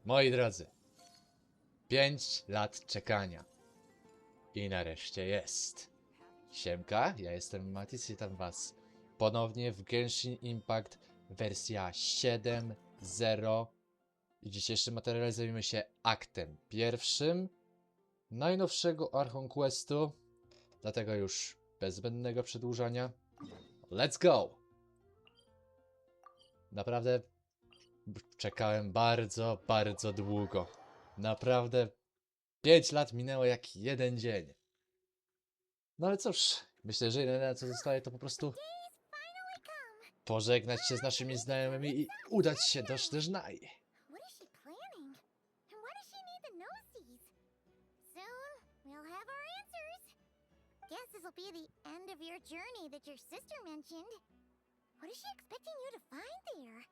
Moi drodzy, 5 lat czekania. I nareszcie jest. Siemka, ja jestem Matis, witam was ponownie w Genshin Impact wersja 7.0. I w dzisiejszym materiale zajmiemy się aktem pierwszym najnowszego Archon questu. Dlatego już bez zbędnego przedłużania, let's go! Naprawdę czekałem bardzo długo. Naprawdę 5 lat minęło jak jeden dzień. No ale cóż, myślę, że jedyne co zostaje to po prostu pożegnać się z naszymi znajomymi i udać się do Snezhnai. Guess this will be the end of your journey that your sister mentioned. What is she expecting you to find there?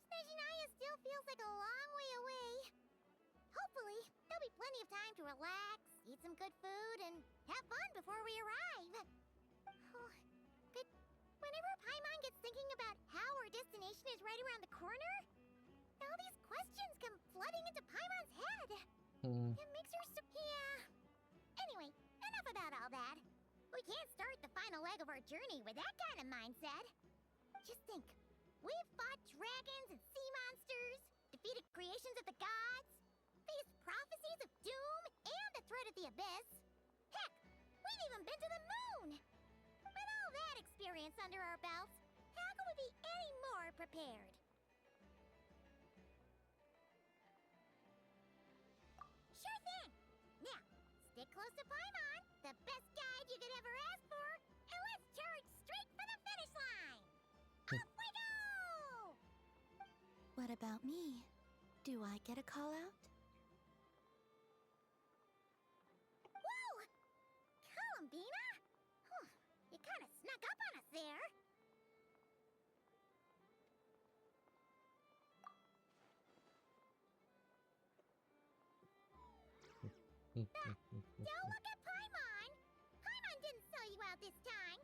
Snezhnaya still feels like a long way away. Hopefully, there'll be plenty of time to relax, eat some good food, and have fun before we arrive. But whenever Paimon gets thinking about how our destination is right around the corner, all these questions come flooding into Paimon's head. It makes her so... Yeah. Anyway, enough about all that. We can't start the final leg of our journey with that kind of mindset. Just think. We've fought dragons and sea monsters, defeated creations of the gods, faced prophecies of doom and the threat of the abyss. Heck, we've even been to the moon! With all that experience under our belts, how could we be any more prepared? Sure thing! Now, stick close to Paimon, the best guide you could ever ask for, and let's charge straight for the finish line! Off we go! What about me? Do I get a call out? Whoa! Columbina? You kind of snuck up on us there. Don't look at Paimon! Paimon didn't sell you out this time.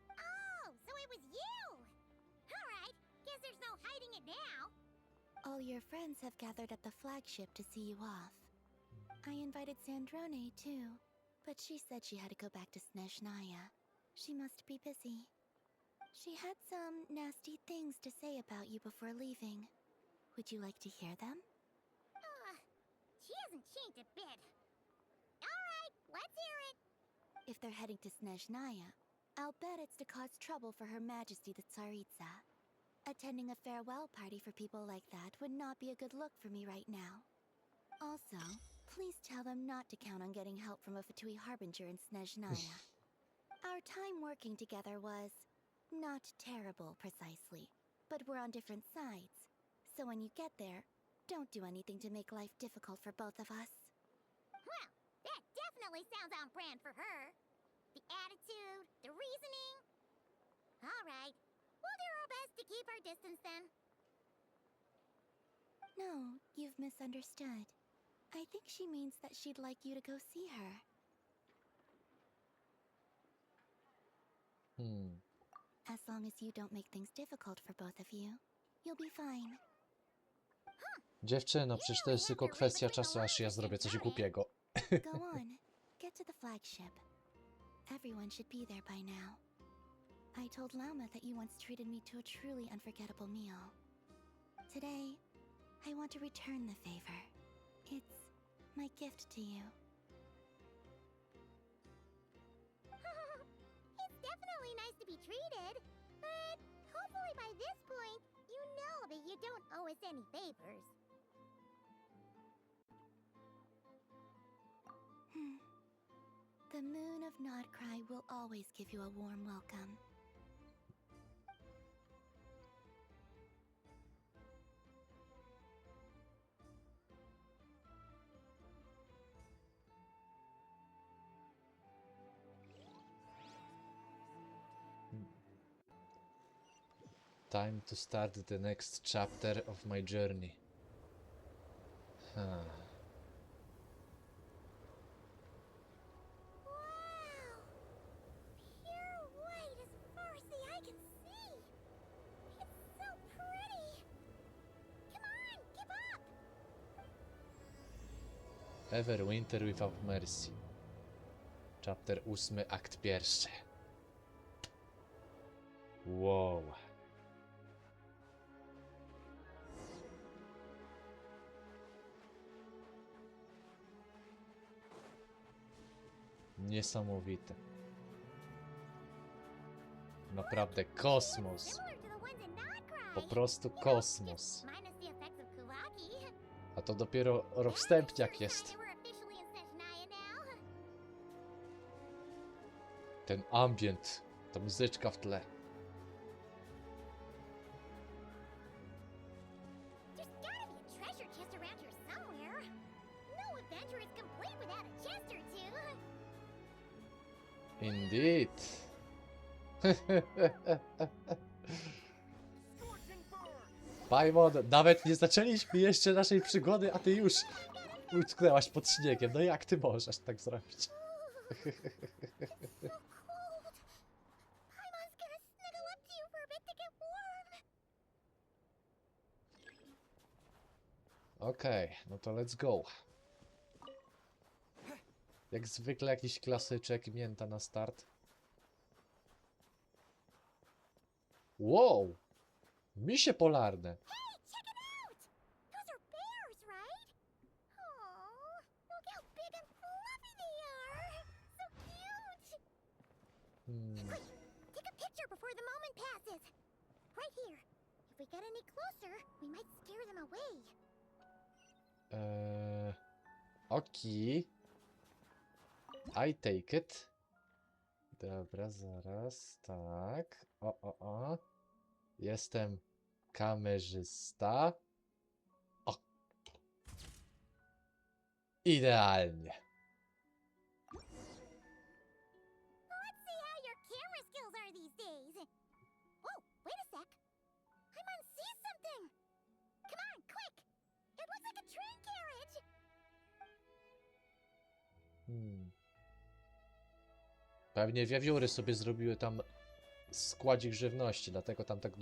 Oh, so it was you! Alright, guess there's no hiding it now. All your friends have gathered at the flagship to see you off. I invited Sandrone too, but she said she had to go back to Snezhnaya. She must be busy. She had some nasty things to say about you before leaving. Would you like to hear them? She hasn't changed a bit. Alright, let's hear it. If they're heading to Snezhnaya, I'll bet it's to cause trouble for Her Majesty the Tsaritsa. Attending a farewell party for people like that would not be a good look for me right now. Also, please tell them not to count on getting help from a Fatui Harbinger in Snezhnaya. Our time working together was not terrible, precisely, but we're on different sides. So when you get there, don't do anything to make life difficult for both of us. Well, that definitely sounds on brand for her. The attitude, the reasoning. Alright, we'll do our best to keep our distance then. No, you've misunderstood. I think she means that she'd like you to go see her. As long as you don't make things difficult for both of you, you'll be fine. Dziewczyno, przecież to jest tylko kwestia czasu, aż ja zrobię coś głupiego. Go on, get to the flagship. Everyone should be there by now. I told Lauma that you once treated me to a truly unforgettable meal. Today, I want to return the favor. It's my gift to you. It's definitely nice to be treated, but hopefully by this point, you know that you don't owe us any favors. The moon of Nodcry will always give you a warm welcome. Time to start the next chapter of my journey. Wow! Pure white as far as the eye Ever Winter Without Mercy. Chapter 8, akt 1. Wow. Niesamowite. Naprawdę kosmos. Similar to the ones in Notcry. Po prostu kosmos. Minus the effects of Kulaki. A to dopiero rok wstępniak jest. We're officially in Snezhnaya now. Ten ambient, ta muzyczka w tle. There's gotta be a treasure chest around here somewhere. No adventure is complete without a chest or two. Indeed. Paimon, nawet nie zaczęliśmy jeszcze naszej przygody, a ty już utknęłaś pod śniegiem. No jak ty możesz tak zrobić? So cold. Paimon's gonna snuggle up to you for a bit to get warm. Okej, no to let's go. Jak zwykle jakiś klasyczek, mięta na start. Wow! Misie polarne. Hey, check it out! Those are bears, right? Aww, look how big and fluffy they are! So cute! Wait, take a picture before the moment passes. Right here. If we get any closer, we might scare them away. Okej. I take it. Dobra, zaraz. Tak. O. Jestem kamerzysta. O. Idealnie. Let's see how your camera skills are these days. Oh, wait a sec. Paimon sees something. Come on, quick! It looks like a train carriage. Pewnie wiewióry sobie zrobiły tam składzik żywności, dlatego tam tak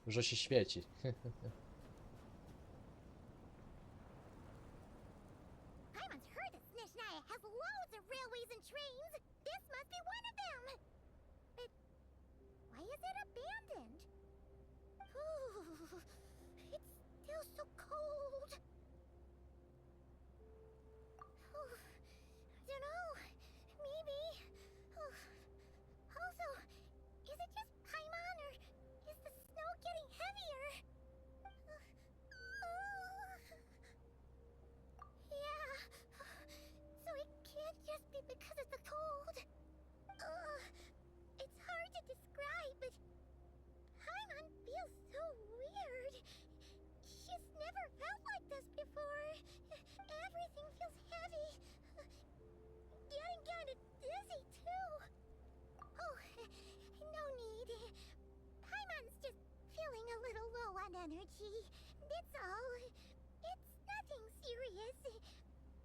dużo się świeci. Paimon's heard that Snezhnaya has loads of railways and trains. This must be one of them. But why is it abandoned? Ooh, it's still so cold. Ooh, I don't know. Maybe. Also, is it just Paimon or is the snow getting heavier? Yeah. So it can't just be because of the cold. It's hard to describe, but Paimon feels so weird. She's never felt like this before. Everything feels heavy. Getting kind of dizzy, too. Oh, no need. Paimon's just feeling a little low on energy. That's all. It's nothing serious.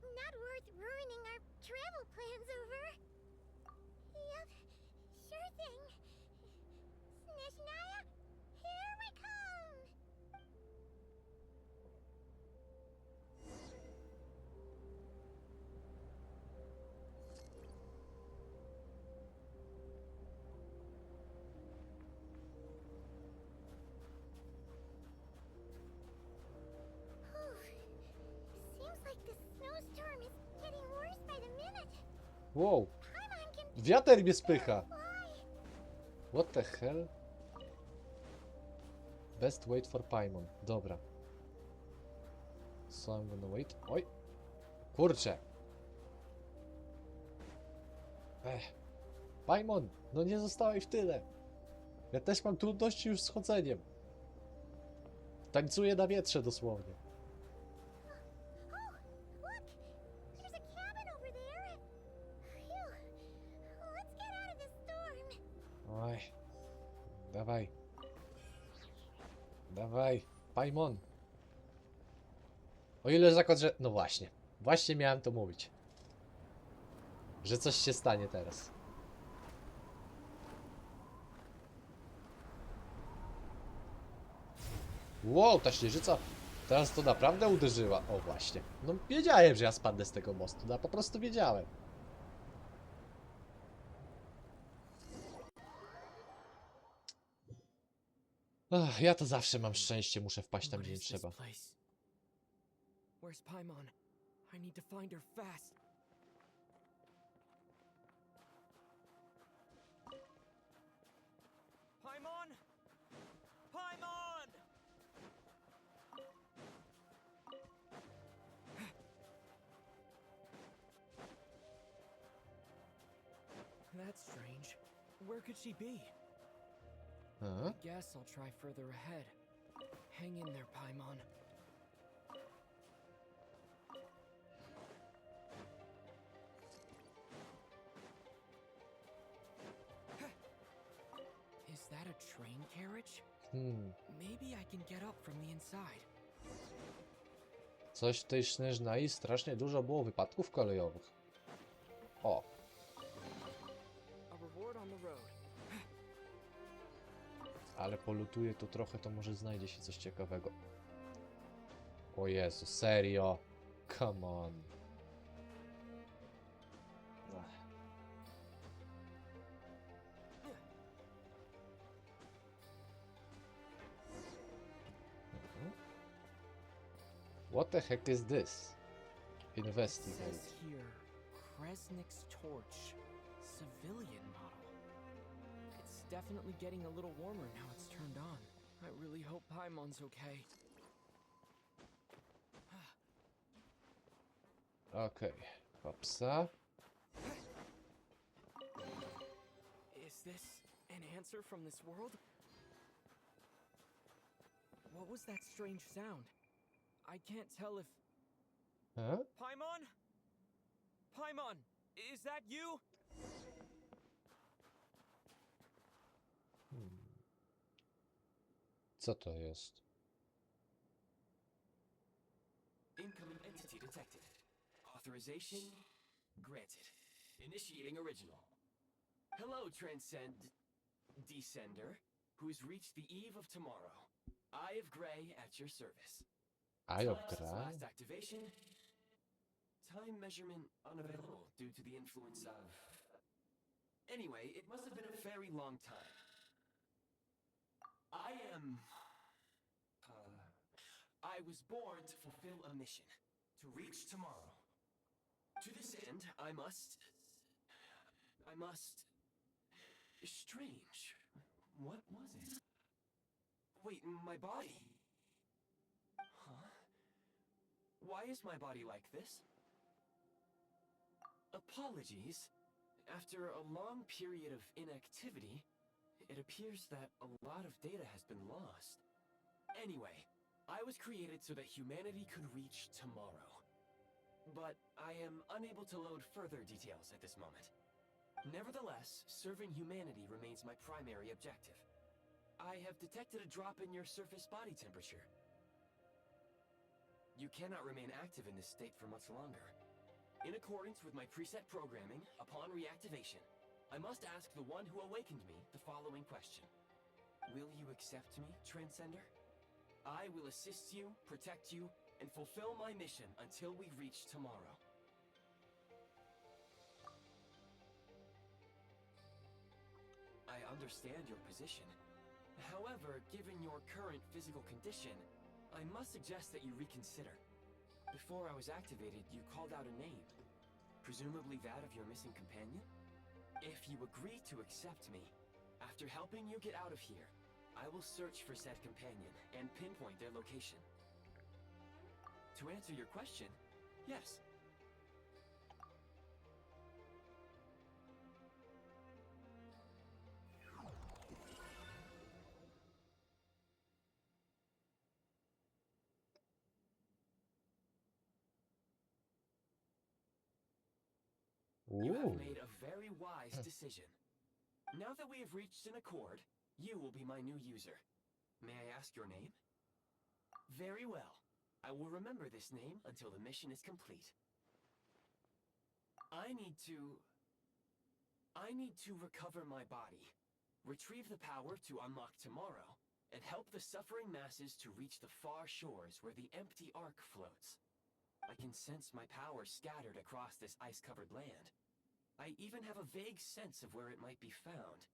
Not worth ruining our travel plans over. Yep, sure thing. Snezhnaya, here we come! Seems like the snowstorm is getting worse by the minute. Wow, Paimon can wiater mnie spycha. fly. What the hell? Best wait for Paimon. Dobra. So I'm gonna wait. Oj! Kurczę! Paimon! No nie zostałeś w tyle! Ja też mam trudności już z chodzeniem. Tańcuję na wietrze dosłownie. Oh, look! There's a cabin over there. Phew. Let's get out of this storm. Oj. Dawaj. Dawaj. Paimon. O ile zakład, że... No właśnie. Właśnie miałem to mówić. Że coś się stanie teraz. Wow, ta śnieżyca Teraz to naprawdę uderzyła. O właśnie. No wiedziałem, że ja spadnę z tego mostu. No po prostu wiedziałem. Ach, ja to zawsze mam szczęście, muszę wpaść tam, gdzie nie trzeba. Where's Paimon? I need to find her fast. Paimon! Paimon! That's strange. Where could she be? Aha. I guess I'll try further ahead. Hang in there, Paimon. Is that a train carriage? Maybe I can get up from the inside. Coś w tej Snezhnai strasznie dużo było wypadków kolejowych. O, A reward on the road. ale polutuję tu trochę, to może znajdzie się coś ciekawego. O Jezu, serio? Come on. Ach. Mhm. What the heck is this? It Investigate. says here, Kresnik's torch, civilian model. It's definitely getting a little warmer now it's turned on. I really hope Paimon's okay. Okej, hopsa. Is this an answer from this world? What was that strange sound? I can't tell if... Huh? Paimon? Paimon, is that you? Co to jest? Incoming entity detected. Authorization granted. Initiating original. Hello, Descender, who's reached the eve of tomorrow. Eye of Grey at your service. Eye of Time since Grey? last activation. Time measurement unavailable due to the influence of... Anyway, it must have been a very long time. I was born to fulfill a mission. To reach tomorrow. To this end, I must... Strange. What was it? Wait, my body? Huh? Why is my body like this? Apologies. After a long period of inactivity, it appears that a lot of data has been lost. Anyway, I was created so that humanity could reach tomorrow. But I am unable to load further details at this moment. Nevertheless, serving humanity remains my primary objective. I have detected a drop in your surface body temperature. You cannot remain active in this state for much longer. In accordance with my preset programming, upon reactivation, I must ask the one who awakened me the following question. Will you accept me, Transcender? I will assist you, protect you, and fulfill my mission until we reach tomorrow. I understand your position. However, given your current physical condition, I must suggest that you reconsider. Before I was activated, you called out a name. Presumably that of your missing companion? If you agree to accept me, after helping you get out of here, I will search for said companion and pinpoint their location. To answer your question, yes. You have made a very wise decision. Now that we have reached an accord, you will be my new user. May I ask your name? Very well. I will remember this name until the mission is complete. I need to recover my body, retrieve the power to unlock tomorrow, and help the suffering masses to reach the far shores where the empty ark floats. I can sense my power scattered across this ice-covered land. I even have a vague sense of where it might be found.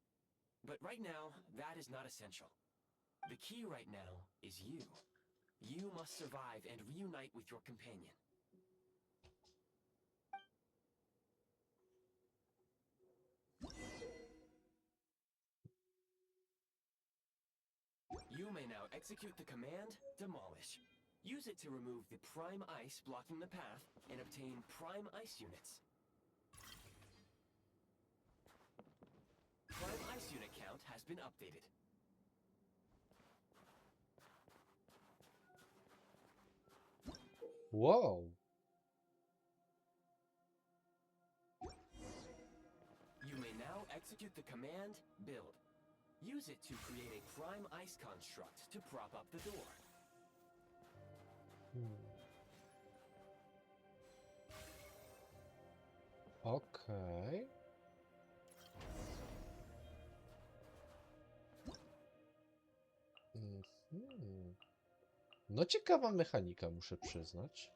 But right now, that is not essential. The key right now is you. You must survive and reunite with your companion. You may now execute the command, Demolish. Use it to remove the prime ice blocking the path and obtain prime ice units. Prime ice unit count has been updated. Wow. You may now execute the command, Build. Use it to create a prime ice construct to prop up the door. Okej. No ciekawa mechanika, muszę przyznać.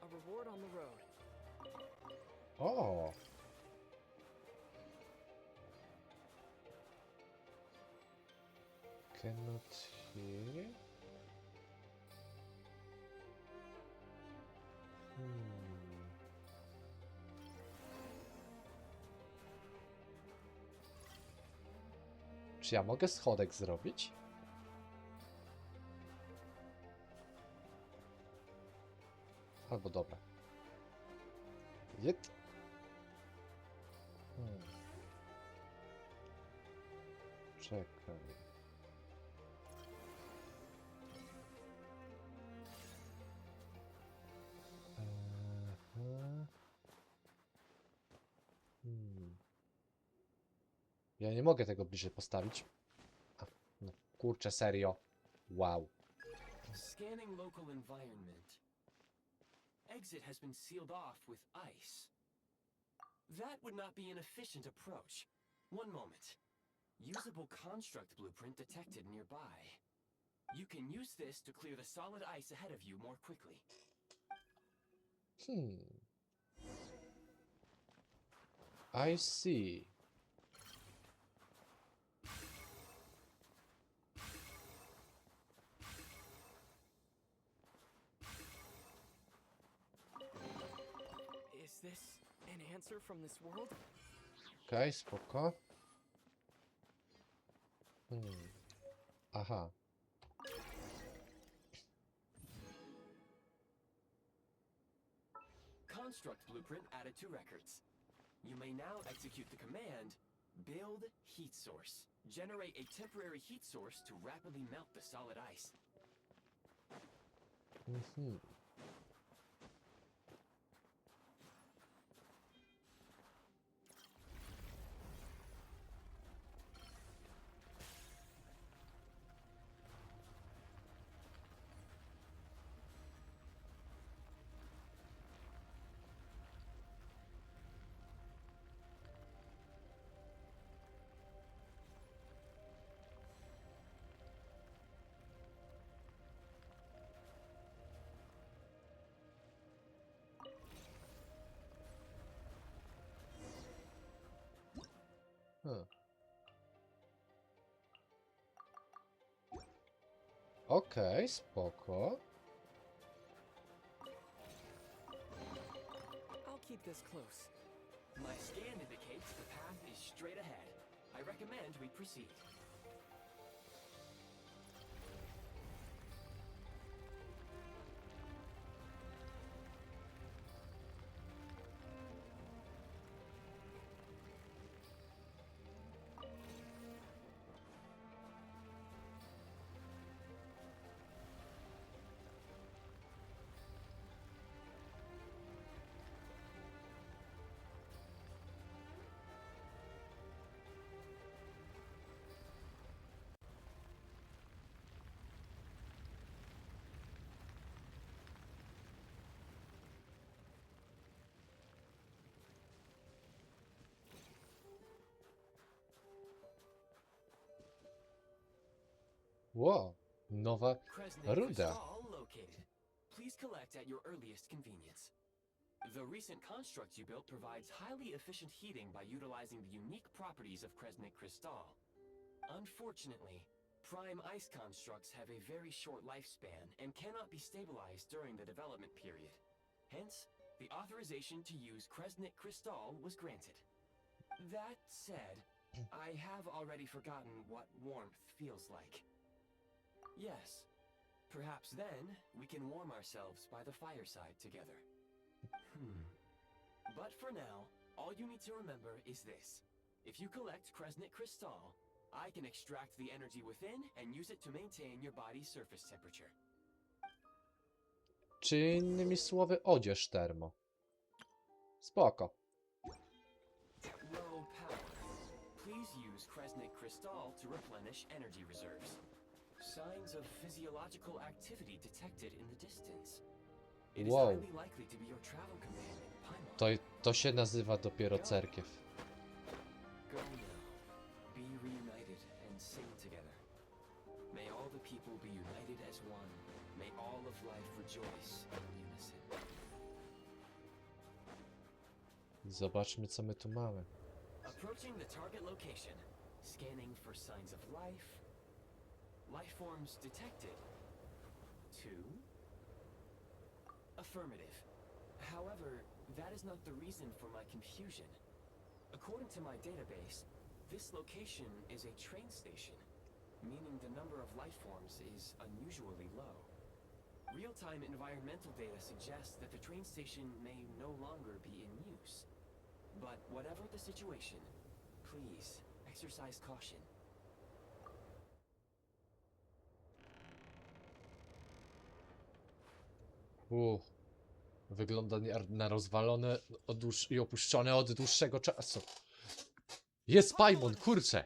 A reward on the road. O! Cannot hear. Czy ja mogę schodek zrobić? Albo dobra. Jet. Czekaj. Ja nie mogę tego bliżej postawić. A, no kurczę, serio. Wow. Scanning local environment. Exit has been sealed off with ice. That would not be an efficient approach. One moment. Usable construct blueprint detected nearby. You can use this to clear the solid ice ahead of you more quickly. I see. Is this an answer from this world? Okej, spoko. Aha. Construct blueprint added to records. You may now execute the command, Build Heat Source. Generate a temporary heat source to rapidly melt the solid ice. Okej, spoko. I'll keep this close. My scan indicates the path is straight ahead. I recommend we proceed. Wow, nowa Kresnik ruda. crystal located. Please collect at your earliest convenience. The recent construct you built provides highly efficient heating by utilizing the unique properties of Kresnik crystal. Unfortunately, prime ice constructs have a very short lifespan and cannot be stabilized during the development period. Hence, the authorization to use Kresnik crystal was granted. That said, I have already forgotten what warmth feels like. Yes, perhaps then we can warm ourselves by the fireside together. But for now, all you need to remember is this. If you collect Kresnik crystal, I can extract the energy within and use it to maintain your body's surface temperature. Czy innymi słowy odzież termo. Spoko. Low power. Please use Kresnik crystal to replenish energy reserves. Signs of physiological activity detected in the distance. It is Wow. highly likely to be your travel companion, Paimon. To się nazywa dopiero cerkiew. Go now. Be reunited and sing together. May all the people be united as one. May all of life rejoice in unison. Zobaczmy, co my tu mamy. Approaching the target location. Scanning for signs of life. Life forms detected. 2. Affirmative. However, that is not the reason for my confusion. According to my database, this location is a train station, meaning the number of life forms is unusually low. Real-time environmental data suggests that the train station may no longer be in use. But whatever the situation, please exercise caution. Wygląda na rozwalone i opuszczone od dłuższego czasu. Jest Paimon, kurczę!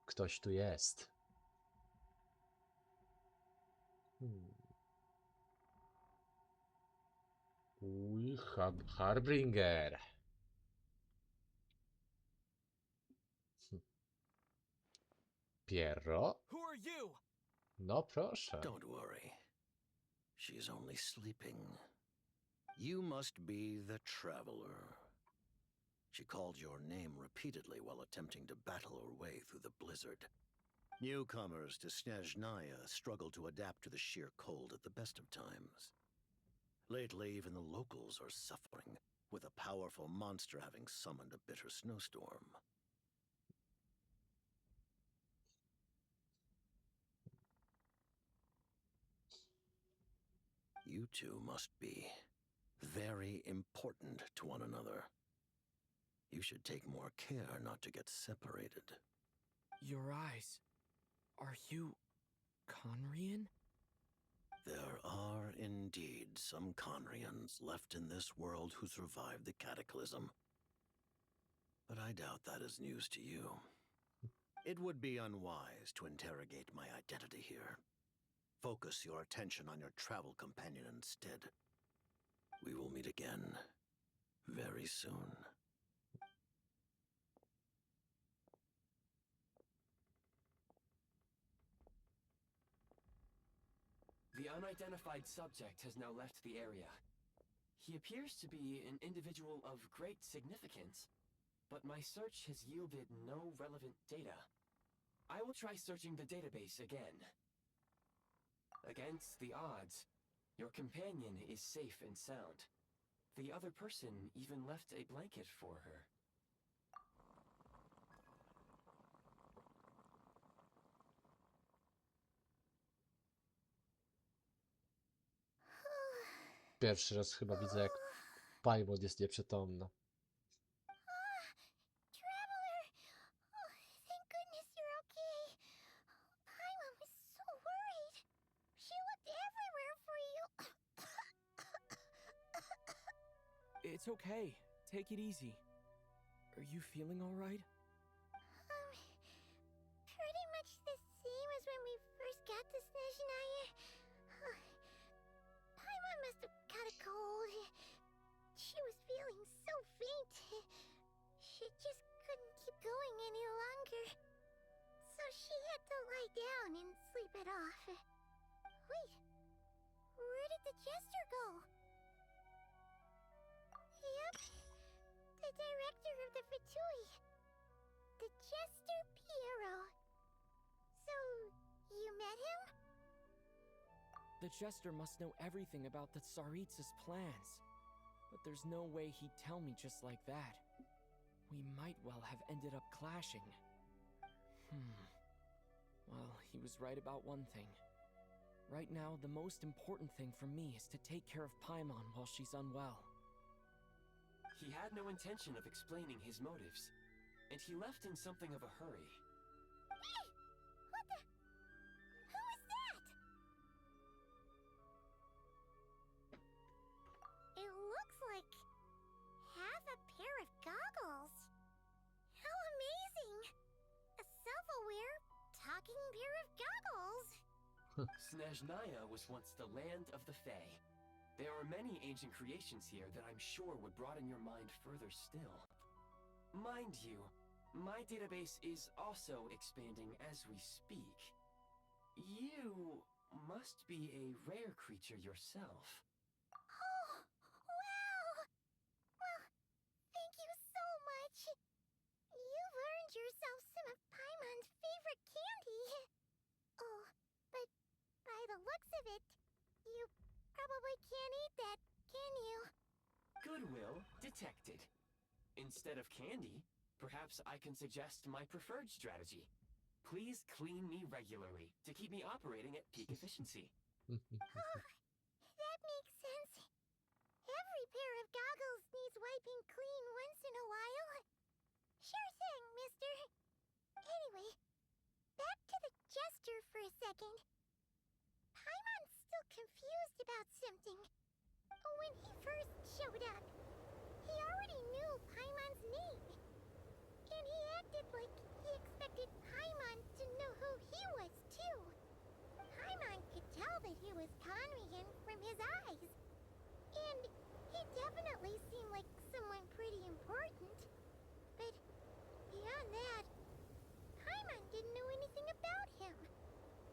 Ktoś tu jest. Uj, Harbinger. Pierro? Who are you? No proszę. Don't worry. She's only sleeping. You must be the Traveler. She called your name repeatedly while attempting to battle her way through the blizzard. Newcomers to Snezhnaya struggle to adapt to the sheer cold at the best of times. Lately, even the locals are suffering, with a powerful monster having summoned a bitter snowstorm. You two must be very important to one another. You should take more care not to get separated. Your eyes. Are you Conrian? There are indeed some Conrians left in this world who survived the cataclysm. But I doubt that is news to you. It would be unwise to interrogate my identity here. Focus your attention on your travel companion instead. We will meet again very soon. The unidentified subject has now left the area. He appears to be an individual of great significance, but my search has yielded no relevant data. I will try searching the database again. Against the odds, your companion is safe and sound. The other person even left a blanket for her. Pierwszy raz chyba widzę, jak Paimon jest nieprzytomna. Traveler! Oh, thank goodness you're okay. Paimon was so worried. She looked everywhere for you. It's okay. Take it easy. Are you feeling all right? Pretty much the same as when we first got to Snezhnaya. Paimon must have caught a cold. She was feeling so She just couldn't keep going any longer. So she had to lie down and sleep it off. Wait, where did the jester go? Yep, the director of the Fatui. The Jester Piero. So, you met him? The Jester must know everything about the Tsaritsa's plans. But there's no way he'd tell me just like that. We might well have ended up clashing. Well, he was right about one thing. Right now, the most important thing for me is to take care of Paimon while she's unwell. He had no intention of explaining his motives, and he left in something of a hurry. Hey! What the? Who is that? It looks like half a pair of goggles. How amazing! A self-aware, talking pair of goggles. Snezhnaya was once the land of the Fae. There are many ancient creations here that I'm sure would broaden your mind further still. Mind you, my database is also expanding as we speak. You must be a rare creature yourself. Oh, wow! Well, thank you so much. You've earned yourself some of Paimon's favorite candy. Oh, but by the looks of it, you probably can't eat that, can you? Goodwill detected. Instead of candy, perhaps I can suggest my preferred strategy. Please clean me regularly to keep me operating at peak efficiency. Oh, that makes sense. Every pair of goggles needs wiping clean once in a while. Sure thing, mister. Anyway, back to the jester for a second. Paimon's still confused about something. When he first showed up, he already knew Paimon's name. And he acted like he expected Paimon to know who he was, too. Paimon could tell that he was Conrian from his eyes. And he definitely seemed like someone pretty important. But beyond that, Paimon didn't know anything about him.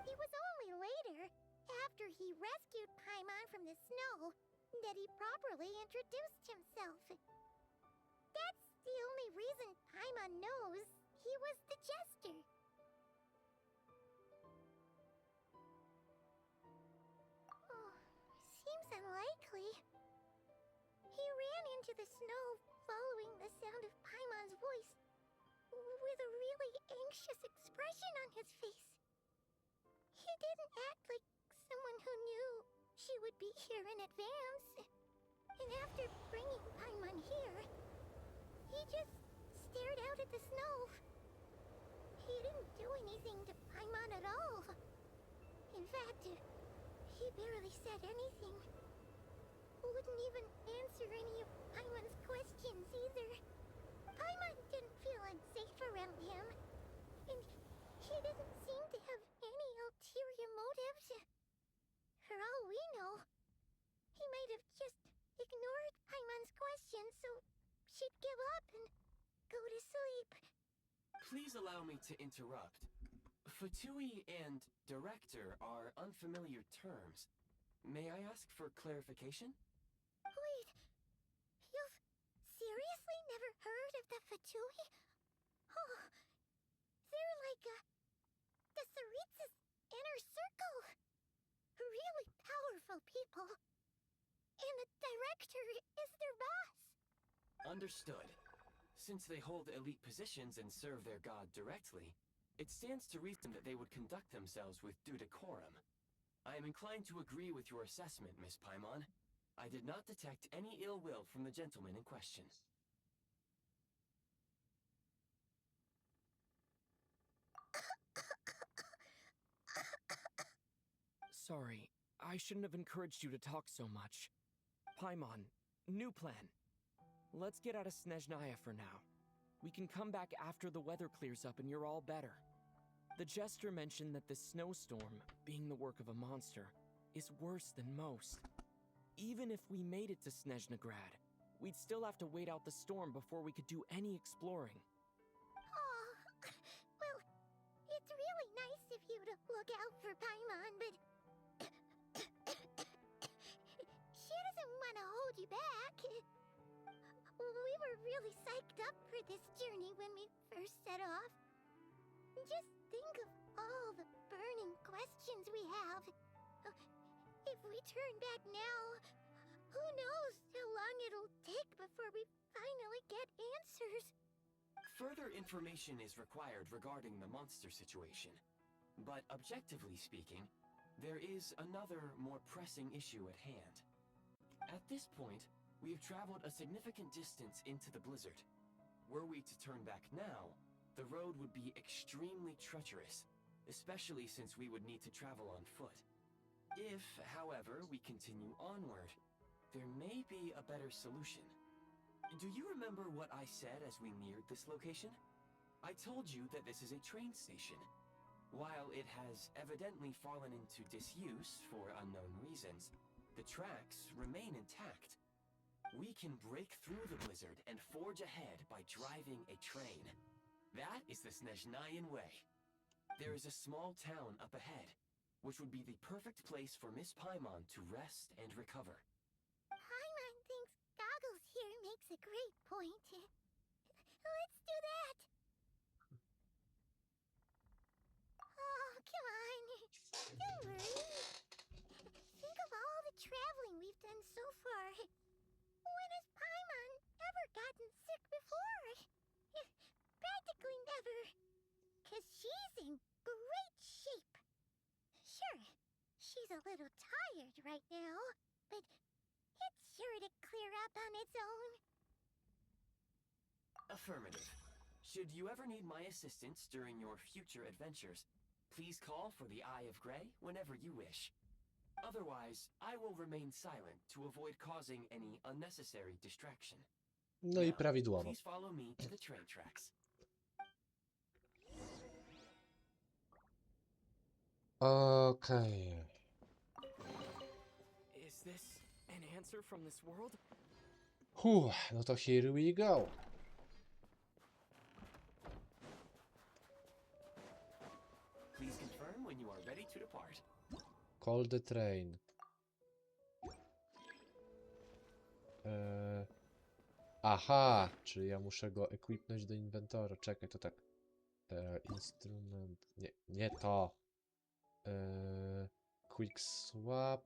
It was only later, after he rescued Paimon from the snow, that he properly introduced himself. That's the only reason Paimon knows he was the jester. Oh, seems unlikely. He ran into the snow following the sound of Paimon's voice, with a really anxious expression on his face. He didn't act like someone who knew she would be here in advance. And after bringing Paimon here, he just stared out at the snow. He didn't do anything to Paimon at all. In fact, he barely said anything. Wouldn't even answer any of Paimon's questions either. Paimon didn't feel unsafe around him, and he didn't seem to have any ulterior motives. For all we know, he might have just ignored Paimon's questions so she'd give up and go to sleep. Please allow me to interrupt. Fatui and director are unfamiliar terms. May I ask for clarification? Wait, you've seriously never heard of the Fatui? Oh, they're like the Tsaritsa's inner circle. Really powerful people. And the director is their boss. Understood. Since they hold elite positions and serve their god directly, it stands to reason that they would conduct themselves with due decorum. I am inclined to agree with your assessment, Miss Paimon. I did not detect any ill will from the gentleman in question. Sorry, I shouldn't have encouraged you to talk so much. Paimon, new plan. Let's get out of Snezhnaya for now. We can come back after the weather clears up and you're all better. The Jester mentioned that the snowstorm, being the work of a monster, is worse than most. Even if we made it to Snezhnagrad, we'd still have to wait out the storm before we could do any exploring. Oh, well, it's really nice of you to look out for Paimon, but she doesn't want to hold you back. We were really psyched up for this journey when we first set off. Just think of all the burning questions we have. If we turn back now, who knows how long it'll take before we finally get answers. Further information is required regarding the monster situation. But objectively speaking, there is another more pressing issue at hand. At this point, we have traveled a significant distance into the blizzard. Were we to turn back now, the road would be extremely treacherous, especially since we would need to travel on foot. If, however, we continue onward, there may be a better solution. Do you remember what I said as we neared this location? I told you that this is a train station. While it has evidently fallen into disuse for unknown reasons, the tracks remain intact. We can break through the blizzard and forge ahead by driving a train. That is the Snezhnayan way. There is a small town up ahead, which would be the perfect place for Miss Paimon to rest and recover. Paimon thinks Goggles here makes a great point. Let's do that. Oh, come on. Don't worry. Think of all the traveling we've done so far. When has Paimon ever gotten sick before? Practically never. 'Cause she's in great shape. Sure, she's a little tired right now, but it's sure to clear up on its own. Affirmative. Should you ever need my assistance during your future adventures, please call for the Eye of Grey whenever you wish. Otherwise, I will remain silent to avoid causing any unnecessary distraction. No i Now, prawidłowo. please follow me to the train tracks. Okej. Is this an answer from this world? No to here we go. Please confirm when you are ready to depart. Call the train. Aha, czyli ja muszę go equipnąć do inwentora. Czekaj, to tak. Instrument. Nie to. Quick swap.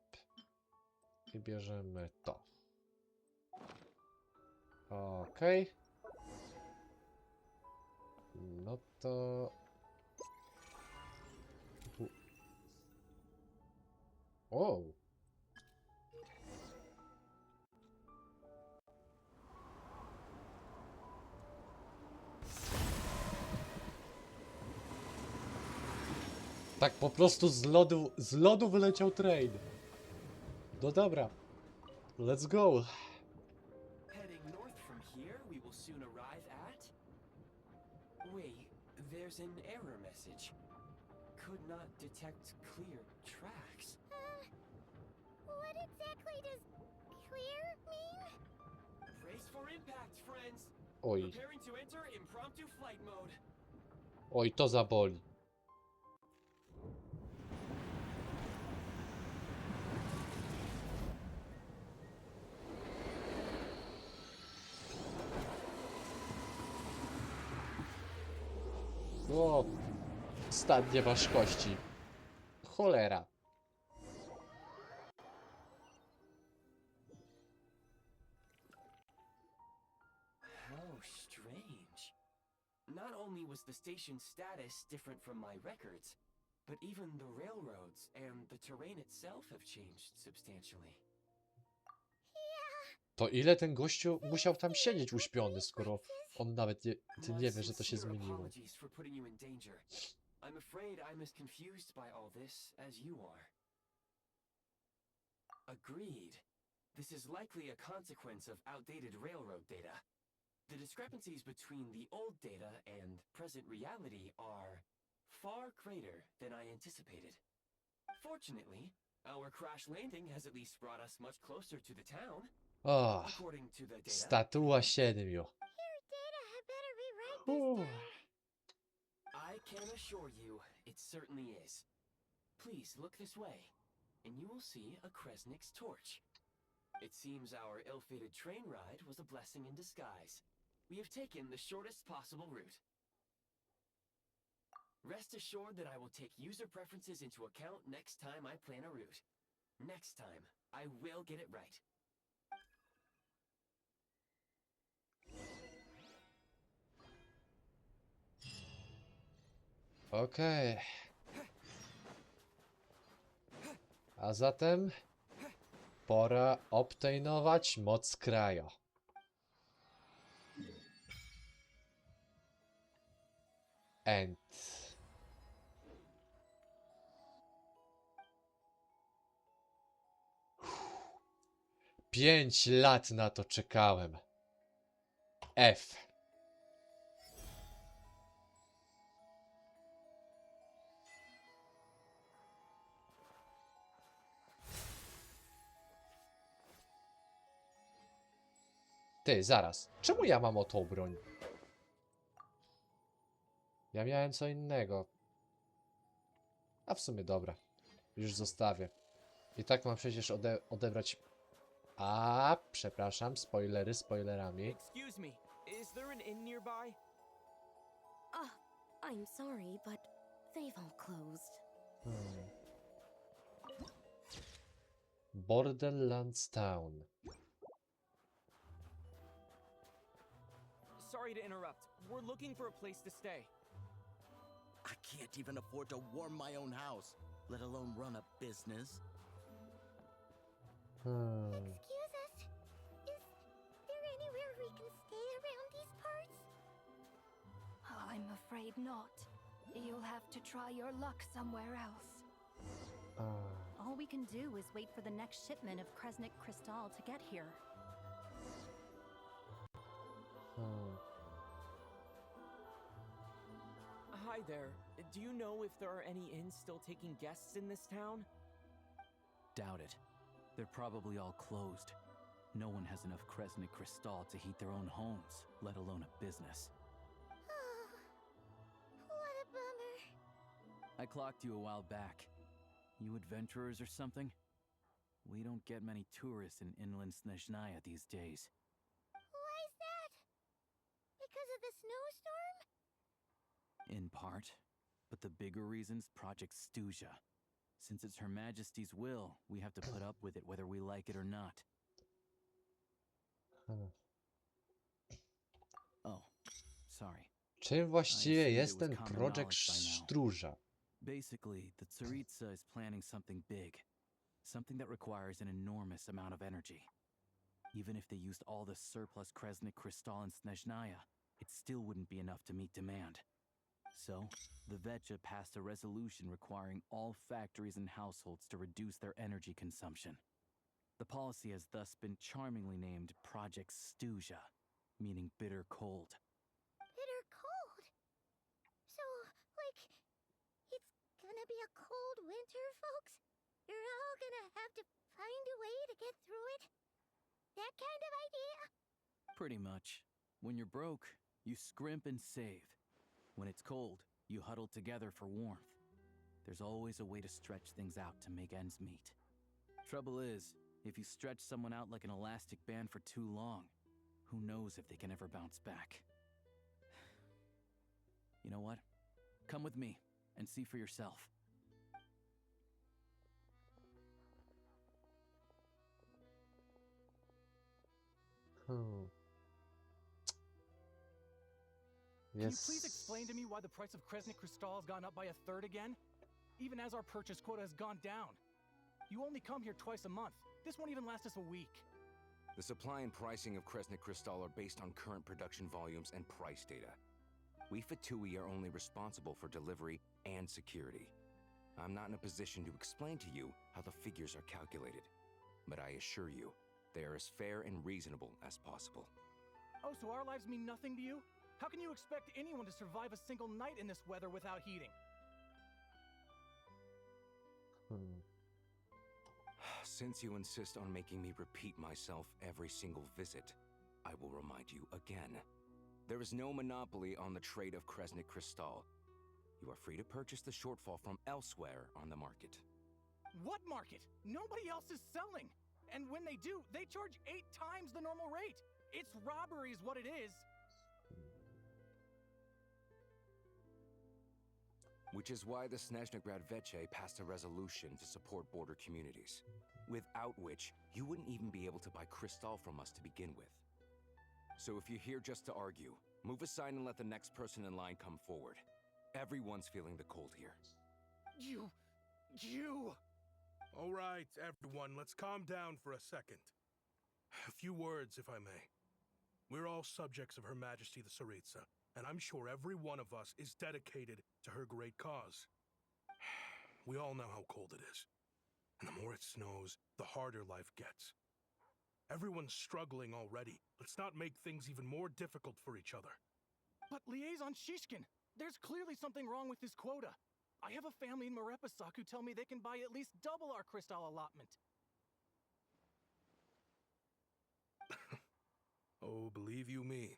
I bierzemy to. Okej. No to... O! Tak po prostu z lodu wyleciał train. No dobra. Let's go. Heading north from here, we will soon arrive at... Wait, there's an error message. Could not detect clear tracks. What exactly does clear mean? Brace for impact, friends! Oj, Preparing to enter impromptu flight mode. oj, to zaboli. O, stadnie ważkości. Cholera. How strange. Not only was the station's status different from my records, but even the railroads and the terrain itself have changed substantially. To ile ten gościu musiał tam siedzieć uśpiony, skoro on nawet nie wie, że to się sincere zmieniło. apologies for putting you in danger. I'm afraid I'm as confused by all this as you are. Agreed. This is likely a consequence of outdated railroad data. The discrepancies between the old data and present reality are far greater than I anticipated. Fortunately, our crash landing has at least brought us much closer to the town. O, According to the data, statua 7. Your data had better be right Whew. this time. I can assure you, it certainly is. Please look this way, and you will see a Kresnik's torch. It seems our ill-fated train ride was a blessing in disguise. We have taken the shortest possible route. Rest assured that I will take user preferences into account next time I plan a route. Next time, I will get it right. Okej. A zatem pora obtejnować moc kraja. End. Uff. 5 lat na to czekałem. F. Ty, zaraz. Czemu ja mam o tą broń? Ja miałem co innego. A w sumie dobra. Już zostawię. I tak mam przecież odebrać... A, przepraszam, spoilery spoilerami. Excuse me, is there an inn nearby? Oh, I'm sorry, but they've all closed. Borderlands Town. Sorry to interrupt. We're looking for a place to stay. I can't even afford to warm my own house, let alone run a business. Excuse us. Is there anywhere we can stay around these parts? I'm afraid not. You'll have to try your luck somewhere else. All we can do is wait for the next shipment of Kresnik Crystal to get here. Hi there. Do you know if there are any inns still taking guests in this town? Doubt it. They're probably all closed. No one has enough Kresnik Crystal to heat their own homes, let alone a business. Oh, what a bummer. I clocked you a while back. You adventurers or something? We don't get many tourists in inland Snezhnaya these days. Why is that? Because of the snowstorm? In part. But the bigger reason's Project Stuzha. Since it's Her Majesty's will, we have to put up with it whether we like it or not. Oh, sorry. Czym właściwie I assumed jest it was ten common Project knowledge by now. Stróża? Basically, the Tsaritsa is planning something big. Something that requires an enormous amount of energy. Even if they used all the surplus Kresnik Crystal in Snezhnaya, it still wouldn't be enough to meet demand. So, the Vetja passed a resolution requiring all factories and households to reduce their energy consumption. The policy has thus been charmingly named Project Stuzha, meaning bitter cold. Bitter cold. So, like, it's gonna be a cold winter, folks? You're all gonna have to find a way to get through it? That kind of idea? Pretty much. When you're broke, you scrimp and save. When it's cold, you huddle together for warmth. There's always a way to stretch things out to make ends meet. Trouble is, if you stretch someone out like an elastic band for too long, who knows if they can ever bounce back. You know what? Come with me and see for yourself. Can you please explain to me why the price of Kresnik Crystal has gone up by a third again? Even as our purchase quota has gone down. You only come here twice a month. This won't even last us a week. The supply and pricing of Kresnik Crystal are based on current production volumes and price data. We Fatui are only responsible for delivery and security. I'm not in a position to explain to you how the figures are calculated, but I assure you, they are as fair and reasonable as possible. Oh, so our lives mean nothing to you? How can you expect anyone to survive a single night in this weather without heating? since you insist on making me repeat myself every single visit, I will remind you again. There is no monopoly on the trade of Krasnik Crystal. You are free to purchase the shortfall from elsewhere on the market. What market? Nobody else is selling. And when they do, they charge 8 times the normal rate. It's robbery is what it is. Which is why the Snezhnaya Veche passed a resolution to support border communities, without which you wouldn't even be able to buy crystal from us to begin with. So if you're here just to argue, move aside and let the next person in line come forward. Everyone's feeling the cold here. You... All right, everyone, let's calm down for a second. A few words, if I may. We're all subjects of Her Majesty the Tsaritsa, and I'm sure every one of us is dedicated to her great cause. We all know how cold it is, and the more it snows, the harder life gets. Everyone's struggling already. Let's not make things even more difficult for each other. But Liaison Shishkin, there's clearly something wrong with this quota. I have a family in Marepasak who tell me they can buy at least double our crystal allotment. Oh, believe you me,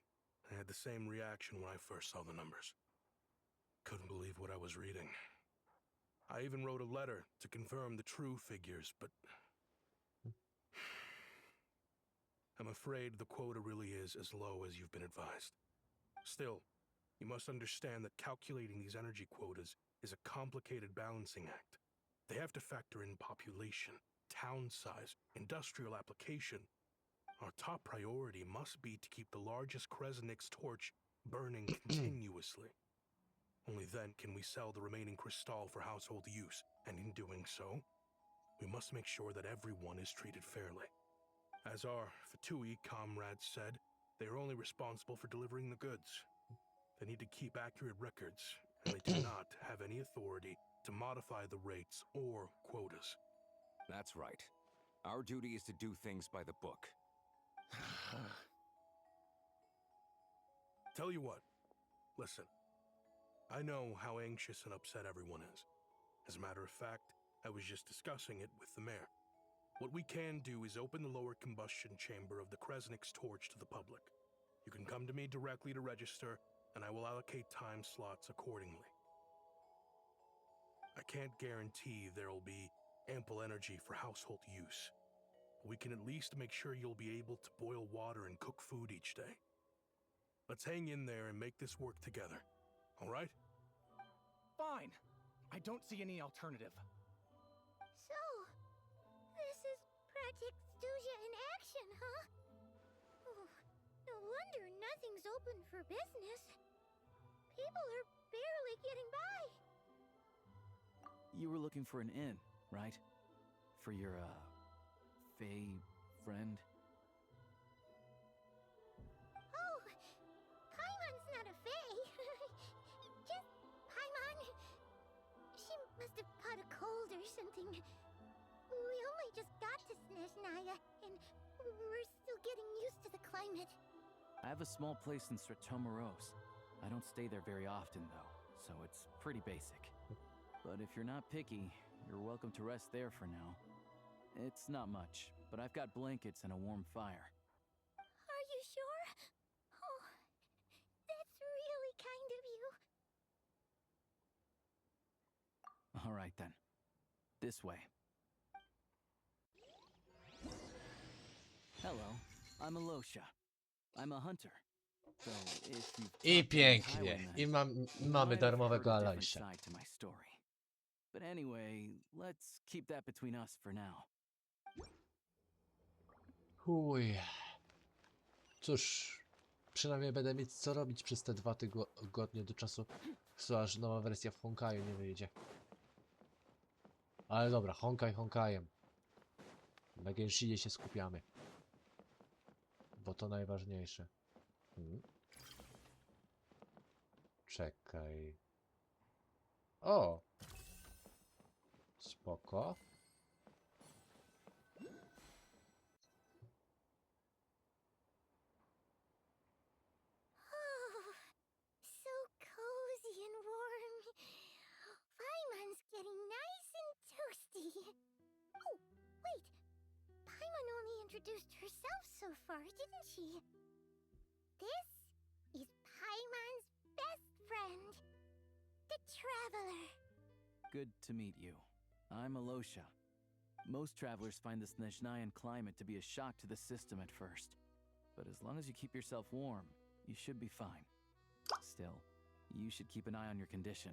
I had the same reaction when I first saw the numbers. Couldn't believe what I was reading. I even wrote a letter to confirm the true figures, but I'm afraid the quota really is as low as you've been advised. Still, you must understand that calculating these energy quotas is a complicated balancing act. They have to factor in population, town size, industrial application. Our top priority must be to keep the largest Kresnik's torch burning continuously. Only then can we sell the remaining crystal for household use, and in doing so, we must make sure that everyone is treated fairly. As our Fatui comrades said, they are only responsible for delivering the goods. They need to keep accurate records, and they do not have any authority to modify the rates or quotas. That's right. Our duty is to do things by the book. Tell you what, listen. I know how anxious and upset everyone is. As a matter of fact, I was just discussing it with the mayor. What we can do is open the lower combustion chamber of the Kresnik's torch to the public. You can come to me directly to register, and I will allocate time slots accordingly. I can't guarantee there'll be ample energy for household use. But we can at least make sure you'll be able to boil water and cook food each day. Let's hang in there and make this work together. All right? Fine. I don't see any alternative. So, this is Project Stuja in action, huh? Oh, no wonder nothing's open for business. People are barely getting by. You were looking for an inn, right? For your, Fae friend? Oh, Paimon's not a fae. Just Paimon. She must have caught a cold or something. We only just got to Snezhnaya, and we're still getting used to the climate. I have a small place in Stratomaros. I don't stay there very often, though, so it's pretty basic. But if you're not picky, you're welcome to rest there for now. It's not much, but I've got blankets and a warm fire. Are you sure? Oh, that's really kind of you. All right, then. This way. Hello, I'm Alosha. I'm a hunter. So if you've I talked to any pięknie. highwaymen, I mamy you might have darmowego heard a different Aloysia. side to my story. But anyway, let's keep that between us for now. Uj. Cóż, przynajmniej będę mieć co robić przez te 2 tygodnie do czasu, aż nowa wersja w Honkaju nie wyjdzie. Ale dobra, Honkai Honkajem. Na Genshinie się skupiamy. Bo to najważniejsze. Czekaj. O! Spoko. Oh, so cozy and warm. Paimon's getting nice and toasty. Oh, wait, introduced herself so far, didn't she? This is Paimon's best friend, the Traveler. Good to meet you. I'm Alosha. Most travelers find the Snezhnayan climate to be a shock to the system at first. But as long as you keep yourself warm, you should be fine. Still, you should keep an eye on your condition.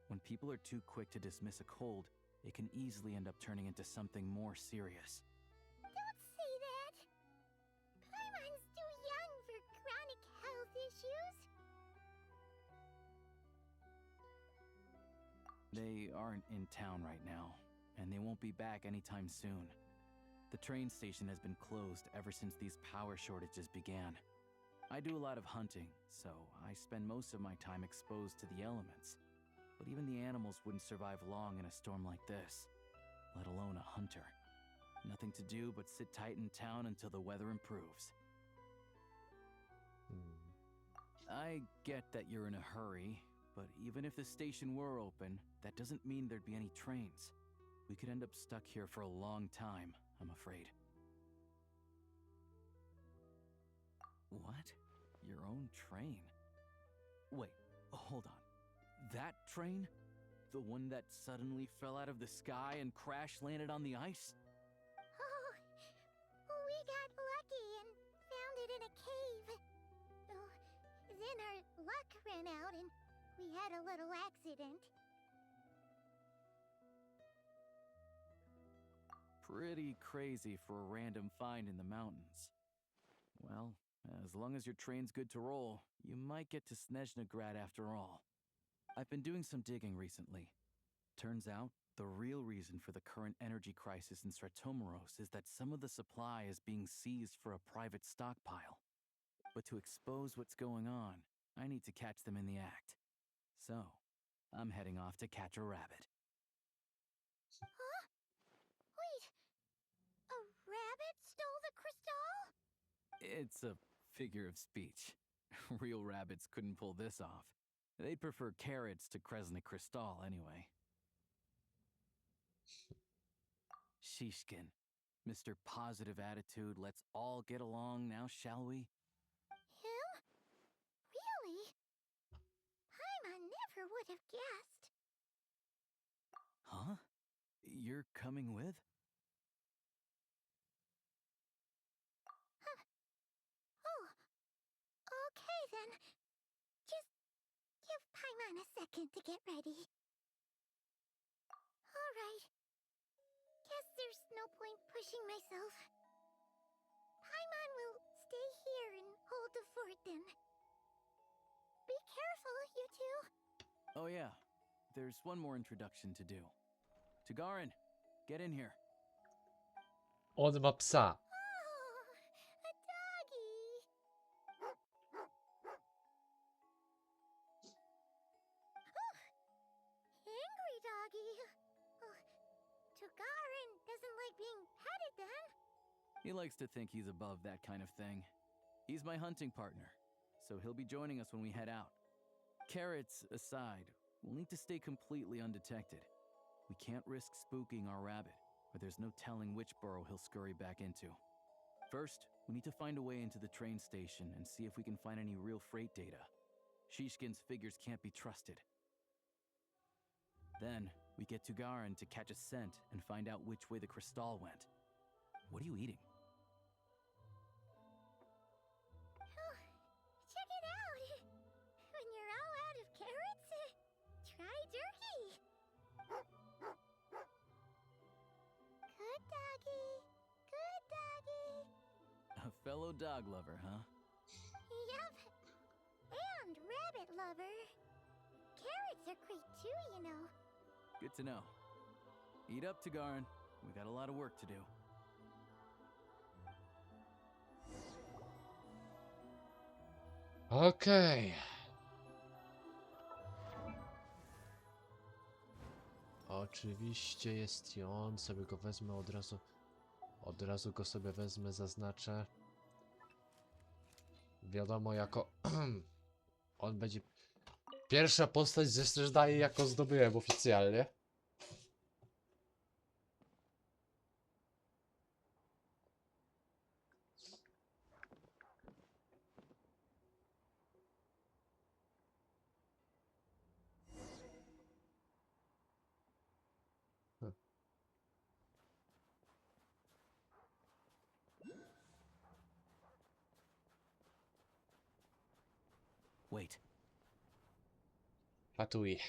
When people are too quick to dismiss a cold, it can easily end up turning into something more serious. Don't say that. Paimon's too young for chronic health issues. They aren't in town right now, and they won't be back anytime soon. The train station has been closed ever since these power shortages began. I do a lot of hunting, so I spend most of my time exposed to the elements. But even the animals wouldn't survive long in a storm like this, let alone a hunter. Nothing to do but sit tight in town until the weather improves. I get that you're in a hurry, but even if the station were open, that doesn't mean there'd be any trains. We could end up stuck here for a long time, I'm afraid. What? Your own train? Wait, hold on. That train? The one that suddenly fell out of the sky and crash-landed on the ice? Oh, we got lucky and found it in a cave. Oh, then our luck ran out and we had a little accident. Pretty crazy for a random find in the mountains. Well, as long as your train's good to roll, you might get to Snezhnaya after all. I've been doing some digging recently. Turns out, the real reason for the current energy crisis in Stratomaros is that some of the supply is being seized for a private stockpile. But to expose what's going on, I need to catch them in the act. So, I'm heading off to catch a rabbit. Huh? Wait, a rabbit stole the crystal? It's a figure of speech. Real rabbits couldn't pull this off. They'd prefer carrots to kryzys crystal anyway. Shishkin, Mr. Positive Attitude, let's all get along now, shall we? Him? Really? Paimon never would have guessed. Huh? You're coming with? Oh, okay then. Just give Paimon a second to get ready. All right. Guess there's no point pushing myself. Paimon will stay here and hold the fort then. Be careful, you two. Oh yeah, there's one more introduction to do. Tagarin, get in here. On ma psa. Oh, a doggy. Oh, angry doggy. Oh, Tagarin doesn't like being petted then. He likes to think he's above that kind of thing. He's my hunting partner, so he'll be joining us when we head out. Carrots aside, we'll need to stay completely undetected. We can't risk spooking our rabbit, or there's no telling which burrow he'll scurry back into. First, we need to find a way into the train station and see if we can find any real freight data. Shishkin's figures can't be trusted. Then, we get to Garin to catch a scent and find out which way the crystal went. What are you eating? Oh, check it out. When you're all out of carrots, try jerky. Good doggy. Good doggy. A fellow dog lover, huh? Yup. And rabbit lover. Carrots are great too, you know. Good to know. Eat up, Tagarin. We got a lot of work to do. Okej. Oczywiście jest i on. Sobie go wezmę od razu. Od razu go sobie wezmę, zaznaczę. Wiadomo, jako... on będzie... Pierwsza postać ze Snezhnaya, jaką zdobyłem oficjalnie. wait. Fatui.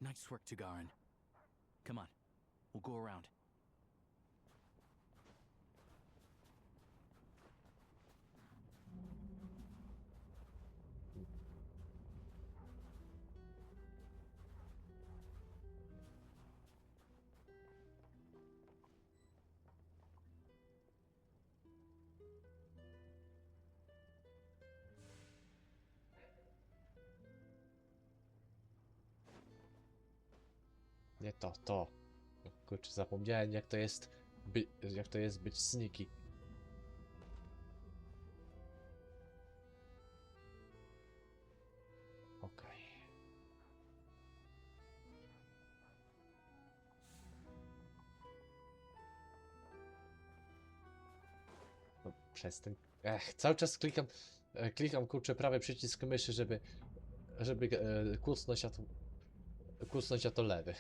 Nice work, Tugarin. Come on, we'll go around. Nie to, to. Kurczę, zapomniałem jak to jest być sneaky. Okej. No, przez ten... cały czas klikam kurczę prawy przycisk myszy, żeby kucnąć, a to lewy.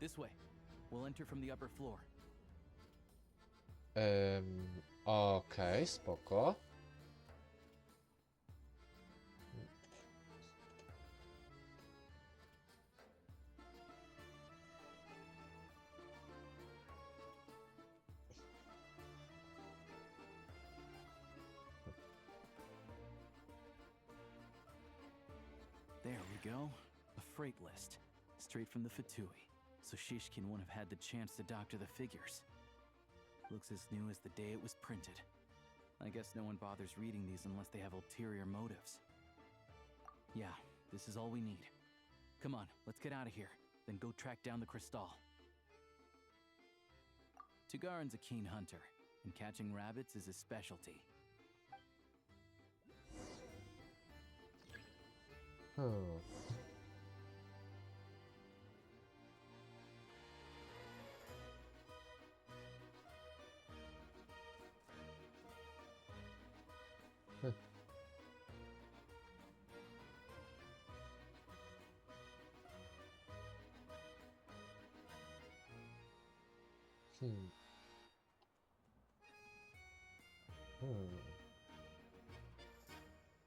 This way. We'll enter from the upper floor. Okej, spoko. There we go. A freight list. Straight from the Fatui. So Shishkin won't have had the chance to doctor the figures. Looks as new as the day it was printed. I guess no one bothers reading these unless they have ulterior motives. Yeah, this is all we need. Come on, let's get out of here. Then go track down the crystal. Tugarin's a keen hunter, and catching rabbits is his specialty.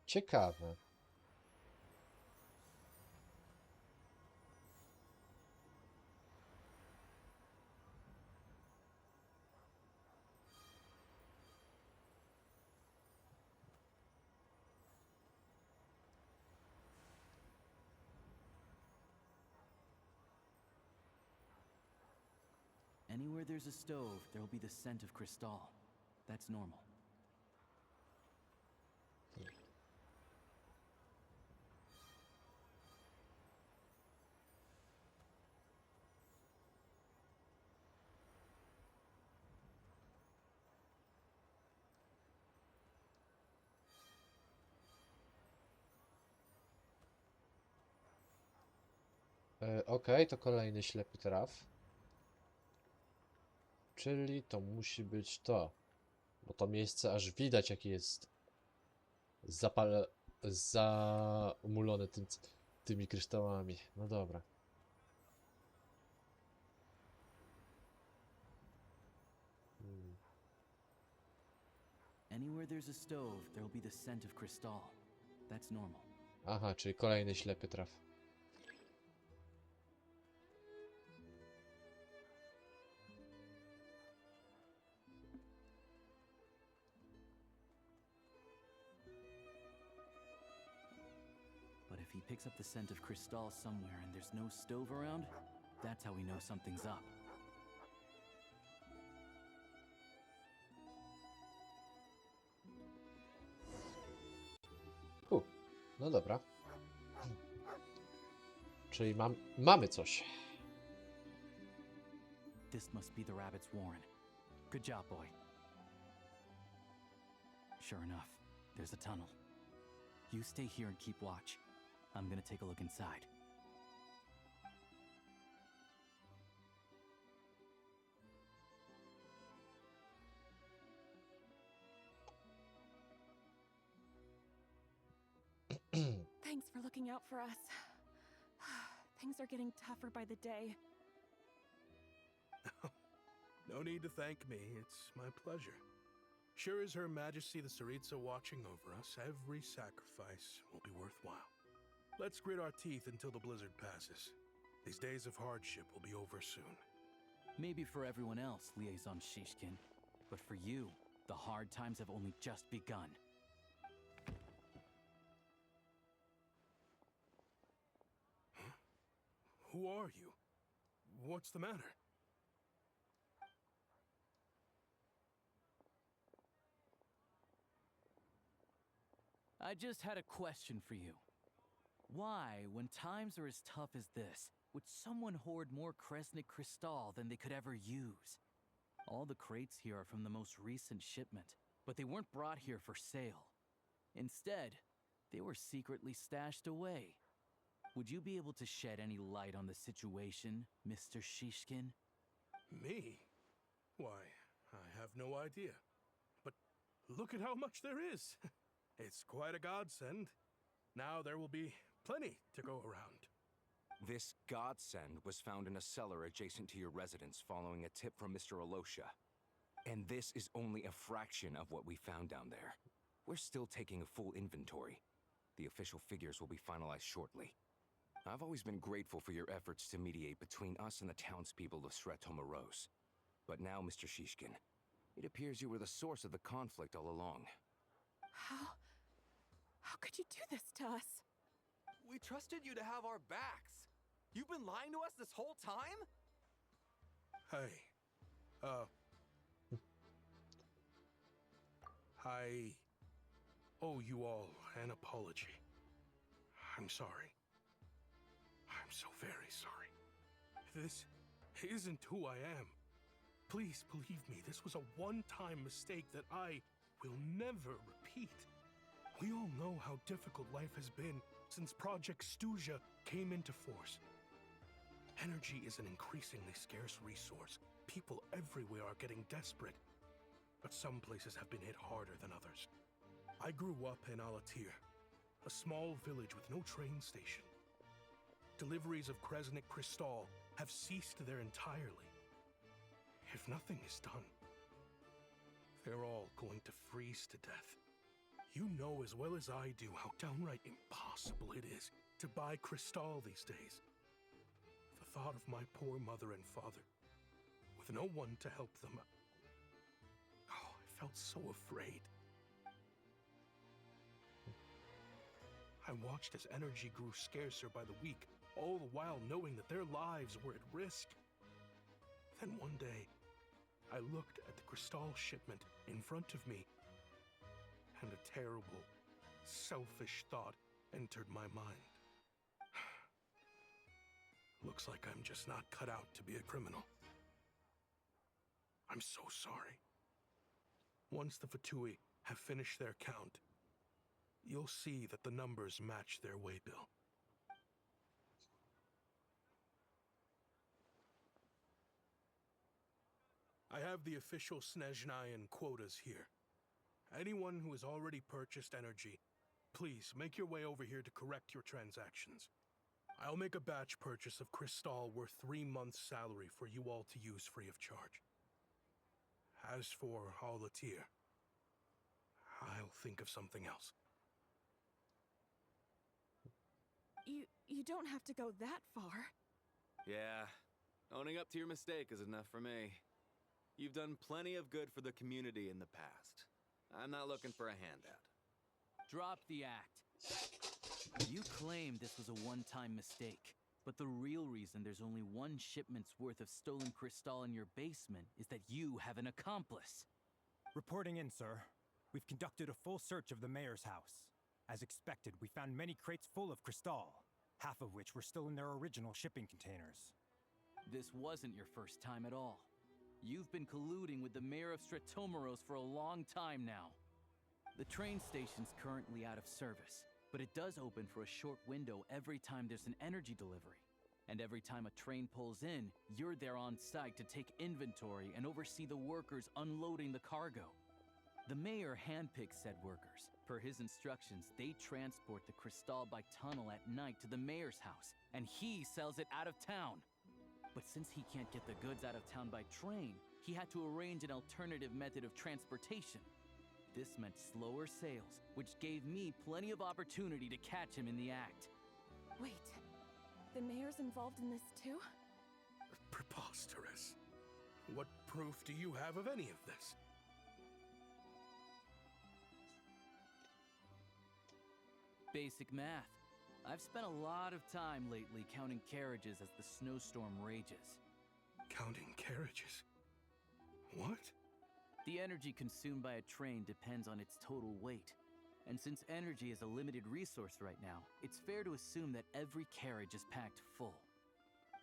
Ciekawe. Anywhere there's a stove, there'll be the scent of crystal. That's normal. Okej, to kolejny ślepy traf. Czyli to musi być to. Bo to miejsce aż widać jakie jest zamulone tymi kryształami. No dobra. Anywhere there's a stove, there'll be the scent of crystal. That's normal. Aha, czyli kolejny ślepy traf. But if he picks up the scent of crystal somewhere and there's no stove around, that's how we know something's up. No dobra. Czyli mamy coś. This must be the rabbit's warren. Good job, boy. Sure enough, there's a tunnel. You stay here and keep watch. I'm gonna take a look inside. Thanks for looking out for us. Things are getting tougher by the day. No need to thank me. It's my pleasure. Sure as Her Majesty the Tsaritsa watching over us, every sacrifice will be worthwhile. Let's grit our teeth until the blizzard passes. These days of hardship will be over soon. Maybe for everyone else, Liaison Shishkin, but for you, the hard times have only just begun. Who are you? What's the matter? I just had a question for you. Why, when times are as tough as this, would someone hoard more Kresnik Crystal than they could ever use? All the crates here are from the most recent shipment, but they weren't brought here for sale. Instead, they were secretly stashed away. Would you be able to shed any light on the situation, Mr. Shishkin? Me? Why, I have no idea. But look at how much there is. It's quite a godsend. Now there will be plenty to go around. This godsend was found in a cellar adjacent to your residence following a tip from Mr. Alosha. And this is only a fraction of what we found down there. We're still taking a full inventory. The official figures will be finalized shortly. I've always been grateful for your efforts to mediate between us and the townspeople of Sretomaros. But now, Mr. Shishkin, it appears you were the source of the conflict all along. How could you do this to us? We trusted you to have our backs. You've been lying to us this whole time? Hey, I owe you all an apology. I'm sorry. I'm so very sorry. This isn't who I am. Please believe me, this was a one-time mistake that I will never repeat. We all know how difficult life has been since Project Stuja came into force. Energy is an increasingly scarce resource. People everywhere are getting desperate. But some places have been hit harder than others. I grew up in Alatir, a small village with no train station. Deliveries of Kresnik Crystal have ceased there entirely. If nothing is done, they're all going to freeze to death. You know as well as I do how downright impossible it is to buy Crystal these days. The thought of my poor mother and father, with no one to help them, I felt so afraid. I watched as energy grew scarcer by the week, all the while knowing that their lives were at risk. Then one day, I looked at the Crystal shipment in front of me, and a terrible, selfish thought entered my mind. Looks like I'm just not cut out to be a criminal. I'm so sorry. Once the Fatui have finished their count, you'll see that the numbers match their waybill. I have the official Snezhnayan quotas here. Anyone who has already purchased energy, please make your way over here to correct your transactions. I'll make a batch purchase of Crystal worth 3 months' salary for you all to use free of charge. As for Alatir, I'll think of something else. You don't have to go that far. Yeah, owning up to your mistake is enough for me. You've done plenty of good for the community in the past. I'm not looking for a handout. Drop the act. You claim this was a one-time mistake, but the real reason there's only one shipment's worth of stolen Crystal in your basement is that you have an accomplice. Reporting in, sir. We've conducted a full search of the mayor's house. As expected, we found many crates full of Crystal, half of which were still in their original shipping containers. This wasn't your first time at all. You've been colluding with the mayor of Stratomaros for a long time now. The train station's currently out of service, but it does open for a short window every time there's an energy delivery. And every time a train pulls in, you're there on site to take inventory and oversee the workers unloading the cargo. The mayor handpicks said workers. Per his instructions, they transport the crystal by tunnel at night to the mayor's house, and he sells it out of town. But since he can't get the goods out of town by train, he had to arrange an alternative method of transportation. This meant slower sales, which gave me plenty of opportunity to catch him in the act. Wait, the mayor's involved in this too? Preposterous. What proof do you have of any of this? Basic math. I've spent a lot of time lately counting carriages as the snowstorm rages. Counting carriages? What? The energy consumed by a train depends on its total weight. And since energy is a limited resource right now, it's fair to assume that every carriage is packed full.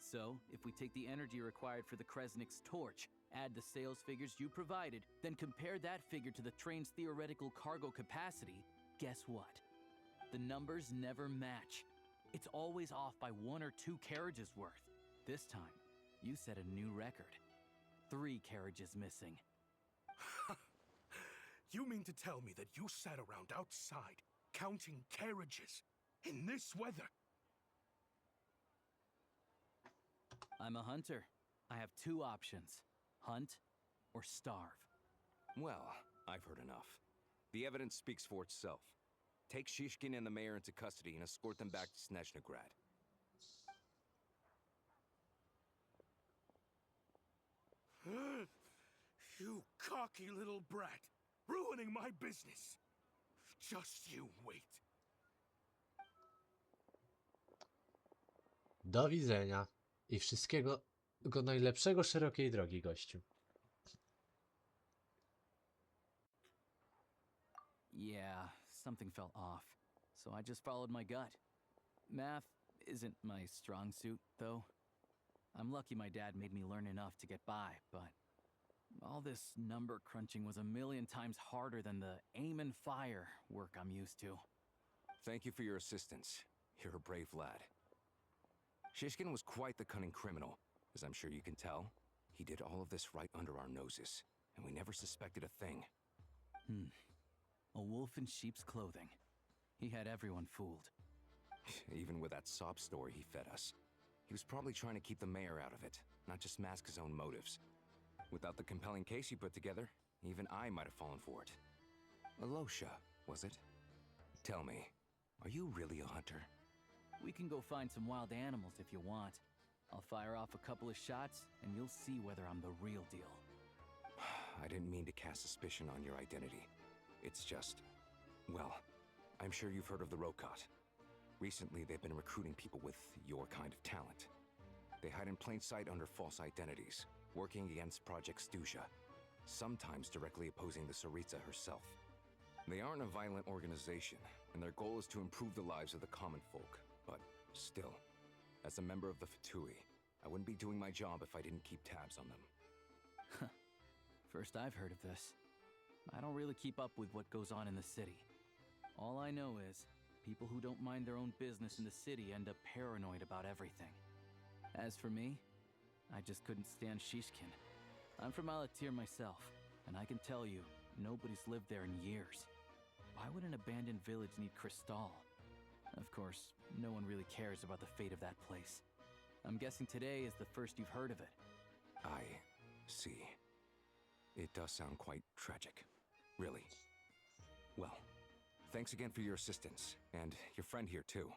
So, if we take the energy required for the Kresnik's torch, add the sales figures you provided, then compare that figure to the train's theoretical cargo capacity, guess what? The numbers never match. It's always off by 1 or 2 carriages worth. This time, you set a new record. 3 carriages missing. You mean to tell me that you sat around outside, counting carriages, in this weather? I'm a hunter. I have 2 options. Hunt or starve. Well, I've heard enough. The evidence speaks for itself. Take Shishkin and the mayor into custody and escort them back to Snezhnaya. You cocky little brat! Ruining my business! Just you wait. Do widzenia i wszystkiego najlepszego szerokiej drogi, gościu. Yeah, something felt off, so I just followed my gut. Math isn't my strong suit, though. I'm lucky my dad made me learn enough to get by, but all this number crunching was a million times harder than the aim and fire work I'm used to. Thank you for your assistance. You're a brave lad. Shishkin was quite the cunning criminal, as I'm sure you can tell. He did all of this right under our noses, and we never suspected a thing. A wolf in sheep's clothing. He had everyone fooled. Even with that sob story he fed us. He was probably trying to keep the mayor out of it, not just mask his own motives. Without the compelling case he put together, even I might have fallen for it. Alosha, was it? Tell me, are you really a hunter? We can go find some wild animals if you want. I'll fire off a couple of shots, and you'll see whether I'm the real deal. I didn't mean to cast suspicion on your identity. It's just... well, I'm sure you've heard of the Rokot. Recently, they've been recruiting people with your kind of talent. They hide in plain sight under false identities, working against Project Stuzha, sometimes directly opposing the Tsaritsa herself. They aren't a violent organization, and their goal is to improve the lives of the common folk. But still, as a member of the Fatui, I wouldn't be doing my job if I didn't keep tabs on them. First I've heard of this. I don't really keep up with what goes on in the city. All I know is, people who don't mind their own business in the city end up paranoid about everything. As for me, I just couldn't stand Shishkin. I'm from Alatir myself, and I can tell you, nobody's lived there in years. Why would an abandoned village need crystal? Of course, no one really cares about the fate of that place. I'm guessing today is the first you've heard of it. I see. It does sound quite tragic. Really. Well, thanks again for your assistance, and your friend here too.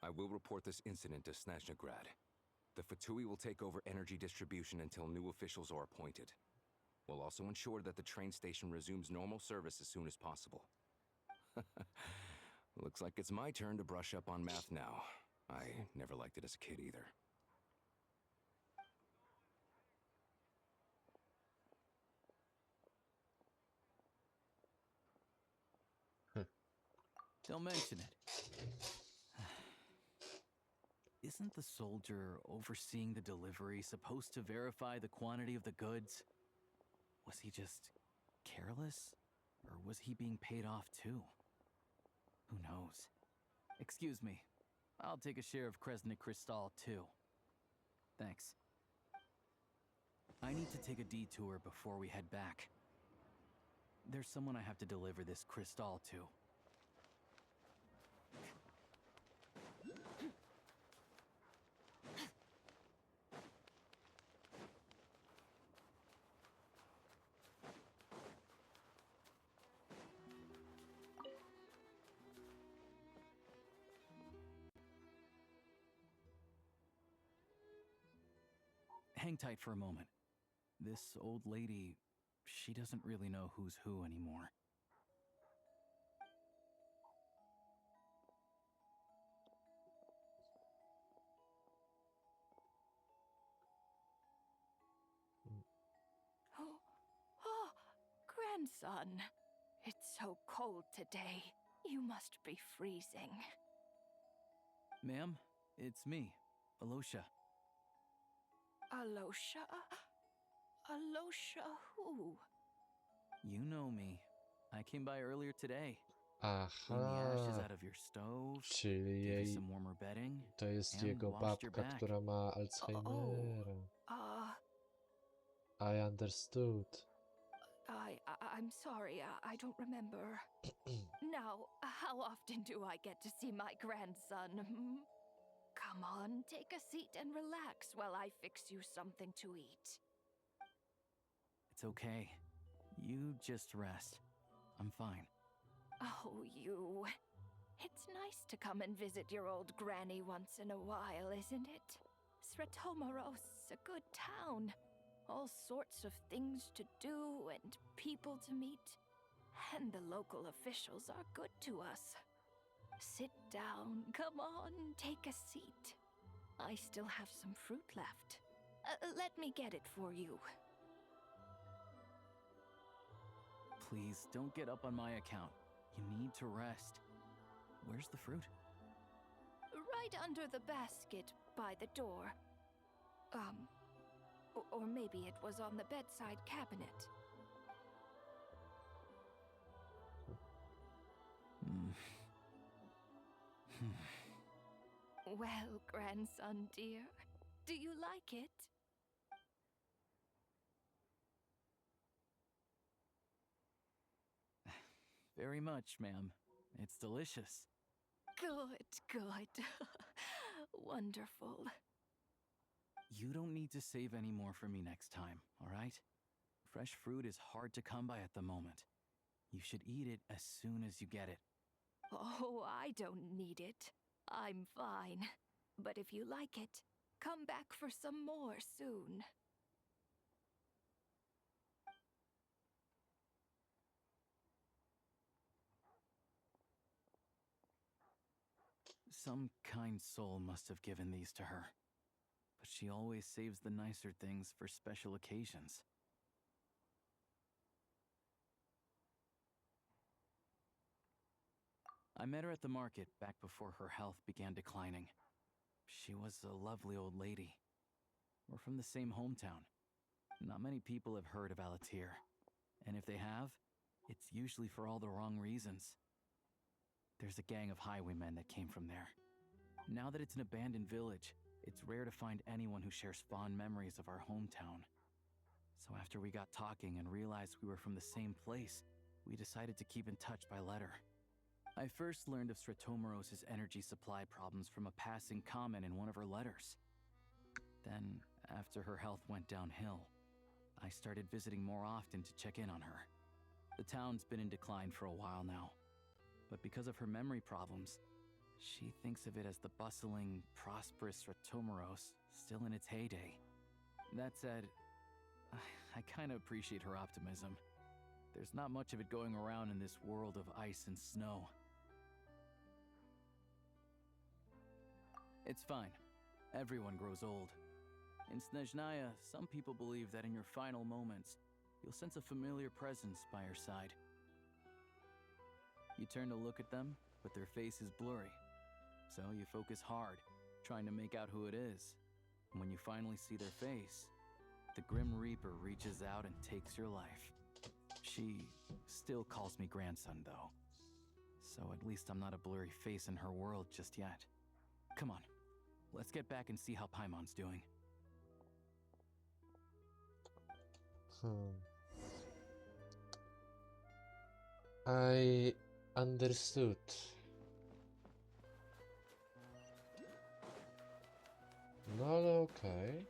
I will report this incident to Snezhnaya. The Fatui will take over energy distribution until new officials are appointed. We'll also ensure that the train station resumes normal service as soon as possible. Looks like it's my turn to brush up on math now. I never liked it as a kid either. Don't mention it. isn't the soldier overseeing the delivery supposed to verify the quantity of the goods? Was he just careless? Or was he being paid off too? Who knows? Excuse me. I'll take a share of Kresnik Kristall too. Thanks. I need to take a detour before we head back. There's someone I have to deliver this Kristall to. Hang tight for a moment. This old lady, she doesn't really know who's who anymore. Oh, grandson. It's so cold today. You must be freezing. Ma'am, it's me, Alosha. Alosha? Alosha who? You know me. I came by earlier today. Cleaned the ashes Aha, out of your stove, czyli gave you jej, some warmer bedding, to jest and jego washed your babka, back. która ma Alzheimera. I understood. I'm sorry, I don't remember. Now, how often do I get to see my grandson? Hmm? Come on, take a seat and relax while I fix you something to eat. It's okay. You just rest. I'm fine. Oh, you. It's nice to come and visit your old granny once in a while, isn't it? Sretomaros is a good town. All sorts of things to do and people to meet. And the local officials are good to us. Sit down, come on, take a seat. I still have some fruit left. Let me get it for you. Please, don't get up on my account. You need to rest. Where's the fruit? Right under the basket by the door. Or maybe it was on the bedside cabinet. Well, grandson dear, do you like it? Very much, ma'am. It's delicious. Good. Wonderful. You don't need to save any more for me next time, all right? Fresh fruit is hard to come by at the moment. You should eat it as soon as you get it. Oh, I don't need it. I'm fine. But if you like it, come back for some more soon. Some kind soul must have given these to her. But she always saves the nicer things for special occasions. I met her at the market back before her health began declining. She was a lovely old lady. We're from the same hometown. Not many people have heard of Alatir. And if they have, it's usually for all the wrong reasons. There's a gang of highwaymen that came from there. Now that it's an abandoned village, it's rare to find anyone who shares fond memories of our hometown. So after we got talking and realized we were from the same place, we decided to keep in touch by letter. I first learned of Sretomaros' energy supply problems from a passing comment in one of her letters. Then, after her health went downhill, I started visiting more often to check in on her. The town's been in decline for a while now, but because of her memory problems, she thinks of it as the bustling, prosperous Sretomaros still in its heyday. That said, I kinda appreciate her optimism. There's not much of it going around in this world of ice and snow. It's fine. Everyone grows old. In Snezhnaya, some people believe that in your final moments, you'll sense a familiar presence by your side. You turn to look at them, but their face is blurry. So you focus hard, trying to make out who it is. And when you finally see their face, the Grim Reaper reaches out and takes your life. She still calls me grandson, though. So at least I'm not a blurry face in her world just yet. Come on, let's get back and see how Paimon's doing. I understood. No, ale okej.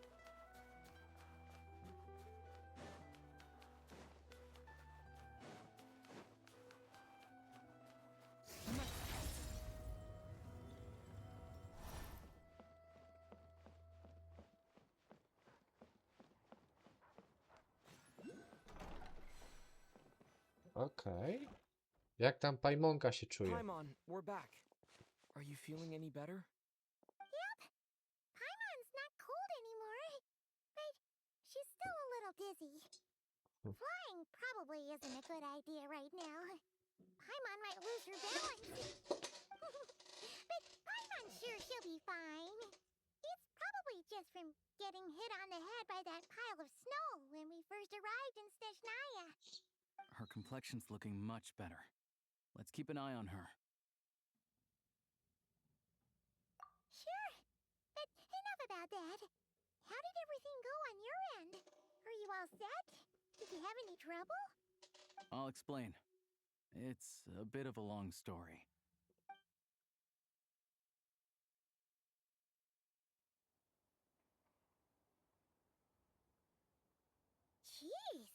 Okej. Jak tam Paimonka się czuje? Paimon, we're back. Are you feeling any better? Yep. Paimon's not cold anymore, but she's still a little dizzy. Flying probably isn't a good idea right now. Paimon might lose her balance. But Paimon's sure she'll be fine. It's probably just from getting hit on the head by that pile of snow when we first arrived in Snezhnaya. Her complexion's looking much better. Let's keep an eye on her. Sure, but enough about that. How did everything go on your end? Are you all set? Did you have any trouble? I'll explain. It's a bit of a long story. Jeez,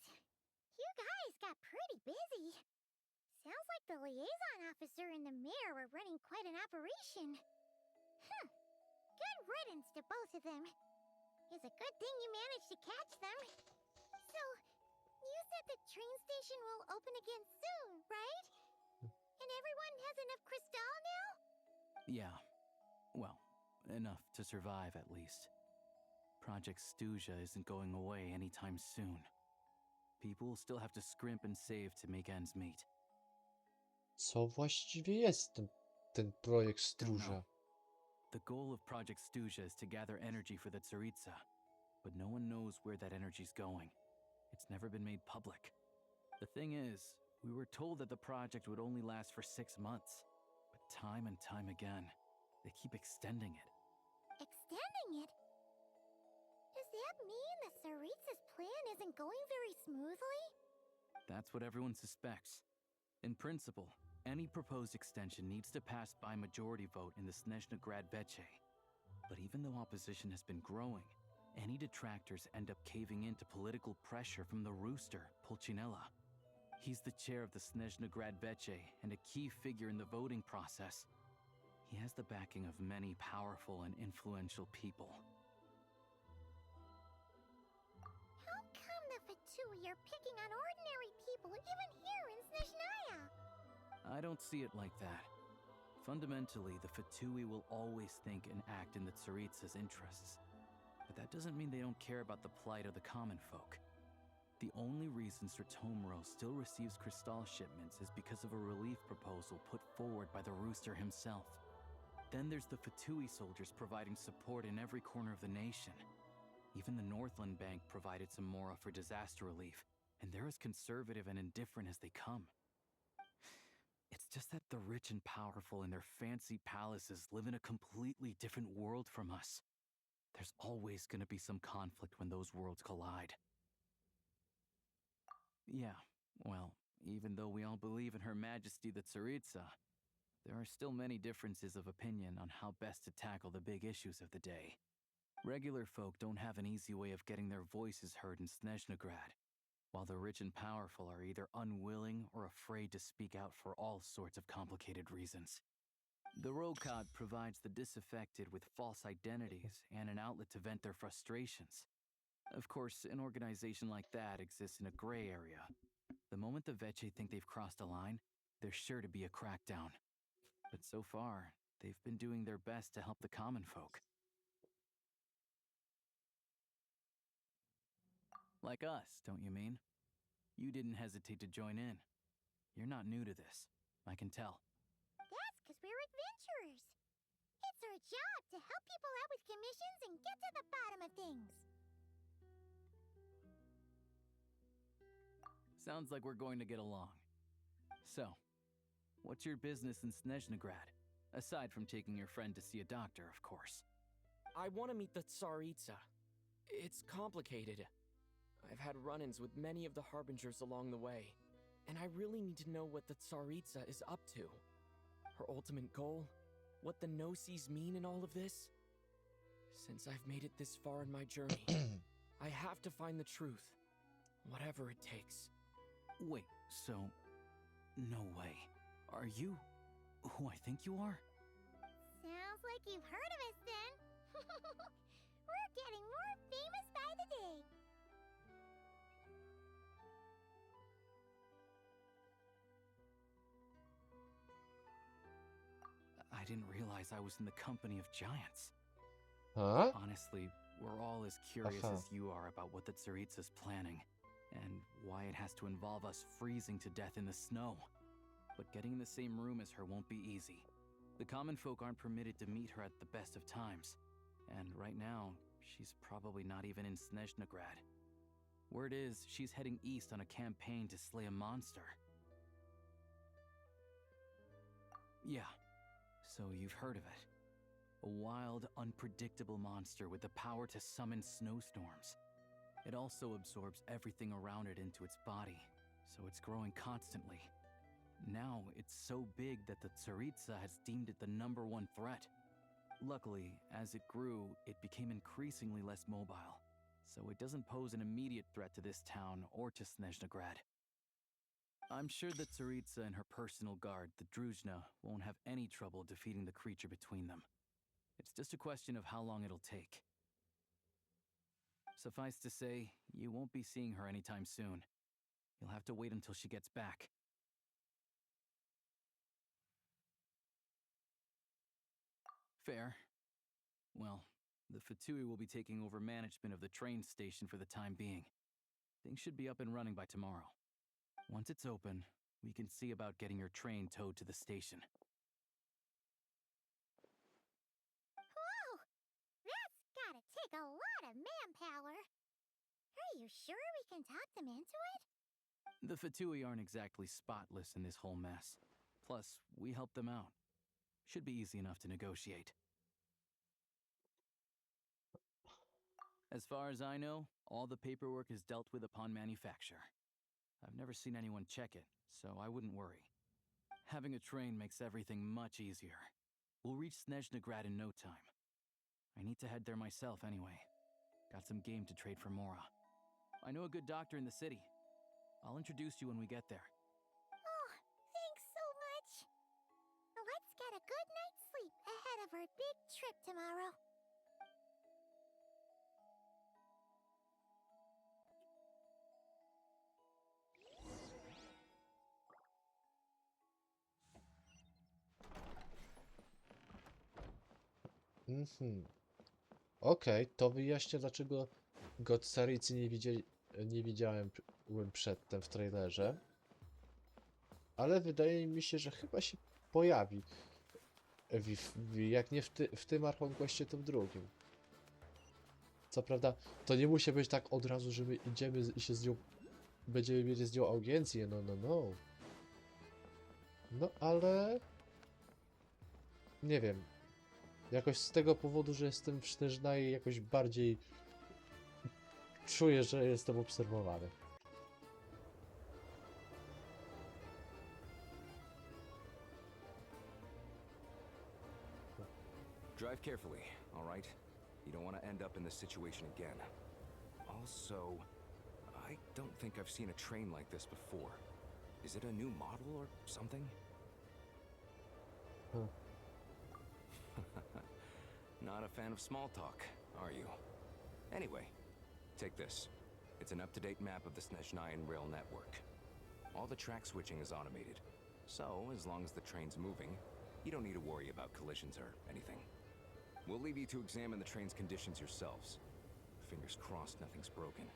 you guys got pretty busy. Sounds like the liaison officer and the mayor were running quite an operation. Good riddance to both of them. It's a good thing you managed to catch them. So, you said the train station will open again soon, right? And everyone has enough crystal now? Yeah. Well, enough to survive at least. Project Snezhnaya isn't going away anytime soon. People will still have to scrimp and save to make ends meet. Co właściwie jest ten projekt Don't Stróża? know. The goal of Project Snezhnaya is to gather energy for the Tsaritsa, but no one knows where that energy's going. It's never been made public. The thing is, we were told that the project would only last for 6 months, but time and time again, they keep extending it. Extending it? Does that mean the Tsaritsa's plan isn't going very smoothly? That's what everyone suspects. In principle, any proposed extension needs to pass by majority vote in the Snezhnaya Veche. But even though opposition has been growing, any detractors end up caving into political pressure from the rooster, Pulcinella. He's the chair of the Snezhnaya Veche and a key figure in the voting process. He has the backing of many powerful and influential people. How come the Fatui are picking on ordinary people even here in Snezhnaya? I don't see it like that. Fundamentally, the Fatui will always think and act in the Tsaritsa's interests. But that doesn't mean they don't care about the plight of the common folk. The only reason Tomorrow still receives crystal shipments is because of a relief proposal put forward by the rooster himself. Then there's the Fatui soldiers providing support in every corner of the nation. Even the Northland Bank provided some mora for disaster relief, and they're as conservative and indifferent as they come. It's just that the rich and powerful in their fancy palaces live in a completely different world from us. There's always going to be some conflict when those worlds collide. Yeah, well, even though we all believe in Her Majesty the Tsaritsa, there are still many differences of opinion on how best to tackle the big issues of the day. Regular folk don't have an easy way of getting their voices heard in Snezhnaya, while the rich and powerful are either unwilling or afraid to speak out for all sorts of complicated reasons. The Rokad provides the disaffected with false identities and an outlet to vent their frustrations. Of course, an organization like that exists in a gray area. The moment the Veche think they've crossed a line, there's sure to be a crackdown. But so far, they've been doing their best to help the common folk. Like us, don't you mean? You didn't hesitate to join in. You're not new to this, I can tell. That's because we're adventurers. It's are a job to help people out with commissions and get to the bottom of things. Sounds like we're going to get along. So, what's your business in Snezhnagrad? Aside from taking your friend to see a doctor, of course. I want to meet the Tsaritsa. It's complicated. I've had run-ins with many of the Harbingers along the way, and I really need to know what the Tsaritsa is up to. Her ultimate goal, what the Gnosis mean in all of this. Since I've made it this far in my journey, I have to find the truth, whatever it takes. Wait, so... no way. Are you who I think you are? Sounds like you've heard of us then. We're getting more famous by the day. I didn't realize I was in the company of giants. Huh? Honestly, we're all as curious as you are about what the Tsaritsa's planning, and why it has to involve us freezing to death in the snow. But getting in the same room as her won't be easy. The common folk aren't permitted to meet her at the best of times, and right now, she's probably not even in Snezhnagrad. Word is, she's heading east on a campaign to slay a monster. Yeah, so you've heard of it. A wild, unpredictable monster with the power to summon snowstorms. It also absorbs everything around it into its body, so it's growing constantly. Now, it's so big that the Tsaritsa has deemed it the #1 threat. Luckily, as it grew, it became increasingly less mobile, so it doesn't pose an immediate threat to this town or to Snezhnagrad. I'm sure the Tsaritsa and her personal guard, the Druzhna, won't have any trouble defeating the creature between them. It's just a question of how long it'll take. Suffice to say, you won't be seeing her anytime soon. You'll have to wait until she gets back. Fair. Well, the Fatui will be taking over management of the train station for the time being. Things should be up and running by tomorrow. Once it's open, we can see about getting your train towed to the station. Whoa! That's gotta take a lot of manpower. Are you sure we can talk them into it? The Fatui aren't exactly spotless in this whole mess. Plus, we helped them out. Should be easy enough to negotiate. As far as I know, all the paperwork is dealt with upon manufacture. I've never seen anyone check it, so I wouldn't worry. Having a train makes everything much easier. We'll reach Snezhnagrad in no time. I need to head there myself anyway. Got some game to trade for Mora. I know a good doctor in the city. I'll introduce you when we get there. Oh, thanks so much. Let's get a good night's sleep ahead of our big trip tomorrow. Okej, to wyjaśnia, dlaczego go Tsaritcy nie widziałem przedtem w trailerze. Ale wydaje mi się, że chyba się pojawi. Jak nie w tym Archon Questie, to w drugim. Co prawda, to nie musi być tak od razu, że my idziemy i się z nią... Będziemy mieli z nią audiencję, no. No, ale... Nie wiem. Jakoś z tego powodu, że jestem w Snezhnai, jakoś bardziej czuję, że jestem obserwowany. Drive carefully, all right? You don't want to end up in this situation again. Also, I don't think I've seen a train like this before. Is it a new model or something? Huh. Not a fan of small talk, are you? Anyway, take this. It's an up-to-date map of the Snezhnayan rail network. All the track switching is automated, so as long as the train's moving, you don't need to worry about collisions or anything. We'll leave you to examine the train's conditions yourselves. Fingers crossed nothing's broken.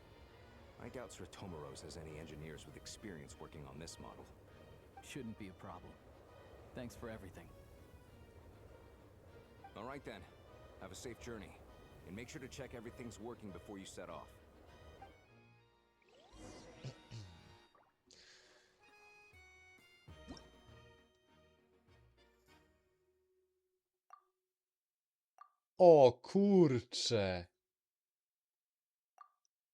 I doubt Sir Tomoros has any engineers with experience working on this model. Shouldn't be a problem. Thanks for everything. All right then. Have a safe journey. And make sure to check everything's working before you set off. O kurcze!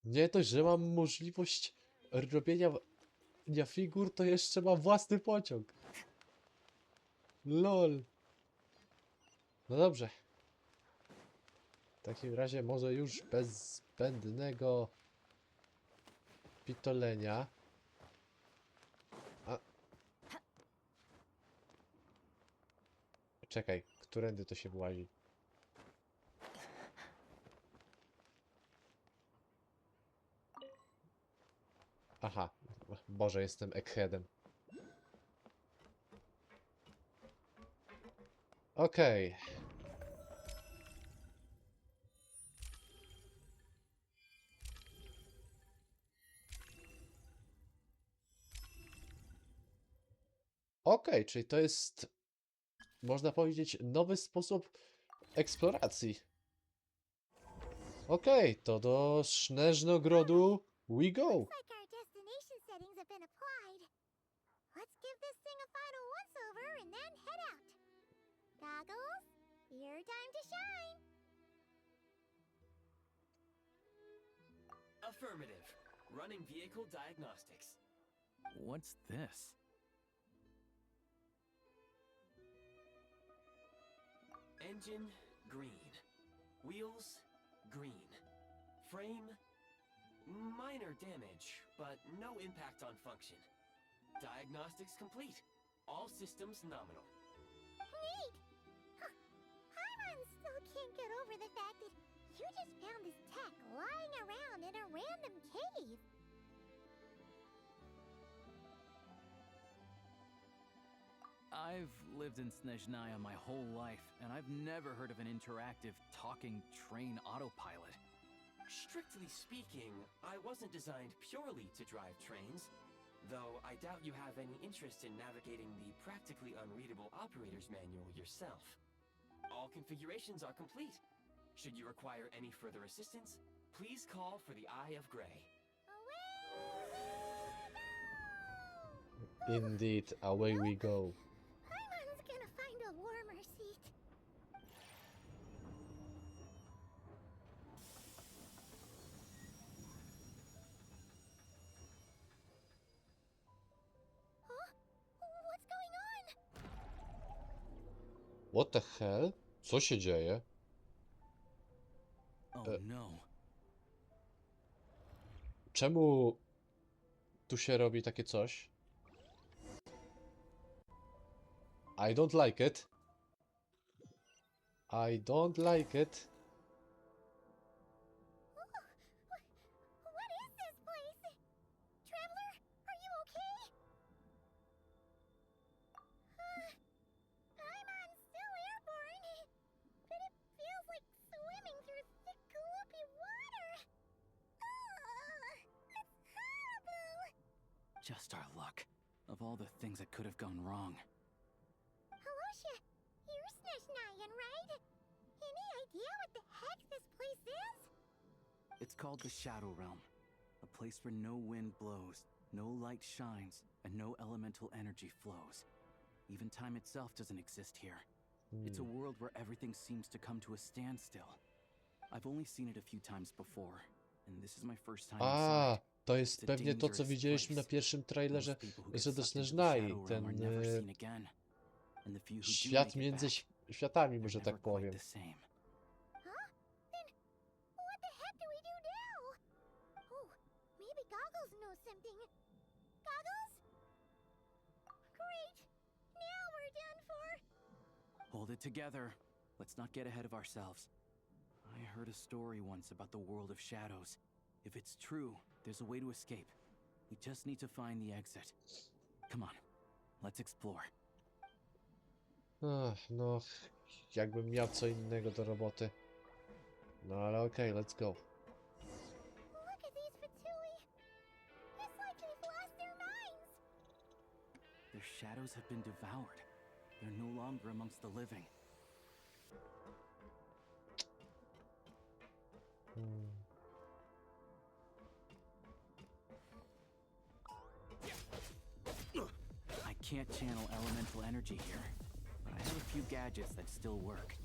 Nie dość, że mam możliwość robienia figur, to jeszcze mam własny pociąg. LOL. No dobrze. W takim razie może już bez zbędnego pitolenia. A... Czekaj, którędy to się włazi? Aha, Boże, jestem eggheadem. Okej. Okej, czyli to jest, można powiedzieć, nowy sposób eksploracji. Okej, to do Snezhnogrodu we go. Looks like our destination settings have been applied. Let's give this thing a final once-over and then head out. Goggles, your time to shine. Affirmative. Running vehicle diagnostics. What's this? Engine, green. Wheels, green. Frame, minor damage, but no impact on function. Diagnostics complete. All systems nominal. Neat! Paimon still can't get over the fact that you just found this tech lying around in a random cave. I've lived in Snezhnaya my whole life, and I've never heard of an interactive, talking train autopilot. Strictly speaking, I wasn't designed purely to drive trains, though I doubt you have any interest in navigating the practically unreadable operator's manual yourself. All configurations are complete. Should you require any further assistance, please call for the Eye of Grey. Indeed, away we go. Paimon's gonna find a warmer seat. Huh? What's going on? What the hell? Co się dzieje? Oh no. Czemu tu się robi takie coś? I don't like it. I don't like it. What is this place? Traveler, are you okay? Paimon's still airborne, but it feels like swimming through thick, gloopy water. It's horrible. Just our luck. Of all the things that could have gone wrong. Halosha, you're Snezhnayan, right? Any idea what the heck this place is? It's called the Shadow Realm. A place where no wind blows, no light shines, and no elemental energy flows. Even time itself doesn't exist here. It's a world where everything seems to come to a standstill. I've only seen it a few times before, and this is my first time inside. To jest pewnie to, co widzieliśmy na pierwszym trailerze, że do Snezhnai, ten świat między światami, może tak powiem. Huh? Then what the heck do we do now? Oh, maybe Goggles knows something. Goggles? Great! Now we're done for. Hold it together. Let's not get ahead of ourselves. I heard a story once about the world of shadows. If it's true, there's a way to escape. We just need to find the exit. Come on, let's explore. No, jakbym miał co innego do roboty. No ale okej, let's go. Look at these Fatui. It's like they've lost their minds. Their shadows have been devoured. They're no longer amongst the living. can't channel elemental energy here, but I have a few gadgets that still work.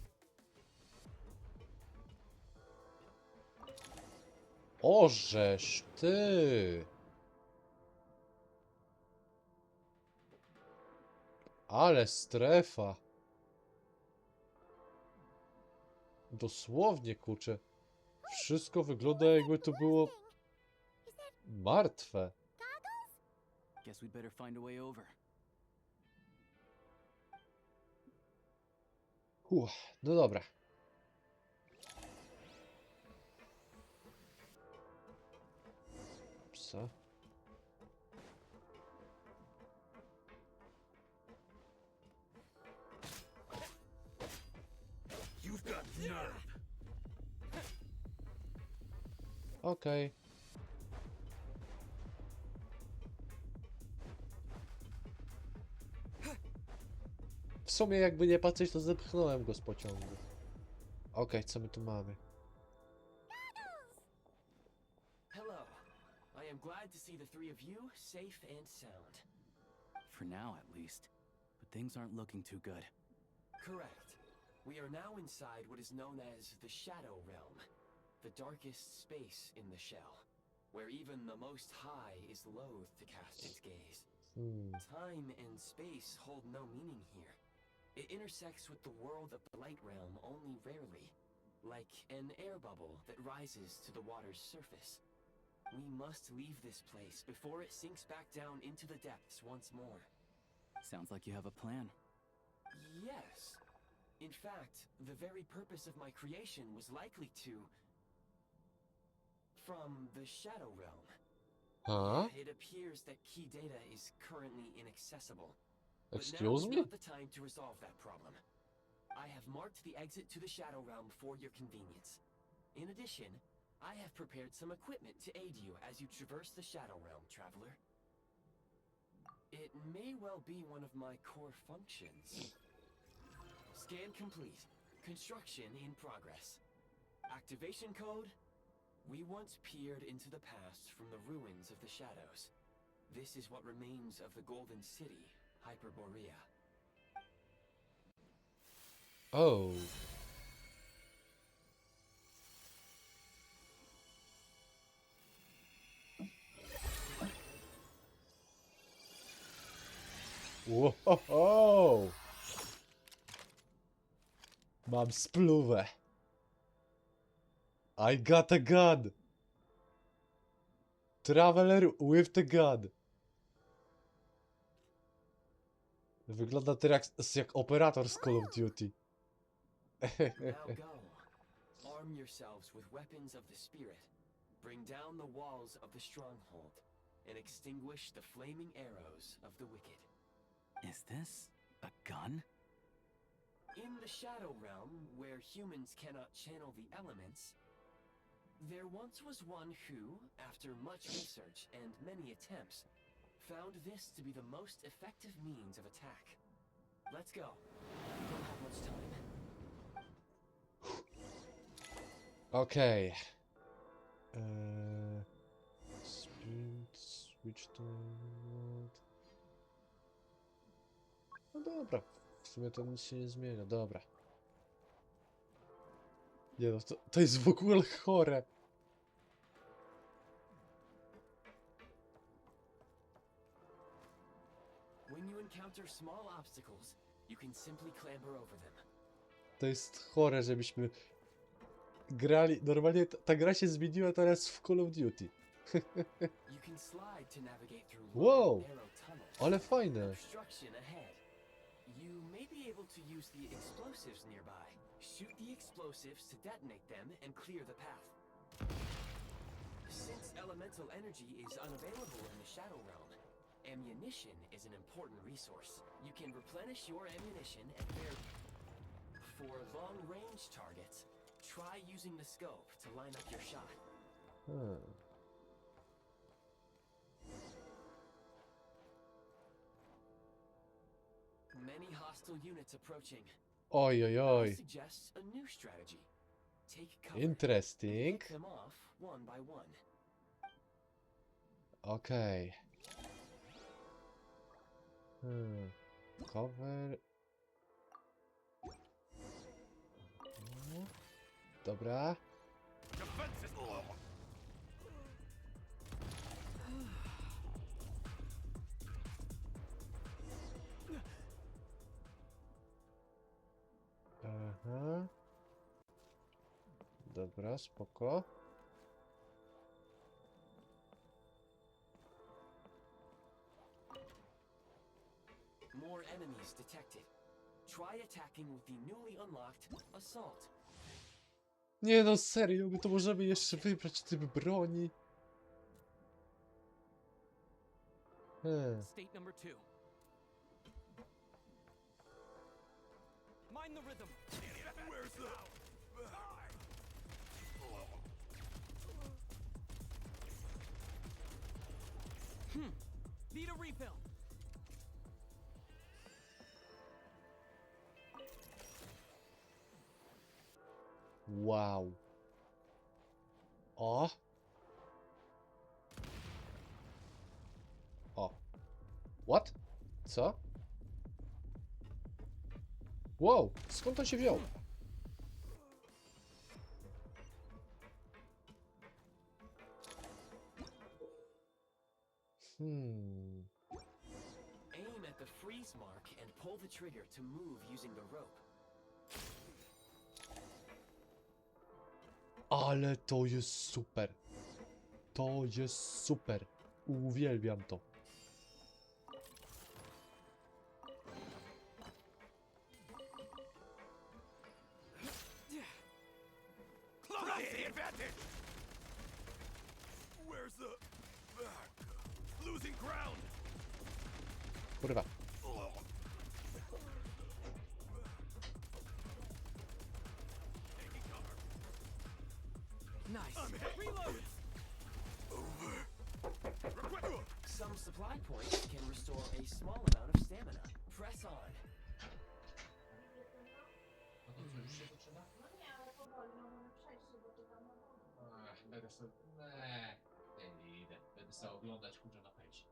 Ożeż ty! Ale strefa! Dosłownie, kurczę. Wszystko wygląda, jakby to było martwe. Guess we'd better find a way over. No dobra. Co? Okej. W sumie jakby nie patrzeć, to zepchnąłem go z pociągu. Okej, co my tu mamy? Hello. I am glad to see the three of you safe and sound. For now, at least. But things aren't looking too good. Correct. We are now inside what is known as the Shadow Realm, the darkest space in the shell, where even the Most High is loath to cast its gaze. Time and space hold no meaning here. It intersects with the world of the Light Realm only rarely, like an air bubble that rises to the water's surface. We must leave this place before it sinks back down into the depths once more. Sounds like you have a plan. Yes. In fact, the very purpose of my creation was likely to... from the Shadow Realm. Huh? It appears that key data is currently inaccessible. Excuse but now me? is not the time to resolve that problem. I have marked the exit to the Shadow Realm for your convenience. In addition, I have prepared some equipment to aid you as you traverse the Shadow Realm, traveler. It may well be one of my core functions. Scan complete. Construction in progress. Activation code. We once peered into the past from the ruins of the shadows. This is what remains of the Golden City, Hyperborea. Oh. Wow. Mam spluwę. I got a gun. Traveler with the gun. Wygląda teraz jak operator z Call of Duty. Now go. Arm yourselves with weapons of the spirit. Bring down the walls of the stronghold and extinguish the flaming arrows of the wicked. Is this a gun? In the Shadow Realm, where humans cannot channel the elements, there once was one who, after much research and many attempts, found this to be the most effective means of attack. Let's go. We don't have much time. Okej. Sprint, switch to mode. No dobra. W sumie to nic się nie zmienia. Dobra. Nie no, to jest w ogóle chore. When you encounter small obstacles, you can simply clamber over them. To jest chore, żebyśmy grali. Normalnie ta gra się zmieniła teraz w Call of Duty. You can slide to navigate through Wow, long, narrow tunnels. ale fajne. Obstruction ahead. You may be able to use the explosives nearby. Shoot the explosives to detonate them and clear the path. Since elemental energy is unavailable in the Shadow Realm, ammunition is an important resource. You can replenish your ammunition and for long-range targets, try using the scope to line up your shot. Many hostile units approaching. Oj, oj, oj. I suggest a new strategy. Take cover. Interesting. Pick them off one by one. Okej. Cover. Dobra. Aha. Dobra, spoko. More enemies detected. Try attacking with the newly unlocked assault. Nie no, serio, my to możemy jeszcze wybrać typ broni. State number 2. Mind the rhythm. Where's the... Need a refill. Wow. O. O. What? Co? Wow, skąd on się wziął? Aim at the freeze mark and pull the trigger to move using the rope. Ale to jest super. To jest super. Uwielbiam to. Close the advantage! Where's the... losing ground! Kurwa. Nice. Reload. Some supply points can restore a small amount of stamina. Press on. Będę sobie... nie idę. Będę sobie oglądać kurczę na pęcie.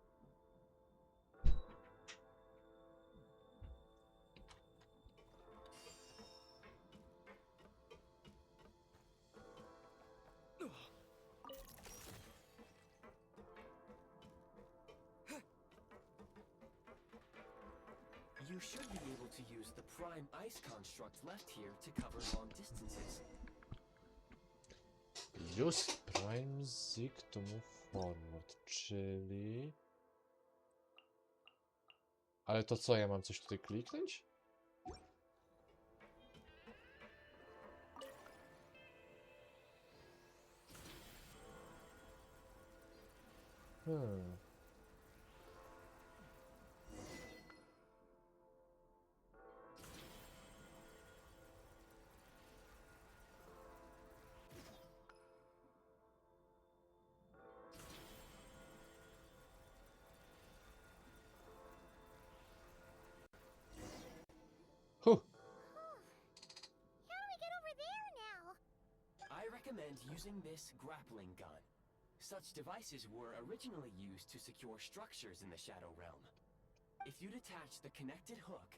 You should be able to use the prime ice construct left here to cover long distances. Use prime zik to move forward, czyli... Ale to co, ja mam coś tutaj kliknąć? Huh. How do we get over there now? I recommend using this grappling gun. Such devices were originally used to secure structures in the Shadow Realm. If you detach the connected hook,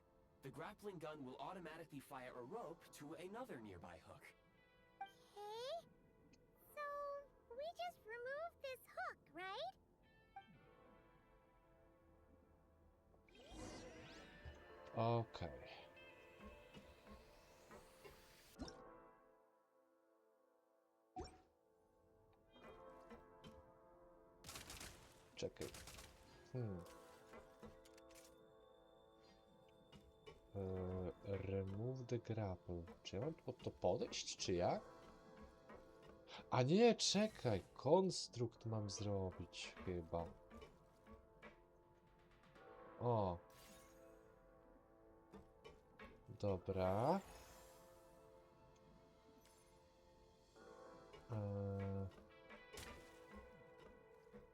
the grappling gun will automatically fire a rope to another nearby hook. Okay. So, we just remove this hook, right? Okej. Czekaj. Remove the grapple. Czy ja mam pod to podejść, czy jak? A nie, czekaj. Konstrukt mam zrobić chyba. O. Dobra.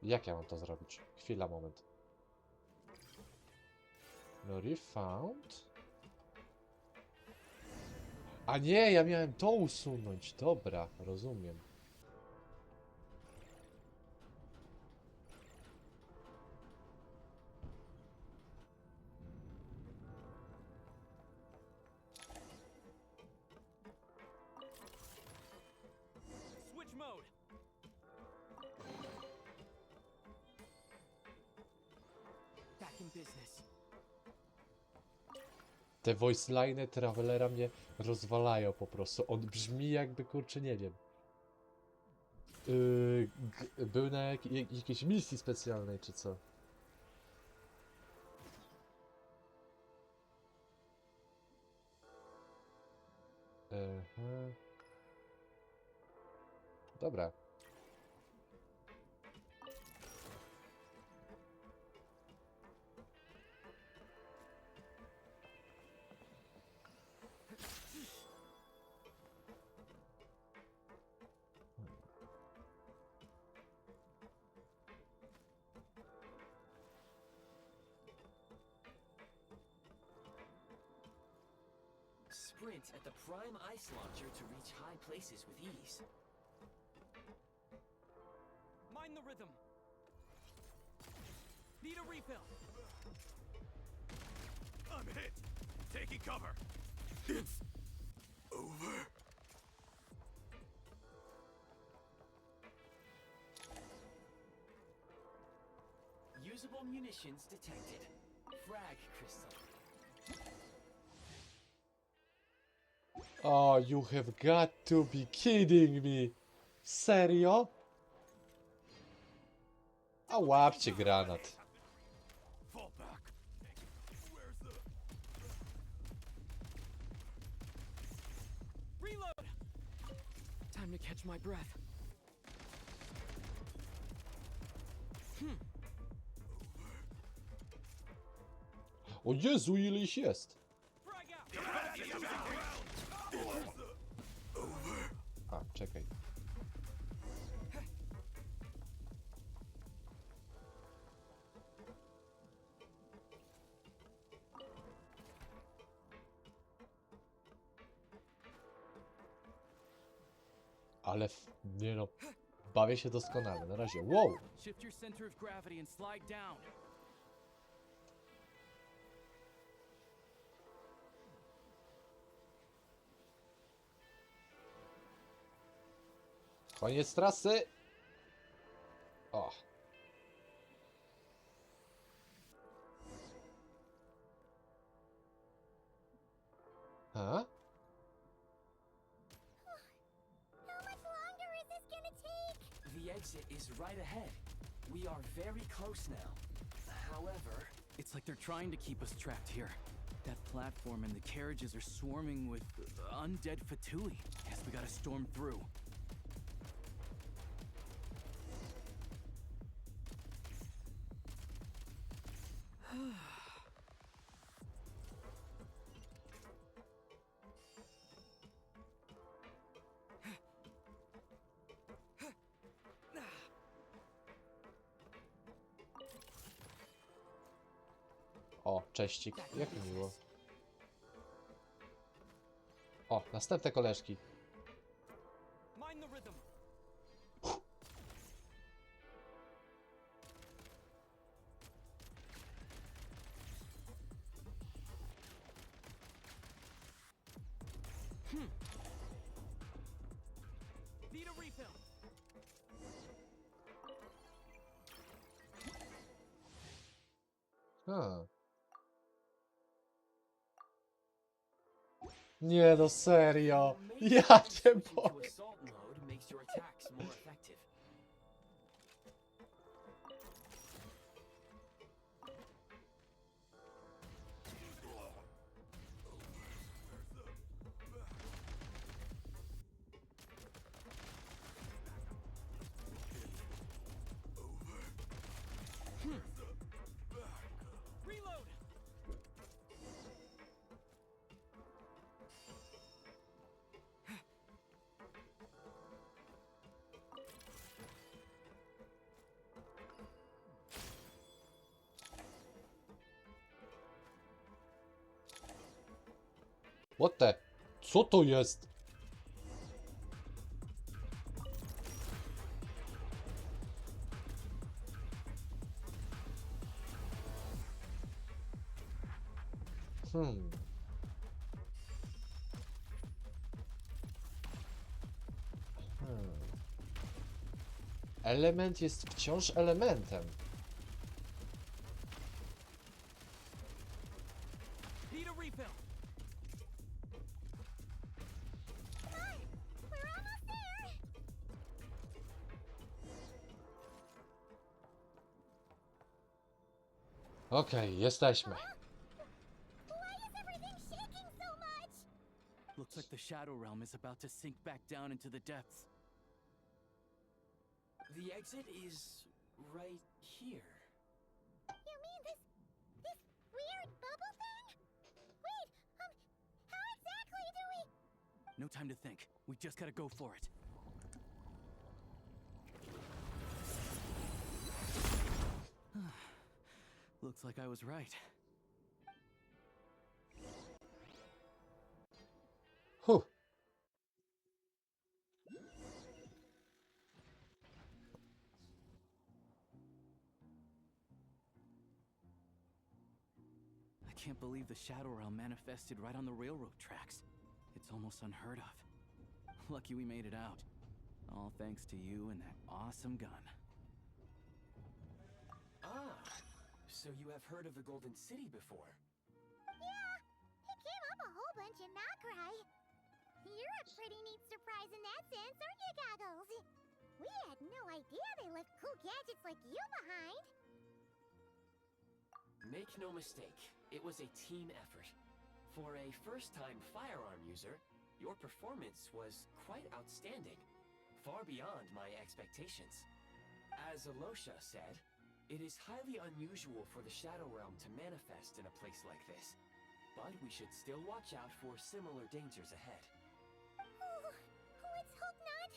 Jak ja mam to zrobić? Chwila, moment. No, refound. A nie, ja miałem to usunąć. Dobra, rozumiem. business. Te voice line'y Travelera mnie rozwalają po prostu. On brzmi jakby, kurczę, nie wiem. Był na jakiejś misji specjalnej, czy co? Dobra. Sprint at the prime ice launcher to reach high places with ease. Mind the rhythm. Need a refill. I'm hit. Taking cover. It's over. Usable munitions detected. Frag crystal. Oh, you have got to be kidding me! Serio? A łapcie granat. Fall back. Where's the... Reload. Time to catch my breath. O Jezu, ile ich jest! Frag out. A, czekaj. Ale nie no, bawię się doskonale. Na razie. Wow! Shift your center of gravity and slide down. Koniec trasy! O! Ha? How much longer is this gonna take? The exit is right ahead. We are very close now. However, It's like they're trying to keep us trapped here. That platform and the carriages are swarming with undead Fatui. Guess we gotta storm through. O, cześcik. Jak miło. O, następne koleżki. Mind the rhythm. Need a refill. A. Nie no, serio. Ja cię switching to mogę. assault mode makes your attacks more effective. Reload. What the? Co to jest? Hmm. Element jest wciąż elementem. refill. Come on! We're almost there! Okej, jesteśmy. Why is everything shaking so much? Looks like the Shadow Realm is about to sink back down into the depths. The exit is right here. You mean this weird bubble thing? Wait, how exactly do we... No time to think. We just gotta go for it. Looks like I was right. Huh. I can't believe the Shadow Realm manifested right on the railroad tracks. It's almost unheard of. Lucky we made it out. All thanks to you and that awesome gun. Ah, so you have heard of the Golden City before? Yeah, it came up a whole bunch in Nokrai. You're a pretty neat surprise in that sense, aren't you, Goggles? We had no idea they left cool gadgets like you behind. Make no mistake, it was a team effort. For a first-time firearm user, your performance was quite outstanding, far beyond my expectations. As Alosha said, it is highly unusual for the Shadow Realm to manifest in a place like this, but we should still watch out for similar dangers ahead. Oh, let's hope not.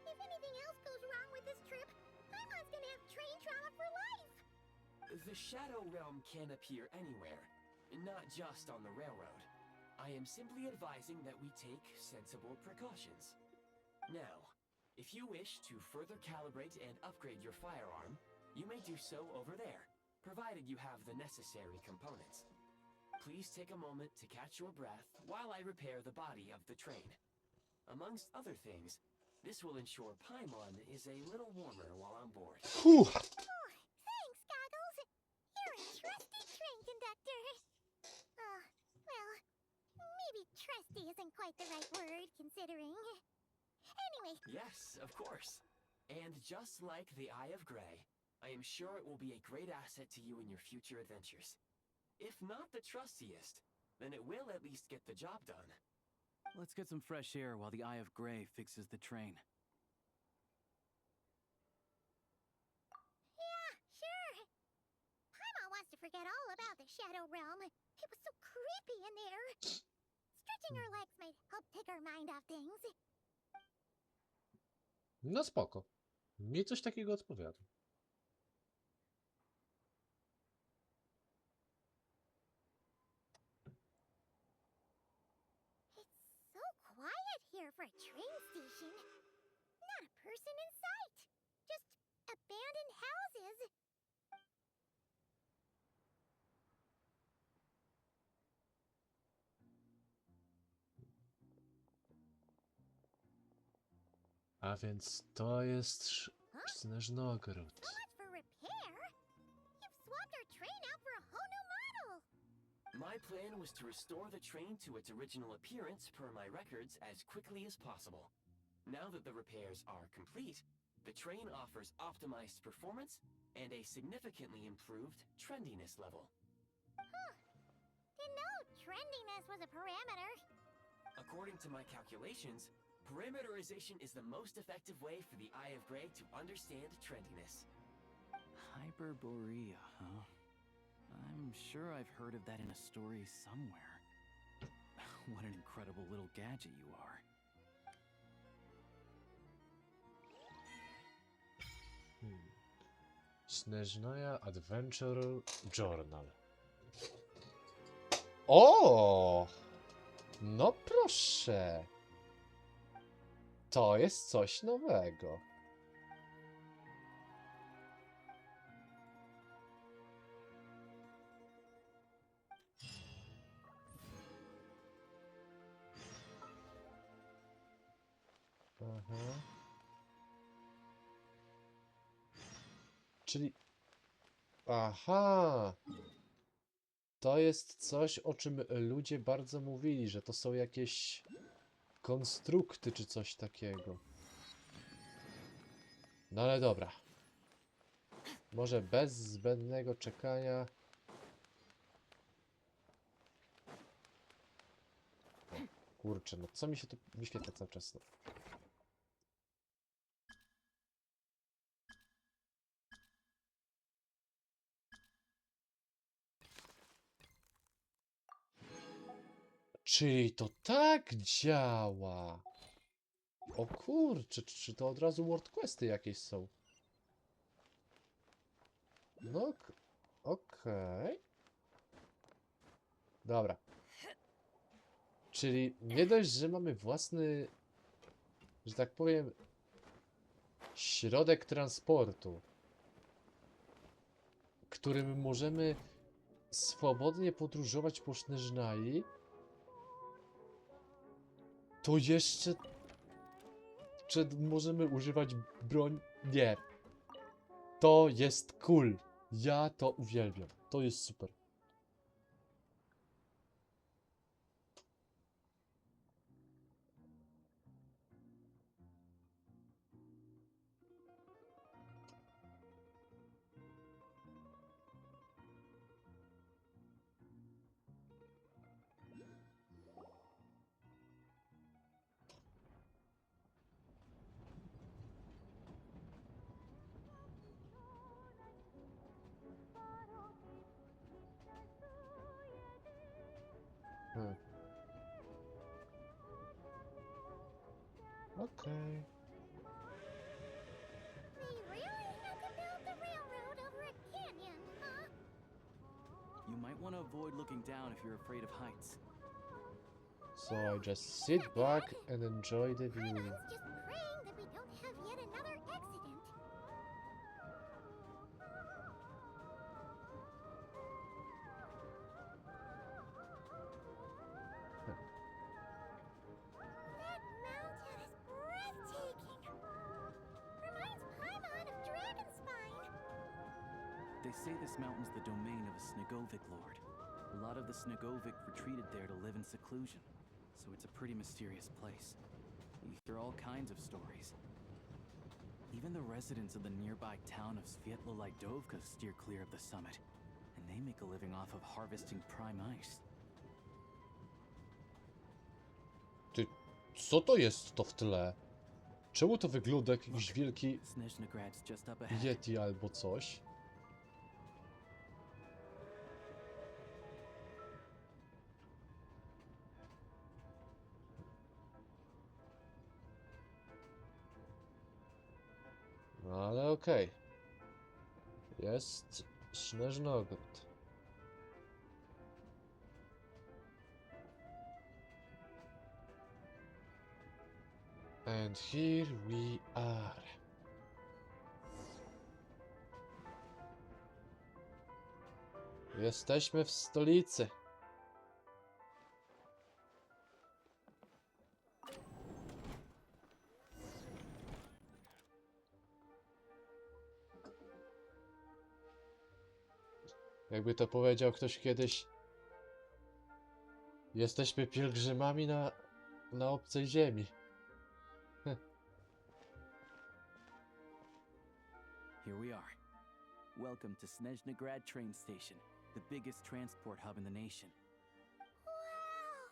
If anything else goes wrong with this trip, Paimon's gonna have train trauma for life. The Shadow Realm can appear anywhere, not just on the railroad. I am simply advising that we take sensible precautions. Now, if you wish to further calibrate and upgrade your firearm, you may do so over there, provided you have the necessary components. Please take a moment to catch your breath while I repair the body of the train. Amongst other things, this will ensure Paimon is a little warmer while on board. Whew. Oh, thanks, Goggles. You're a trusty train conductor. Well, maybe trusty isn't quite the right word, considering. Anyway. Yes, of course. And just like the Eye of Grey, I am sure it will be a great asset to you in your future adventures. If not the trustiest, then it will at least get the job done. Let's get some fresh air while the Eye of Grey fixes the train. Yeah, sure. Paimon wants to forget all about the Shadow Realm. It was so creepy in there. Stretching her legs might help take her mind off things. No spoko. Mi coś takiego odpowiada. It's so quiet here for a train station. Not a person in sight. Just abandoned houses. A więc to jest Snezhnogród. So much for repair. You've swapped our train out for a whole new model. My plan was to restore the train to its original appearance per my records as quickly as possible. Now that the repairs are complete, the train offers optimized performance and a significantly improved trendiness level. Huh. Didn't know trendiness was a parameter. According to my calculations, perimeterization is the most effective way for the Eye of Grey to understand trendiness. Hyperborea, huh? I'm sure I've heard of that in a story somewhere. What an incredible little gadget you are. Snezhnaya Adventure Journal. O! No proszę. To jest coś nowego. Aha. Czyli... Aha! to jest coś, o czym ludzie bardzo mówili, że to są jakieś konstrukty czy coś takiego. No ale dobra. Może bez zbędnego czekania. O, kurczę, no co mi się tu wyświetla cały czas? No. Czyli to tak działa. O kurczę, czy to od razu World Questy jakieś są? No, okej. Dobra. Czyli nie dość, że mamy własny, że tak powiem, środek transportu, którym możemy swobodnie podróżować po Snezhnai, to jeszcze czy możemy używać broń? Nie. To jest cool. Ja to uwielbiam. To jest super. Okej. They really had to build the railroad over a canyon, huh? You might want to avoid looking down if you're afraid of heights. So I just sit back and enjoy the view. Paimon's just praying that we don't have yet another accident. That mountain is breathtaking. Reminds Paimon of Dragonspine. They say this mountain's the domain of a Snegovic lord. A lot of the Snegovic retreated there to live in seclusion, so it's a pretty mysterious place. You hear all kinds of stories. Even the residents of the nearby town of Svietlolaidovka steer clear of the summit, and they make a living off of harvesting prime ice. Ty, co to jest to w tle? Czemu to wygląda jak jakiś wielki Snezhnagrad's just up ahead. Yeti albo coś? No ale okej. Jest Snezhnogród. And here we are. Jesteśmy w stolicy. Jakby to powiedział ktoś kiedyś, jesteśmy pielgrzymami na obcej ziemi. Here we are. Welcome to Snezhnagrad train station, the biggest transport hub in the nation. Wow!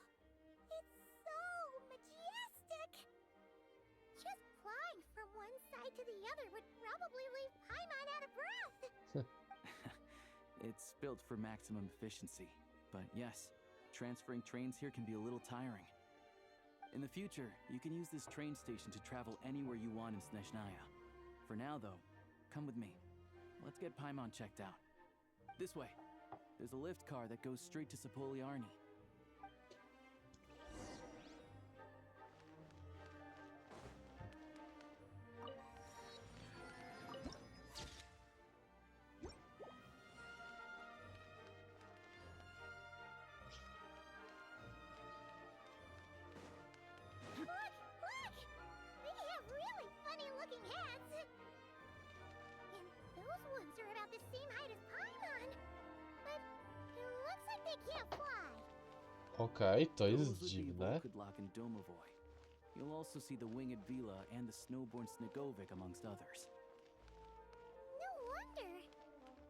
It's so majestic! Just flying from one side to the other would probably leave Paimon out of breath! It's built for maximum efficiency, but yes, transferring trains here can be a little tiring. In the future, you can use this train station to travel anywhere you want in Snezhnaya. For now, though, come with me. Let's get Paimon checked out. This way. There's a lift car that goes straight to Sapoliarni. Look! Look! They have really funny-looking hats! And those ones are about the same height as Paimon! But it looks like Okej, to Those jest with the dziwne. evoke could lock in Domovoy. You'll also see the winged Vila and the snowborn Snegovic amongst others. No wonder.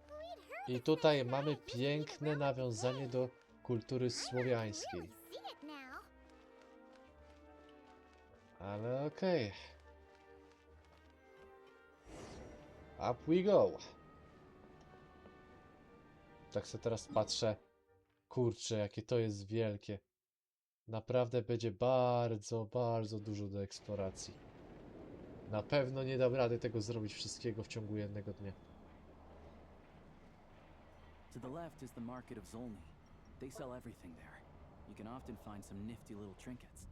We'd heard I that tutaj Snezhnaya mamy used to be the piękne realm of nawiązanie today. do kultury I can słowiańskiej. really see it now. Ale okej. Up we go. Tak sobie teraz patrzę. Kurczę, jakie to jest wielkie. Naprawdę będzie bardzo, bardzo dużo do eksploracji. Na pewno nie dam rady tego zrobić wszystkiego w ciągu jednego dnia. To the left is the market of Zolny. They sell everything there. You can often find some nifty little trinkets.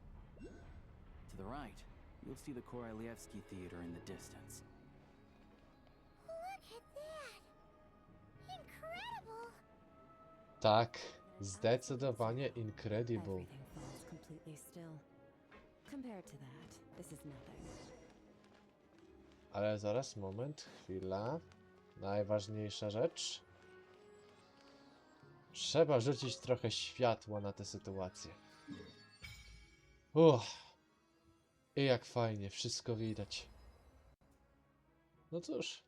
To the right, you'll see the Korolievsky Theater in the distance. Look at that. Incredible. Tak, zdecydowanie incredible. Everything falls completely still. Compared to that, this is nothing. Ale zaraz, moment, chwila. Najważniejsza rzecz. Trzeba rzucić trochę światła na tę sytuację. I jak fajnie, wszystko widać. No cóż.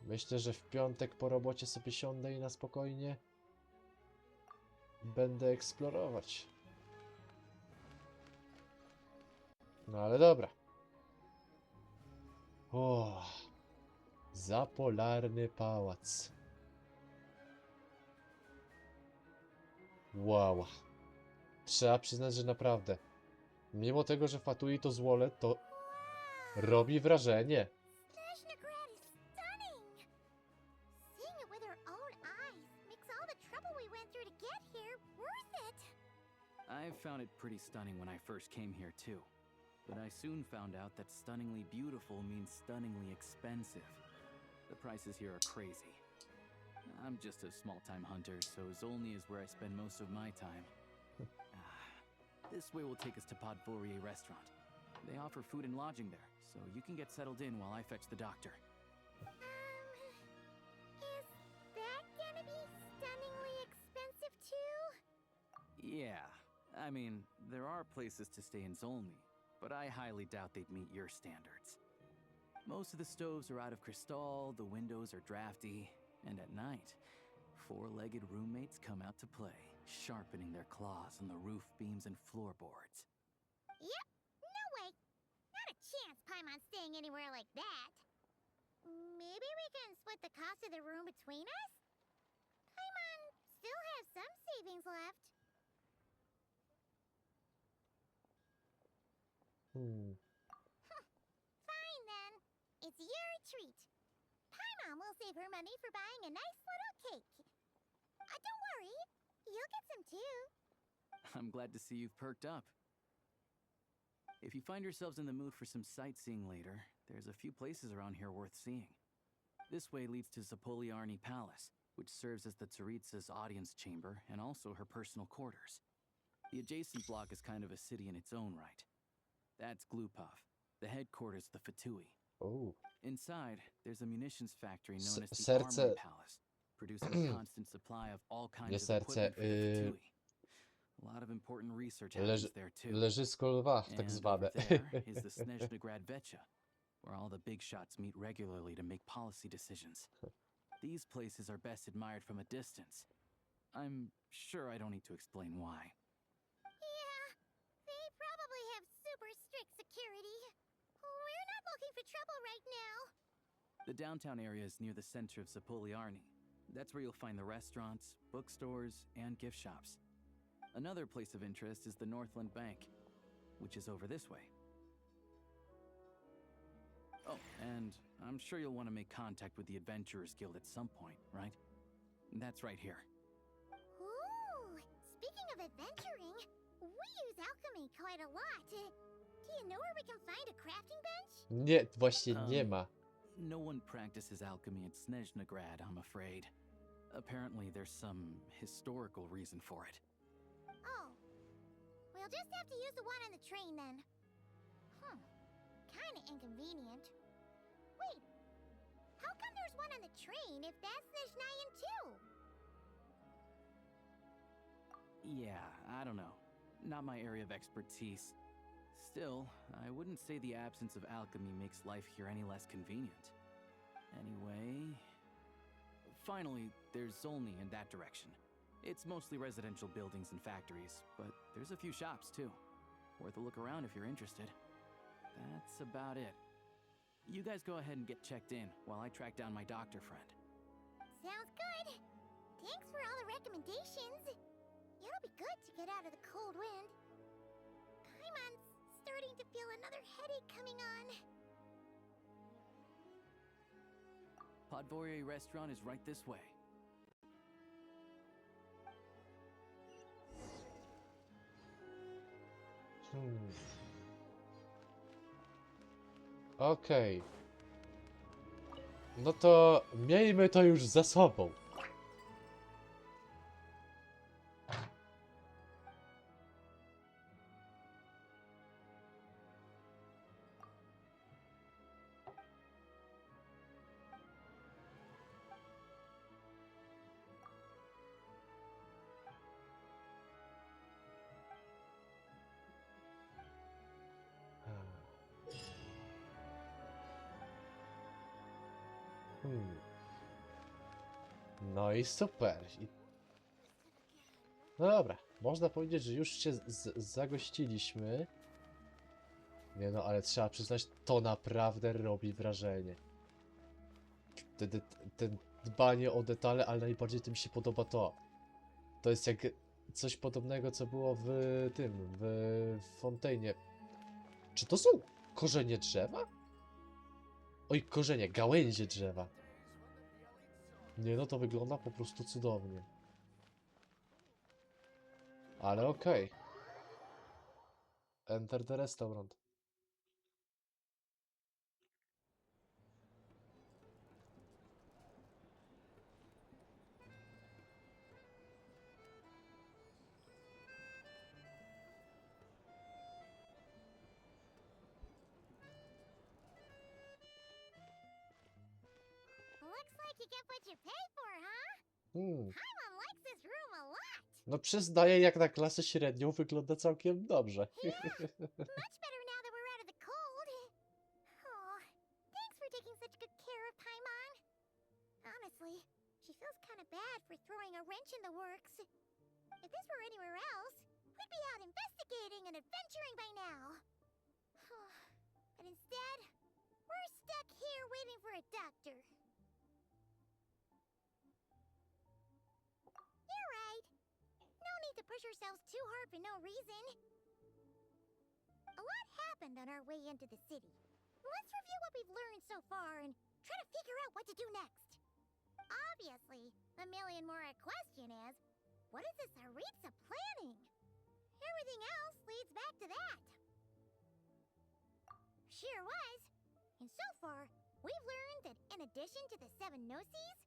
Myślę, że w piątek po robocie sobie siądę i na spokojnie będę eksplorować. No ale dobra. Zapolarny pałac. Wow. Trzeba przyznać, że naprawdę. Mimo tego, że Fatui to złole, to robi wrażenie. Snezhnaya is stunning. Seeing it with our own eyes makes all the trouble we went through to get here worth it. I found it pretty stunning when I first came here too. But I soon found out that stunningly beautiful means stunningly expensive. The prices here are crazy. I'm just a small-time hunter, so Zolny is where I spend most of my time. This way will take us to Podvorier restaurant. They offer food and lodging there, so you can get settled in while I fetch the doctor. Is that gonna be stunningly expensive too? Yeah, I mean, there are places to stay in Zolny, but I highly doubt they'd meet your standards. Most of the stoves are out of crystal, the windows are drafty, and at night, four-legged roommates come out to play, sharpening their claws on the roof beams and floorboards. Yep, no way. Not a chance Paimon's staying anywhere like that. Maybe we can split the cost of the room between us? Paimon still has some savings left. Fine then. It's your treat. Paimon will save her money for buying a nice little cake. Don't worry, you'll get some too. I'm glad to see you've perked up. If you find yourselves in the mood for some sightseeing later, there's a few places around here worth seeing. This way leads to Zapoliarny Palace, which serves as the Tsaritsa's audience chamber and also her personal quarters. The adjacent block is kind of a city in its own right. That's Glupov, the headquarters of the Fatui. Oh. Inside, there's a munitions factory known as the Serce Armory Palace, producing a constant supply of all kinds of equipment for the Fatui. A lot of important research happens there too. Leżysko lwa, tak And zwane. over there is the Snezhnaya Vecha, where all the big shots meet regularly to make policy decisions. These places are best admired from a distance. I'm sure I don't need to explain why. Yeah, they probably have super strict security. We're not looking for trouble right now. The downtown area is near the center of Zapoliarny. That's where you'll find the restaurants, bookstores, and gift shops. Another place of interest is the Northland Bank, which is over this way. Oh, and I'm sure you'll want to make contact with the Adventurers Guild at some point, right? That's right here. Ooh, speaking of adventuring, we use alchemy quite a lot. Do you know where we can find a crafting bench? Nie, właśnie nie ma. No one practices alchemy at Snezhnaya, I'm afraid. Apparently there's some historical reason for it. Oh, we'll just have to use the one on the train then. Kinda inconvenient. Wait, how come there's one on the train if that's Snezhnayan too? Yeah, I don't know. Not my area of expertise. Still, I wouldn't say the absence of alchemy makes life here any less convenient. Anyway... Finally, there's Zolny in that direction. It's mostly residential buildings and factories, but there's a few shops too. Worth a look around if you're interested. That's about it. You guys go ahead and get checked in while I track down my doctor friend. Sounds good. Thanks for all the recommendations. It'll be good to get out of the cold wind. I'm starting to feel another headache coming on. Podvorye restaurant is right this way. Okej. No to miejmy to już za sobą. No i super. No dobra, można powiedzieć, że już się zagościliśmy. Nie no, ale trzeba przyznać, to naprawdę robi wrażenie. Ten dbanie o detale, ale najbardziej tym się podoba to. To jest jak coś podobnego, co było w w Fontainie. Czy to są korzenie drzewa? Oj, korzenie, gałęzie drzewa. Nie no, to wygląda po prostu cudownie. Ale okej. Enter the restaurant. Looks like you get what you pay for, huh? Hmm. Paimon likes this room a lot. No przyznaję, jak na klasę średnią wygląda całkiem dobrze. Much better now that we're out of the cold. Oh, thanks for taking such good care of Paimon. Honestly, she feels kind of bad for throwing a wrench in the works. If this were anywhere else, we'd be out investigating and adventuring by now. But instead, we're stuck here waiting for a doctor. You're right. No need to push ourselves too hard for no reason. A lot happened on our way into the city. Let's review what we've learned so far and try to figure out what to do next. Obviously, the million more question is, what is this Tsaritsa planning? Everything else leads back to that. Sure was. And so far, we've learned that in addition to the 7 Gnosis,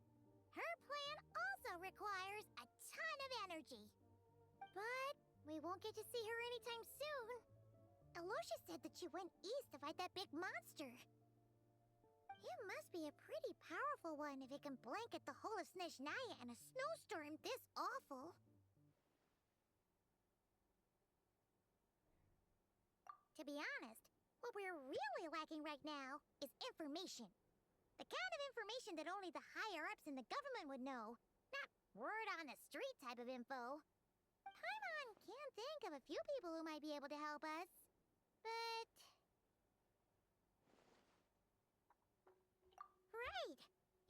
her plan also requires a ton of energy. But we won't get to see her anytime soon. Alosha said that she went east to fight that big monster. It must be a pretty powerful one if it can blanket the whole of Snezhnaya in a snowstorm this awful. To be honest, what we're really lacking right now is information. The kind of information that only the higher-ups in the government would know, not word-on-the-street type of info. Paimon can think of a few people who might be able to help us, but... Right!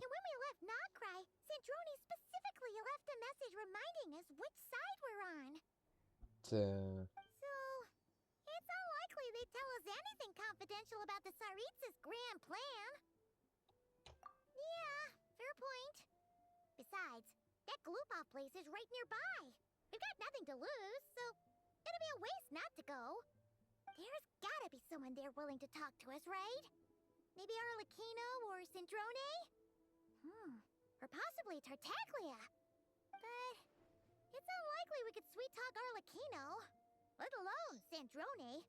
And when we left Nokrai, Sandrone specifically left a message reminding us which side we're on. So, it's unlikely they'd tell us anything confidential about the Tsaritsa's grand plan. Yeah, fair point. Besides, that Glupov place is right nearby. We've got nothing to lose, so it'd be a waste not to go. There's gotta be someone there willing to talk to us, right? Maybe Arlecchino or Sandrone? Or possibly Tartaglia. But it's unlikely we could sweet-talk Arlecchino, let alone Sandrone.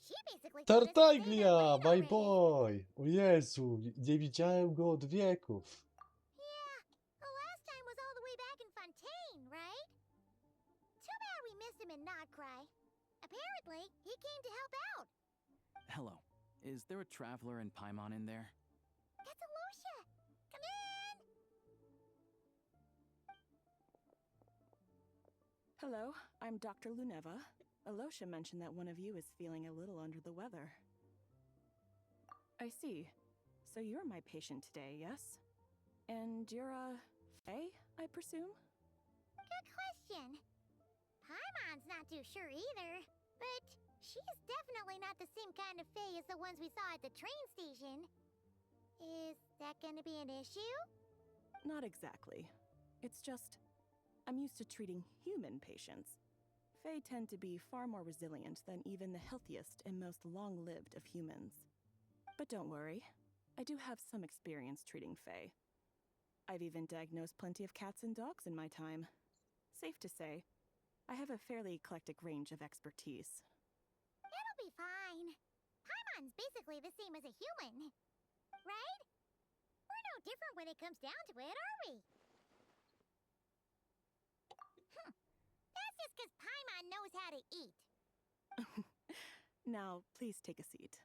She basically told us to stay Tartaglia, that my already. boy! O Jezu, nie widziałem go od wieków. Yeah, the last time was all the way back in Fontaine, right? Too bad we missed him in Notcry. Apparently, he came to help out. Hello. Is there a traveler in Paimon in there? That's Alosha. Come in. Hello, I'm Dr. Luneva. Alosha mentioned that one of you is feeling a little under the weather. I see. So you're my patient today, yes? And you're Fae, I presume? Good question. Paimon's not too sure either, but she's definitely not the same kind of Fae as the ones we saw at the train station. Is that gonna be an issue? Not exactly. It's just, I'm used to treating human patients. Fae tend to be far more resilient than even the healthiest and most long-lived of humans. But don't worry, I do have some experience treating Fae. I've even diagnosed plenty of cats and dogs in my time. Safe to say, I have a fairly eclectic range of expertise. It'll be fine. Paimon's basically the same as a human. Right? We're no different when it comes down to it, are we? That's just because Paimon knows how to eat. Now, please take a seat.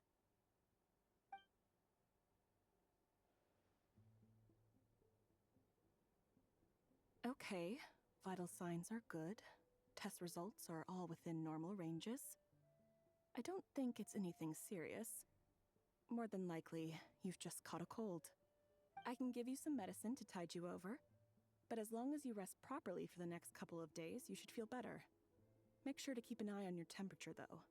Okay, vital signs are good. Test results are all within normal ranges. I don't think it's anything serious. More than likely, you've just caught a cold. I can give you some medicine to tide you over, but as long as you rest properly for the next couple of days, you should feel better. Make sure to keep an eye on your temperature, though.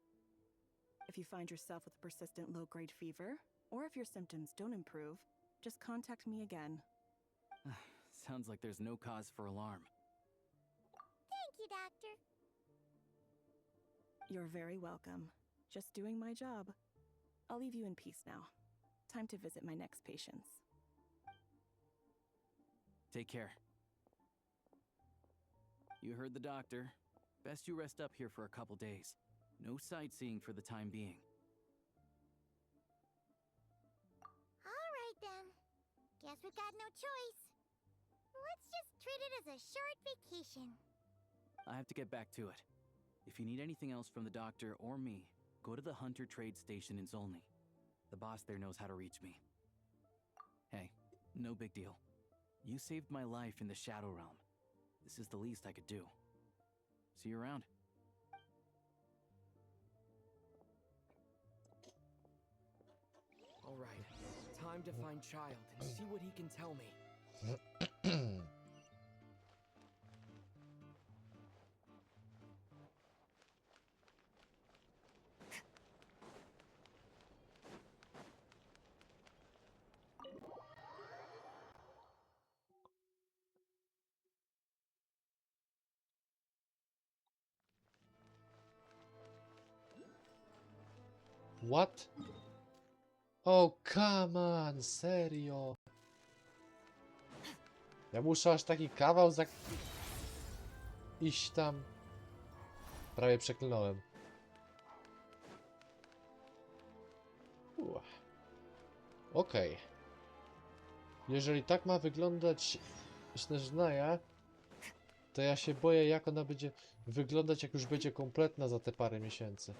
If you find yourself with a persistent low-grade fever, or if your symptoms don't improve, just contact me again. Sounds like there's no cause for alarm. Thank you, Doctor. You're very welcome. Just doing my job. I'll leave you in peace now. Time to visit my next patients. Take care. You heard the doctor. Best you rest up here for a couple days. No sightseeing for the time being. All right, then. Guess we've got no choice. Let's just treat it as a short vacation. I have to get back to it. If you need anything else from the doctor or me, go to the Hunter Trade Station in Zolny. The boss there knows how to reach me. Hey, no big deal. You saved my life in the Shadow Realm. This is the least I could do. See you around. All right, time to find Child and see what he can tell me. What? Oh, come on, serio. Ja muszę aż taki kawał iść tam. Prawie przeklnąłem. Okej. Jeżeli tak ma wyglądać Snezhnaya, to ja się boję, jak ona będzie wyglądać, jak już będzie kompletna za te parę miesięcy.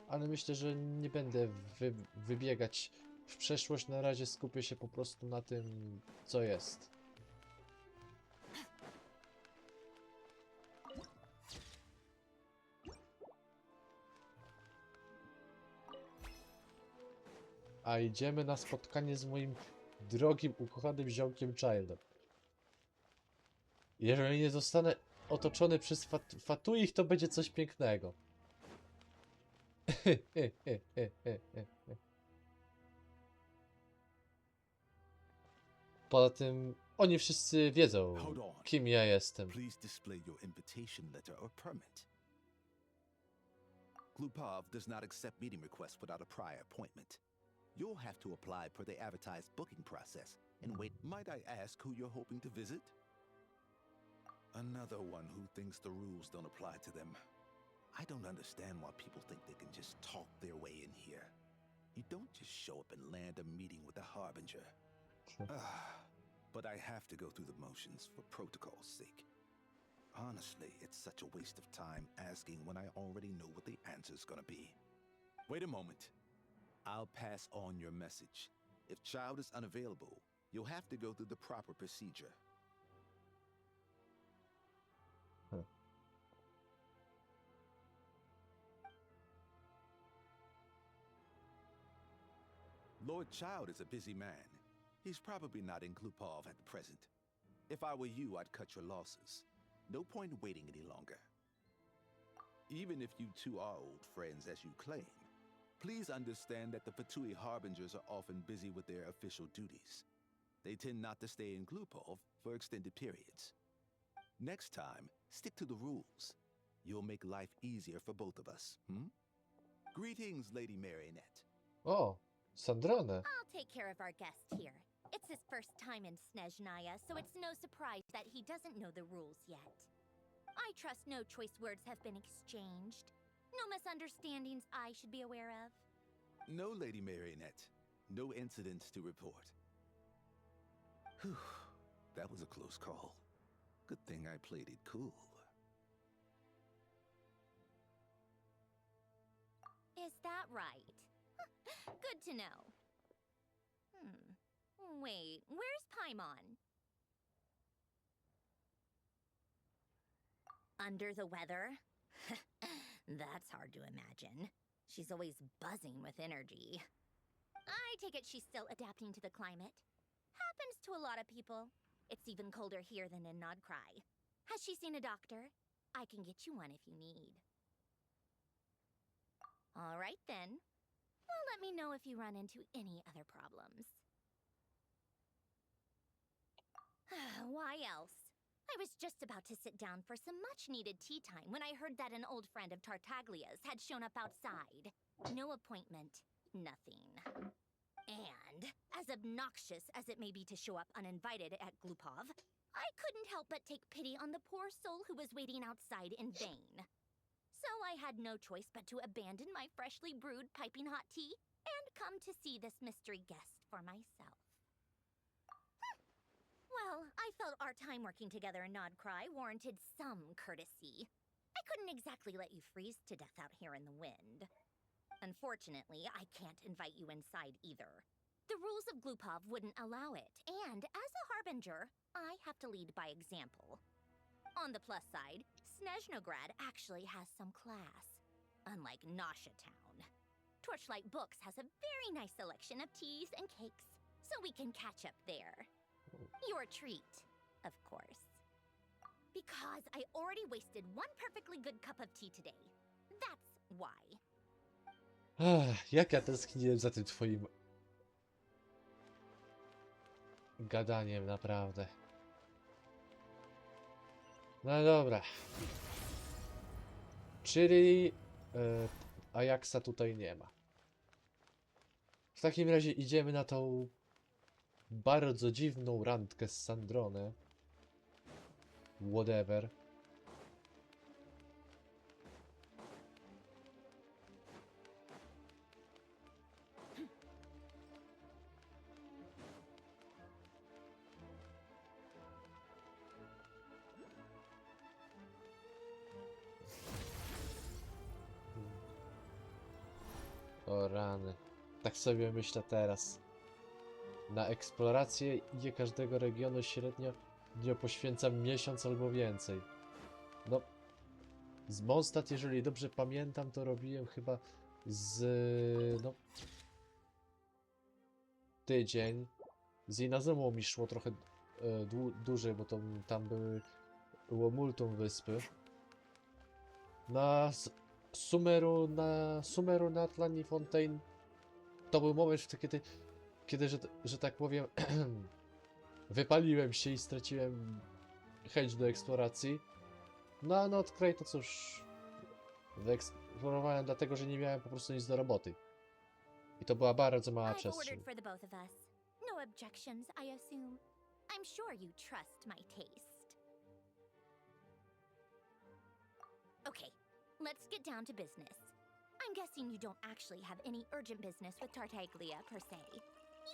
Ale myślę, że nie będę wybiegać w przeszłość. Na razie skupię się po prostu na tym, co jest. A idziemy na spotkanie z moim drogim, ukochanym ziomkiem Childem. Jeżeli nie zostanę otoczony przez Fatuich, to będzie coś pięknego. Poza tym oni wszyscy wiedzą, kim ja jestem. Please display your invitation letter or permit. Glupov does not accept meeting requests without a prior appointment. You'll have to apply per the advertised booking process and wait. Might I ask who you're hoping to visit? Another one who thinks the rules don't apply to them. I don't understand why people think they can just talk their way in here. You don't just show up and land a meeting with a harbinger. But I have to go through the motions for protocol's sake. Honestly, it's such a waste of time asking when I already know what the answer's gonna be. Wait a moment. I'll pass on your message. If child is unavailable, you'll have to go through the proper procedure. Lord Child is a busy man. He's probably not in Glupov at the present. If I were you, I'd cut your losses. No point waiting any longer. Even if you two are old friends as you claim, please understand that the Fatui Harbingers are often busy with their official duties. They tend not to stay in Glupov for extended periods. Next time, stick to the rules. You'll make life easier for both of us, Greetings, Lady Marionette. O, Sandronę. I'll take care of our guest here. It's his first time in Snezhnaya, so it's no surprise that he doesn't know the rules yet. I trust no choice words have been exchanged. No misunderstandings I should be aware of. No, Lady Marionette. No incidents to report. Whew, that was a close call. Good thing I played it cool. Is that right? Good to know. Wait, where's Paimon? Under the weather? That's hard to imagine. She's always buzzing with energy. I take it she's still adapting to the climate. Happens to a lot of people. It's even colder here than in Nodcry. Has she seen a doctor? I can get you one if you need. All right then. Well, let me know if you run into any other problems. Why else? I was just about to sit down for some much-needed tea time when I heard that an old friend of Tartaglia's had shown up outside. No appointment, nothing. And, as obnoxious as it may be to show up uninvited at Glupov, I couldn't help but take pity on the poor soul who was waiting outside in vain. So I had no choice but to abandon my freshly brewed piping hot tea and come to see this mystery guest for myself. Well, I felt our time working together in Nodcry warranted some courtesy. I couldn't exactly let you freeze to death out here in the wind. Unfortunately, I can't invite you inside either. The rules of Glupov wouldn't allow it, and as a harbinger, I have to lead by example. On the plus side, Snezhnograd actually has some class, unlike Nasha Town. Torchlight Books has a very nice selection of teas and cakes, so we can catch up there. Your treat, of course. Because I already wasted one perfectly good cup of tea today. That's why. Jak ja tęskniłem za tym twoim gadaniem, naprawdę. No dobra. Czyli Ajaxa tutaj nie ma. W takim razie idziemy na tą bardzo dziwną randkę z Sandronę. Whatever. O rany. Tak sobie myślę teraz. Na eksplorację każdego regionu średnio poświęcam miesiąc albo więcej. No, z Mondstadt, jeżeli dobrze pamiętam, to robiłem chyba no, tydzień. Z Inazumu mi szło trochę dłużej, bo to tam było multum wyspy. Na Sumeru na Tlanifontein to był moment, kiedy że tak powiem, wypaliłem się i straciłem chęć do eksploracji. No a Nodcry to cóż, wyeksplorowałem dlatego, że nie miałem po prostu nic do roboty. I to była bardzo mała przestrzeń. For the both of us. No objections, I assume. I'm sure you trust my taste. Okay, let's get down to business. I'm guessing you don't actually have any urgent business with Tartaglia per se.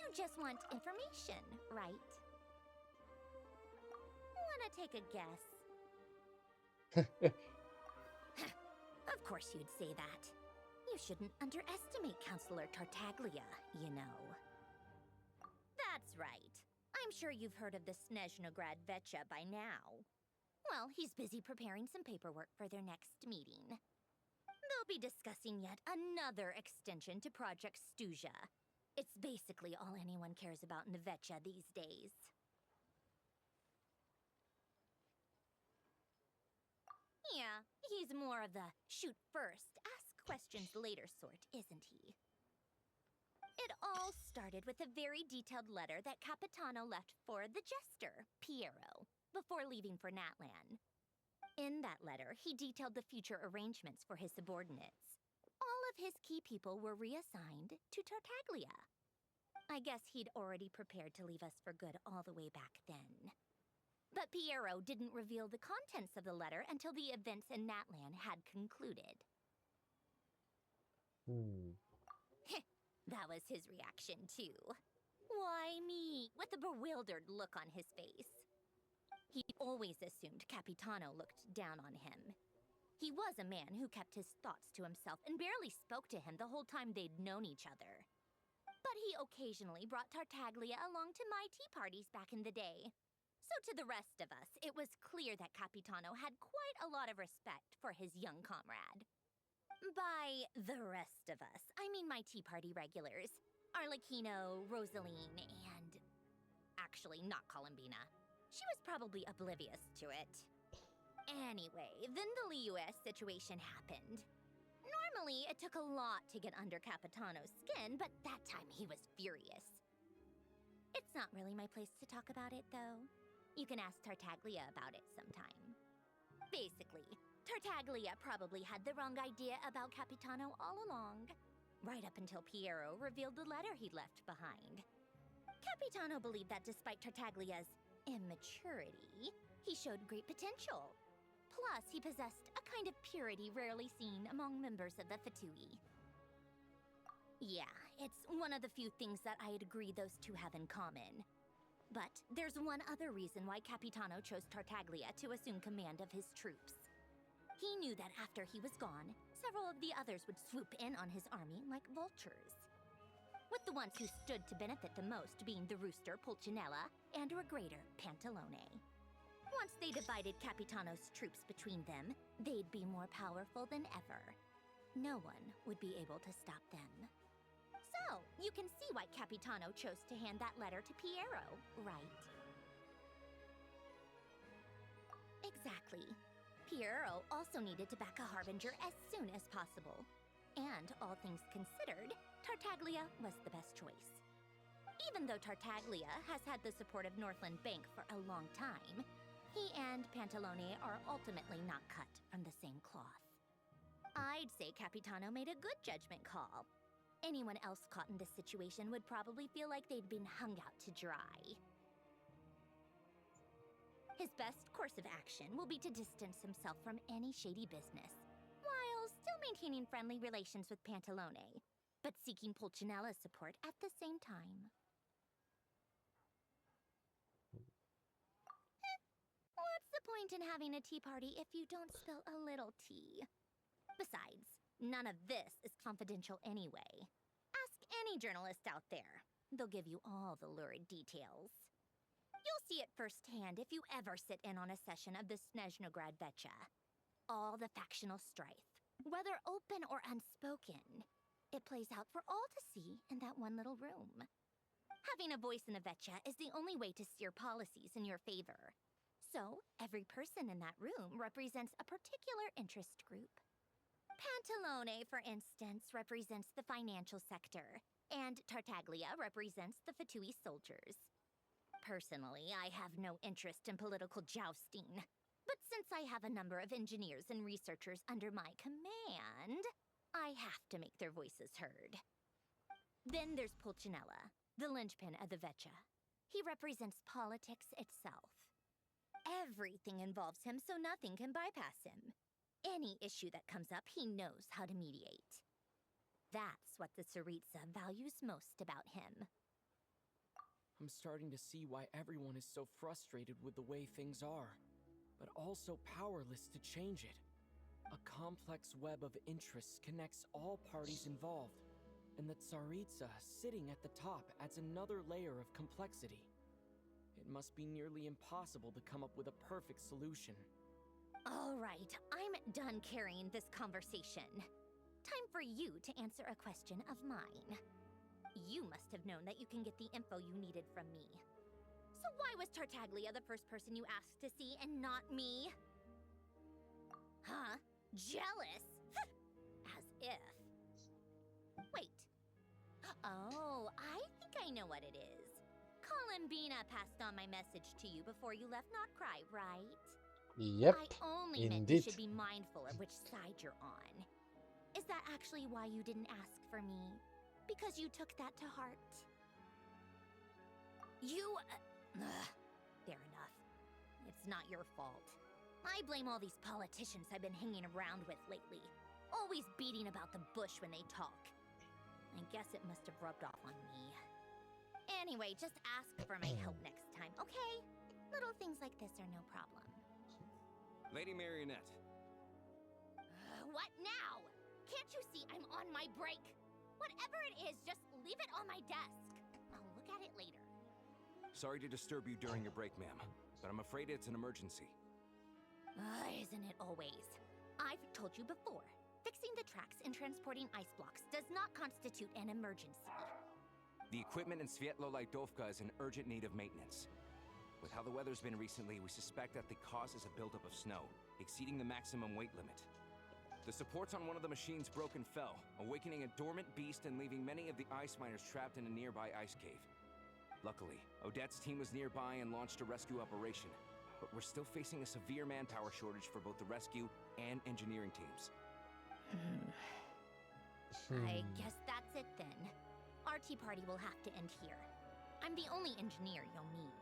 You just want information, right? Wanna take a guess? Of course you'd say that. You shouldn't underestimate Counselor Tartaglia, you know. That's right. I'm sure you've heard of the Snezhnograd Vecha by now. Well, he's busy preparing some paperwork for their next meeting. They'll be discussing yet another extension to Project Stuzha. It's basically all anyone cares about in the Vecha these days. Yeah, he's more of the shoot first, ask questions later sort, isn't he? It all started with a very detailed letter that Capitano left for the jester, Piero, before leaving for Natlan. In that letter, he detailed the future arrangements for his subordinates. All of his key people were reassigned to Tartaglia. I guess he'd already prepared to leave us for good all the way back then. But Piero didn't reveal the contents of the letter until the events in Natlan had concluded. That was his reaction, too. Why me? With a bewildered look on his face. He always assumed Capitano looked down on him. He was a man who kept his thoughts to himself and barely spoke to him the whole time they'd known each other. But he occasionally brought Tartaglia along to my tea parties back in the day. So to the rest of us, it was clear that Capitano had quite a lot of respect for his young comrade. By the rest of us, I mean my tea party regulars. Arlecchino, Rosaline, and... actually, not Columbina. She was probably oblivious to it. Anyway, then the Liu-S situation happened. Normally, it took a lot to get under Capitano's skin, but that time he was furious. It's not really my place to talk about it, though. You can ask Tartaglia about it sometime. Basically, Tartaglia probably had the wrong idea about Capitano all along, right up until Piero revealed the letter he'd left behind. Capitano believed that despite Tartaglia's immaturity, he showed great potential. Plus, he possessed a kind of purity rarely seen among members of the Fatui. Yeah, it's one of the few things that I'd agree those two have in common. But there's one other reason why Capitano chose Tartaglia to assume command of his troops. He knew that after he was gone, several of the others would swoop in on his army like vultures. With the ones who stood to benefit the most being the rooster Pulcinella and her grater Pantalone. Once they divided Capitano's troops between them, they'd be more powerful than ever. No one would be able to stop them. So, you can see why Capitano chose to hand that letter to Piero, right? Exactly. Piero also needed to back a harbinger as soon as possible. And, all things considered, Tartaglia was the best choice. Even though Tartaglia has had the support of Northland Bank for a long time, he and Pantalone are ultimately not cut from the same cloth. I'd say Capitano made a good judgment call. Anyone else caught in this situation would probably feel like they'd been hung out to dry. His best course of action will be to distance himself from any shady business, while still maintaining friendly relations with Pantalone, but seeking Pulcinella's support at the same time. What's the point in having a tea party if you don't spill a little tea? Besides, none of this is confidential anyway. Ask any journalist out there. They'll give you all the lurid details. You'll see it firsthand if you ever sit in on a session of the Snezhnograd Vecha. All the factional strife, whether open or unspoken, it plays out for all to see in that one little room. Having a voice in the Vecha is the only way to steer policies in your favor. So, every person in that room represents a particular interest group. Pantalone, for instance, represents the financial sector, and Tartaglia represents the Fatui soldiers. Personally, I have no interest in political jousting, but since I have a number of engineers and researchers under my command, I have to make their voices heard. Then there's Pulcinella, the linchpin of the Vecha. He represents politics itself. Everything involves him, so nothing can bypass him. Any issue that comes up, he knows how to mediate. That's what the Tsaritsa values most about him. I'm starting to see why everyone is so frustrated with the way things are. but also powerless to change it. A complex web of interests connects all parties involved, and the Tsaritsa sitting at the top adds another layer of complexity. It must be nearly impossible to come up with a perfect solution. All right, I'm done carrying this conversation. Time for you to answer a question of mine. You must have known that you can get the info you needed from me. So why was Tartaglia the first person you asked to see and not me? Huh? Jealous? As if. Wait. Oh, I think I know what it is. Columbina passed on my message to you before you left Notcry, right? Yep, I only meant you indeed. should be mindful of which side you're on. Is that actually why you didn't ask for me? Because you took that to heart? You... fair enough. It's not your fault. I blame all these politicians I've been hanging around with lately. Always beating about the bush when they talk. I guess it must have rubbed off on me. Anyway, just ask for my help next time, okay? Little things like this are no problem. Lady Marionette. What now? Can't you see I'm on my break? Whatever it is, just leave it on my desk. I'll look at it later. Sorry to disturb you during your break, ma'am, but I'm afraid it's an emergency. Isn't it always? I've told you before, fixing the tracks and transporting ice blocks does not constitute an emergency. The equipment in Svietlo-Laidovka is in urgent need of maintenance. With how the weather's been recently, we suspect that the cause is a buildup of snow, exceeding the maximum weight limit. The supports on one of the machines broke and fell, awakening a dormant beast and leaving many of the ice miners trapped in a nearby ice cave. Luckily, Odette's team was nearby and launched a rescue operation, but we're still facing a severe manpower shortage for both the rescue and engineering teams. I guess that's it then. Our tea party will have to end here. I'm the only engineer you'll need.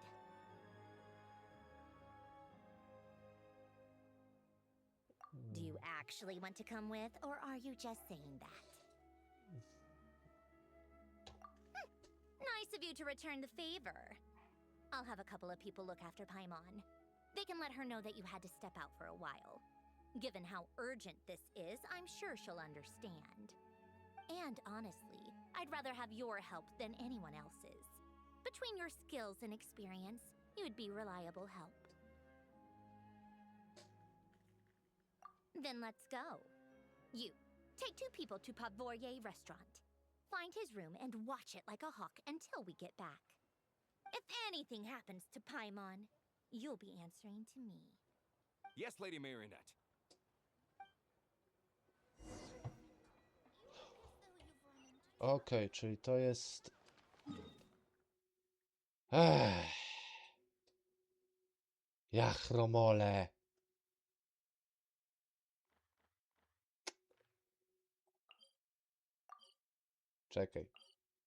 Do you actually want to come with, or are you just saying that? Nice of you to return the favor. I'll have a couple of people look after Paimon. They can let her know that you had to step out for a while. Given how urgent this is, I'm sure she'll understand. And honestly, I'd rather have your help than anyone else's. Between your skills and experience, you'd be reliable help. Then let's go. You, take 2 people to Pavoye restaurant. Find his room and watch it like a hawk until we get back. If anything happens to Paimon, you'll be answering to me. Yes, Lady Marionette. Okej, czyli to jest... Ja chromole. Czekaj.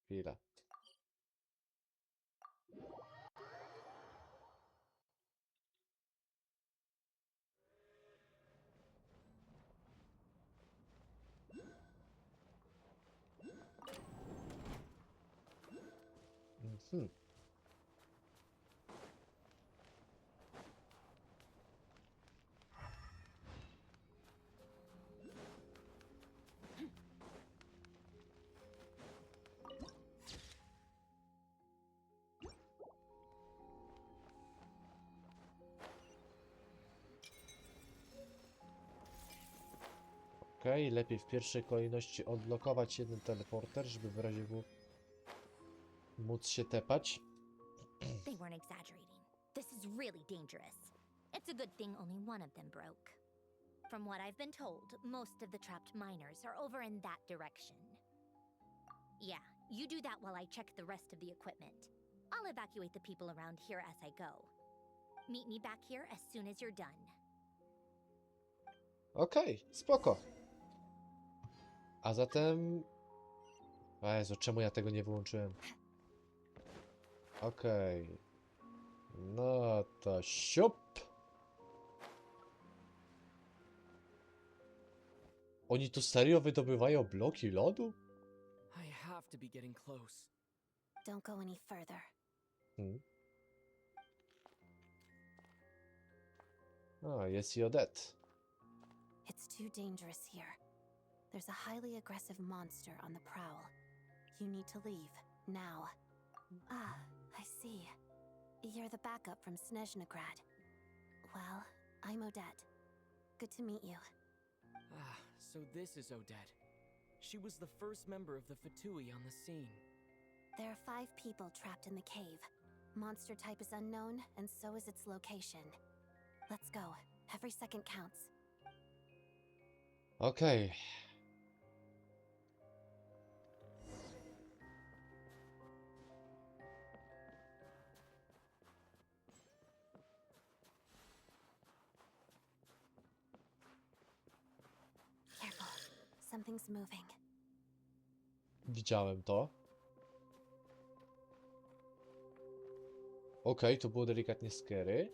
Chwila. Okej, lepiej w pierwszej kolejności odblokować jeden teleporter, żeby w razie W móc się tepać. They weren't exaggerating. This is really dangerous. It's a good thing only one of them broke. From what I've been told, most of the trapped miners are over in that direction. Yeah, you do that while I check the rest of the equipment. I'll evacuate the people around here as I go. Meet me back here as soon as you're done. Okej, spoko. A zatem... O Jezu, czemu ja tego nie wyłączyłem? Okej. No to siup. Oni tu serio wydobywają bloki lodu? I have to be getting close. Don't go any further. O, jest i Odette. It's too dangerous here. There's a highly aggressive monster on the prowl. You need to leave, now. Ah, I see. You're the backup from Snezhnaya. Well, I'm Odette. Good to meet you. Ah, so this is Odette. She was the first member of the Fatui on the scene. There are 5 people trapped in the cave. Monster type is unknown, and so is its location. Let's go. Every second counts. Okej. Careful. Something's moving. Widziałem to. Okej, to było delikatnie scary.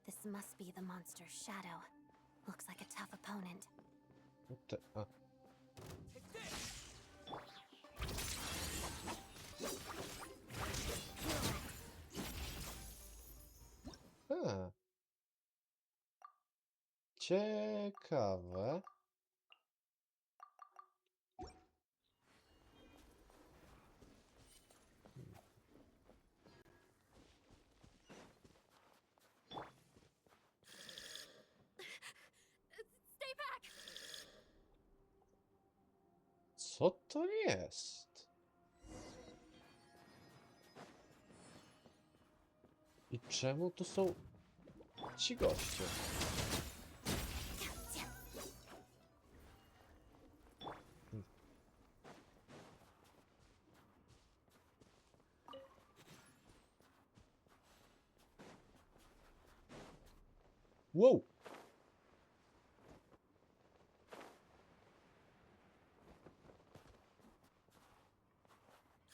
This must be the monster's shadow. Looks like a tough opponent. What the... A. A. Ciekawe. Stay back! Co to jest? I czemu tu są ci goście? Wow!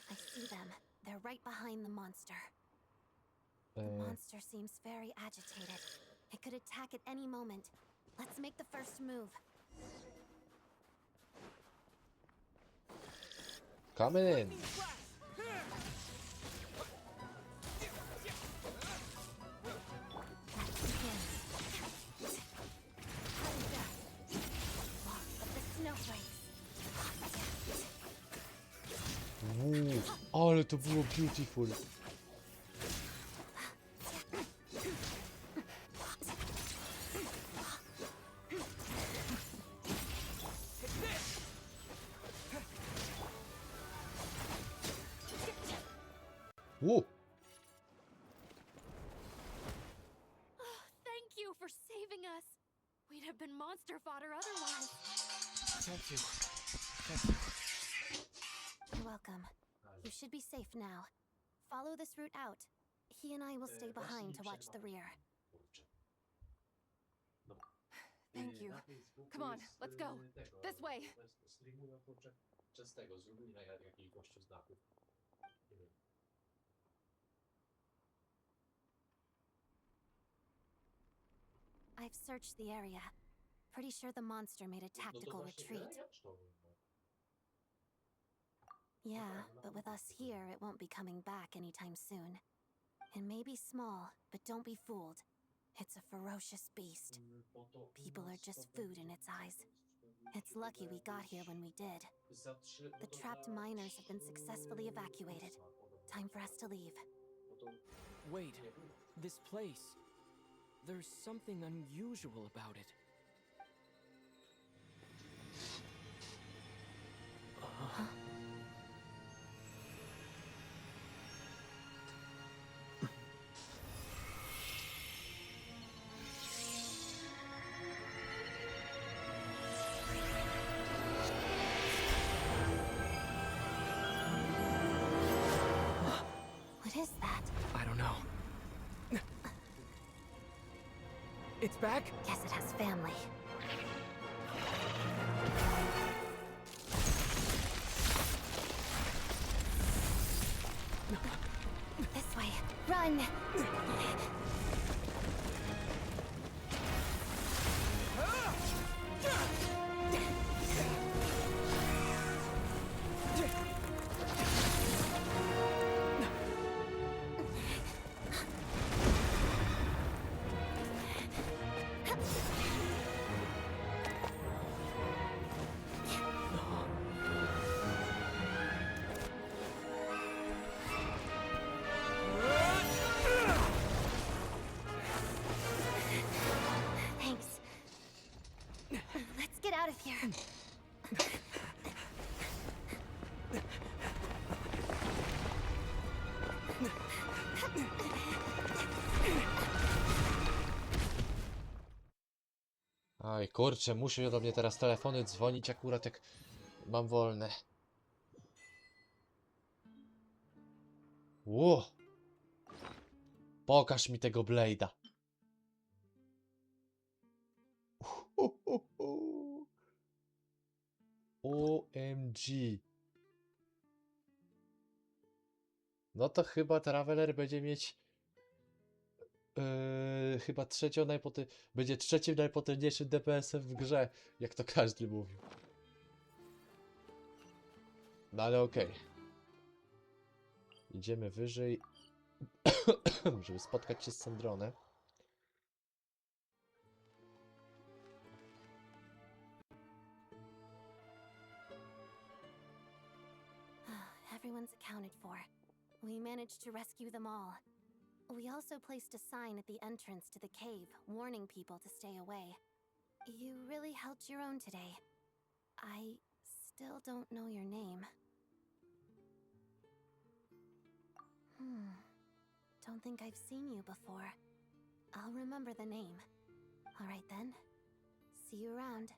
I see them. They're right behind the monster. The monster seems very agitated. It could attack at any moment. Let's make the first move. Coming in. Ale to było beautiful. Woo. Thank you for saving us. We'd have been monster fodder otherwise. Thank you. Thank you. You're welcome. You should be safe now. Follow this route out. He and I will stay behind to watch the rear. Thank you. Come on, let's go. This way. I've searched the area. Pretty sure the monster made a tactical retreat. Yeah, but with us here, it won't be coming back anytime soon. It may be small, but don't be fooled. It's a ferocious beast. People are just food in its eyes. It's lucky we got here when we did. The trapped miners have been successfully evacuated. Time for us to leave. Wait, this place. There's something unusual about it. Huh? What is that? I don't know. It's back? Guess it has family. This way. Run! Oj kurczę, muszę do mnie teraz telefony dzwonić akurat jak mam wolne. Ło! Pokaż mi tego Blade'a. OMG. No to chyba Traveler będzie mieć chyba będzie trzecim najpotężniejszym DPS-em w grze, jak to każdy mówił. No ale okej. Idziemy wyżej, żeby spotkać się z Sandronem. Everyone's accounted for. We managed to rescue them all. We also placed a sign at the entrance to the cave, warning people to stay away. You really held your own today. I still don't know your name. Don't think I've seen you before. I'll remember the name. All right then. See you around.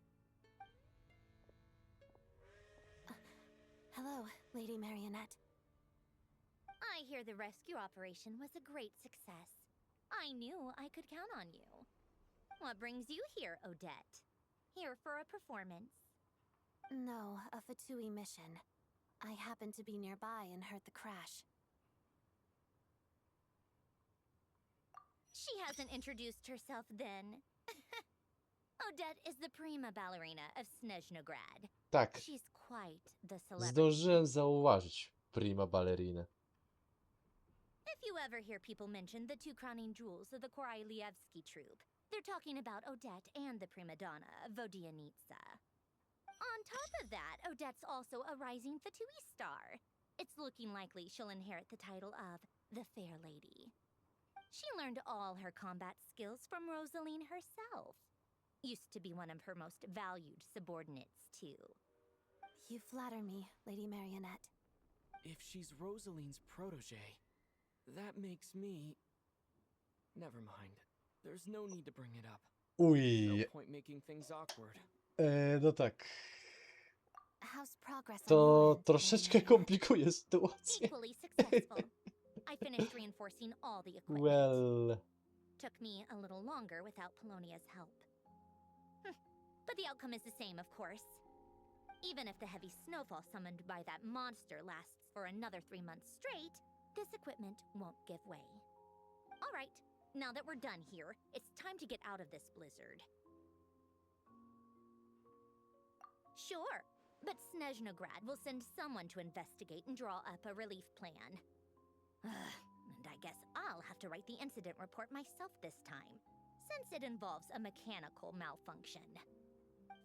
Hello, Lady Marionette. I hear the rescue operation was a great success. I knew I could count on you. What brings you here, Odette? Here for a performance? No, a Fatui mission. I happened to be nearby and heard the crash. She hasn't introduced herself then. Odette is the prima ballerina of Snezhnograd. Tak, She's quite the celebrity. zdążyłem zauważyć prima balerinę. If you ever hear people mention the two crowning jewels of the Korylevsky troupe, they're talking about Odette and the prima donna, Vodianitsa. On top of that, Odette's also a rising Fatui star. It's looking likely she'll inherit the title of the Fair Lady. She learned all her combat skills from Rosaline herself. Used to be one of her most valued subordinates, too. You flatter me, Lady Marionette. If she's Rosaline's protege, that makes me... Never mind. There's no need to bring it up. Uj, No point making things awkward. no tak. How's progress on To your end, troszeczkę Lady Marionette? komplikuje sytuację. Equally successful. I finished reinforcing all the equipment. Well, Took me a little longer without Polonia's help. But the outcome is the same, of course. Even if the heavy snowfall summoned by that monster lasts for another 3 months straight, this equipment won't give way. All right, now that we're done here, it's time to get out of this blizzard. Sure, but Snezhnograd will send someone to investigate and draw up a relief plan. And I guess I'll have to write the incident report myself this time, since it involves a mechanical malfunction.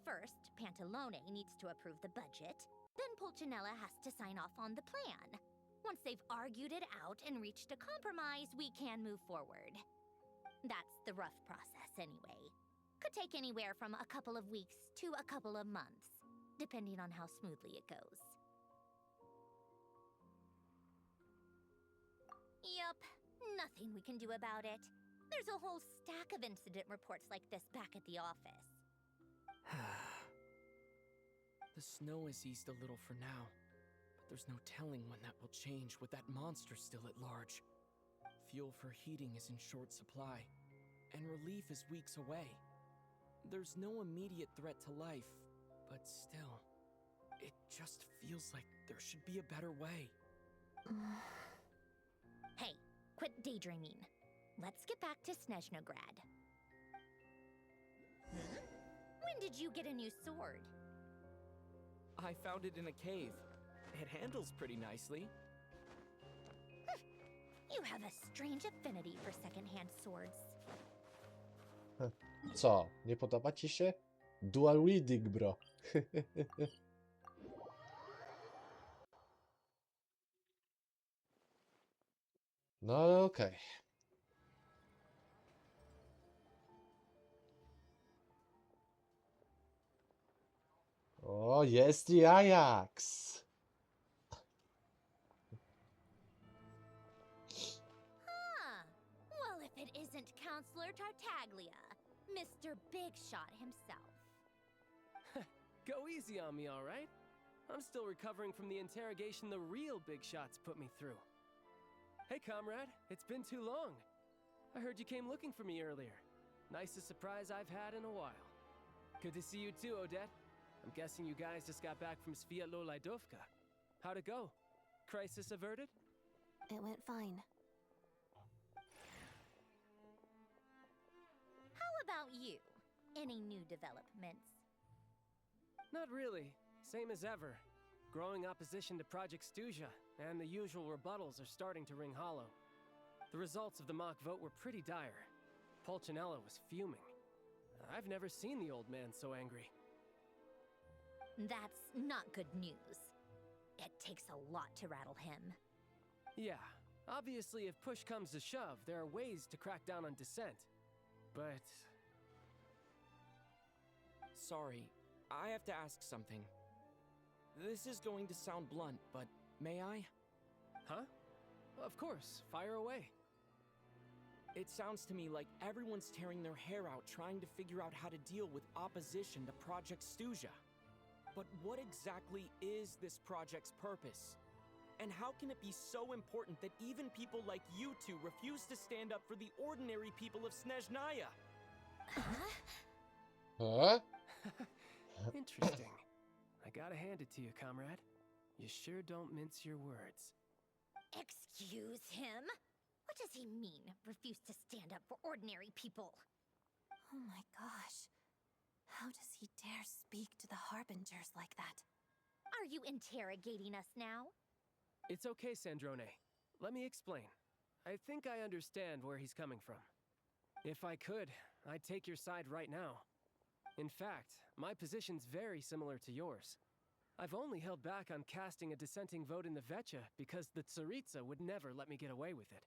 First, Pantalone needs to approve the budget, then Pulcinella has to sign off on the plan. Once they've argued it out and reached a compromise, we can move forward. That's the rough process anyway. Could take anywhere from a couple of weeks to a couple of months, depending on how smoothly it goes. Yup, nothing we can do about it. There's a whole stack of incident reports like this back at the office. The snow has eased a little for now, but there's no telling when that will change with that monster still at large. Fuel for heating is in short supply, and relief is weeks away. There's no immediate threat to life, but still, it just feels like there should be a better way. Hey, quit daydreaming. Let's get back to Snezhnograd. When did you get a new sword? I found it in a cave. It handles pretty nicely. You have a strange affinity for second-hand swords. Co? Nie podoba ci się? Dual wielding, bro. No ale okej. O, jest i Ajax. Well, if it isn't Counselor Tartaglia, Mr. Big Shot himself. Go easy on me, all right? I'm still recovering from the interrogation the real big shots put me through. Hey, comrade, it's been too long. I heard you came looking for me earlier. Nicest surprise I've had in a while. Good to see you too, Odette. I'm guessing you guys just got back from Svietlolaidovka. How'd it go? Crisis averted? It went fine. How about you? Any new developments? Not really. Same as ever. Growing opposition to Project Stuzha, and the usual rebuttals are starting to ring hollow. The results of the mock vote were pretty dire. Pulcinella was fuming. I've never seen the old man so angry. That's not good news. It takes a lot to rattle him. Yeah, obviously if push comes to shove, there are ways to crack down on dissent. But... Sorry, I have to ask something. This is going to sound blunt, but may I? Huh? Of course, fire away. It sounds to me like everyone's tearing their hair out trying to figure out how to deal with opposition to Project Stuzha. But what exactly is this project's purpose? And how can it be so important that even people like you two refuse to stand up for the ordinary people of Snezhnaya? Huh? Interesting. I gotta hand it to you, comrade. You sure don't mince your words. Excuse him? What does he mean, refuse to stand up for ordinary people? Oh my gosh. How does he dare speak to the Harbingers like that? Are you interrogating us now? It's okay, Sandrone. Let me explain. I think I understand where he's coming from. If I could, I'd take your side right now. In fact, my position's very similar to yours. I've only held back on casting a dissenting vote in the Vecha because the Tsaritsa would never let me get away with it.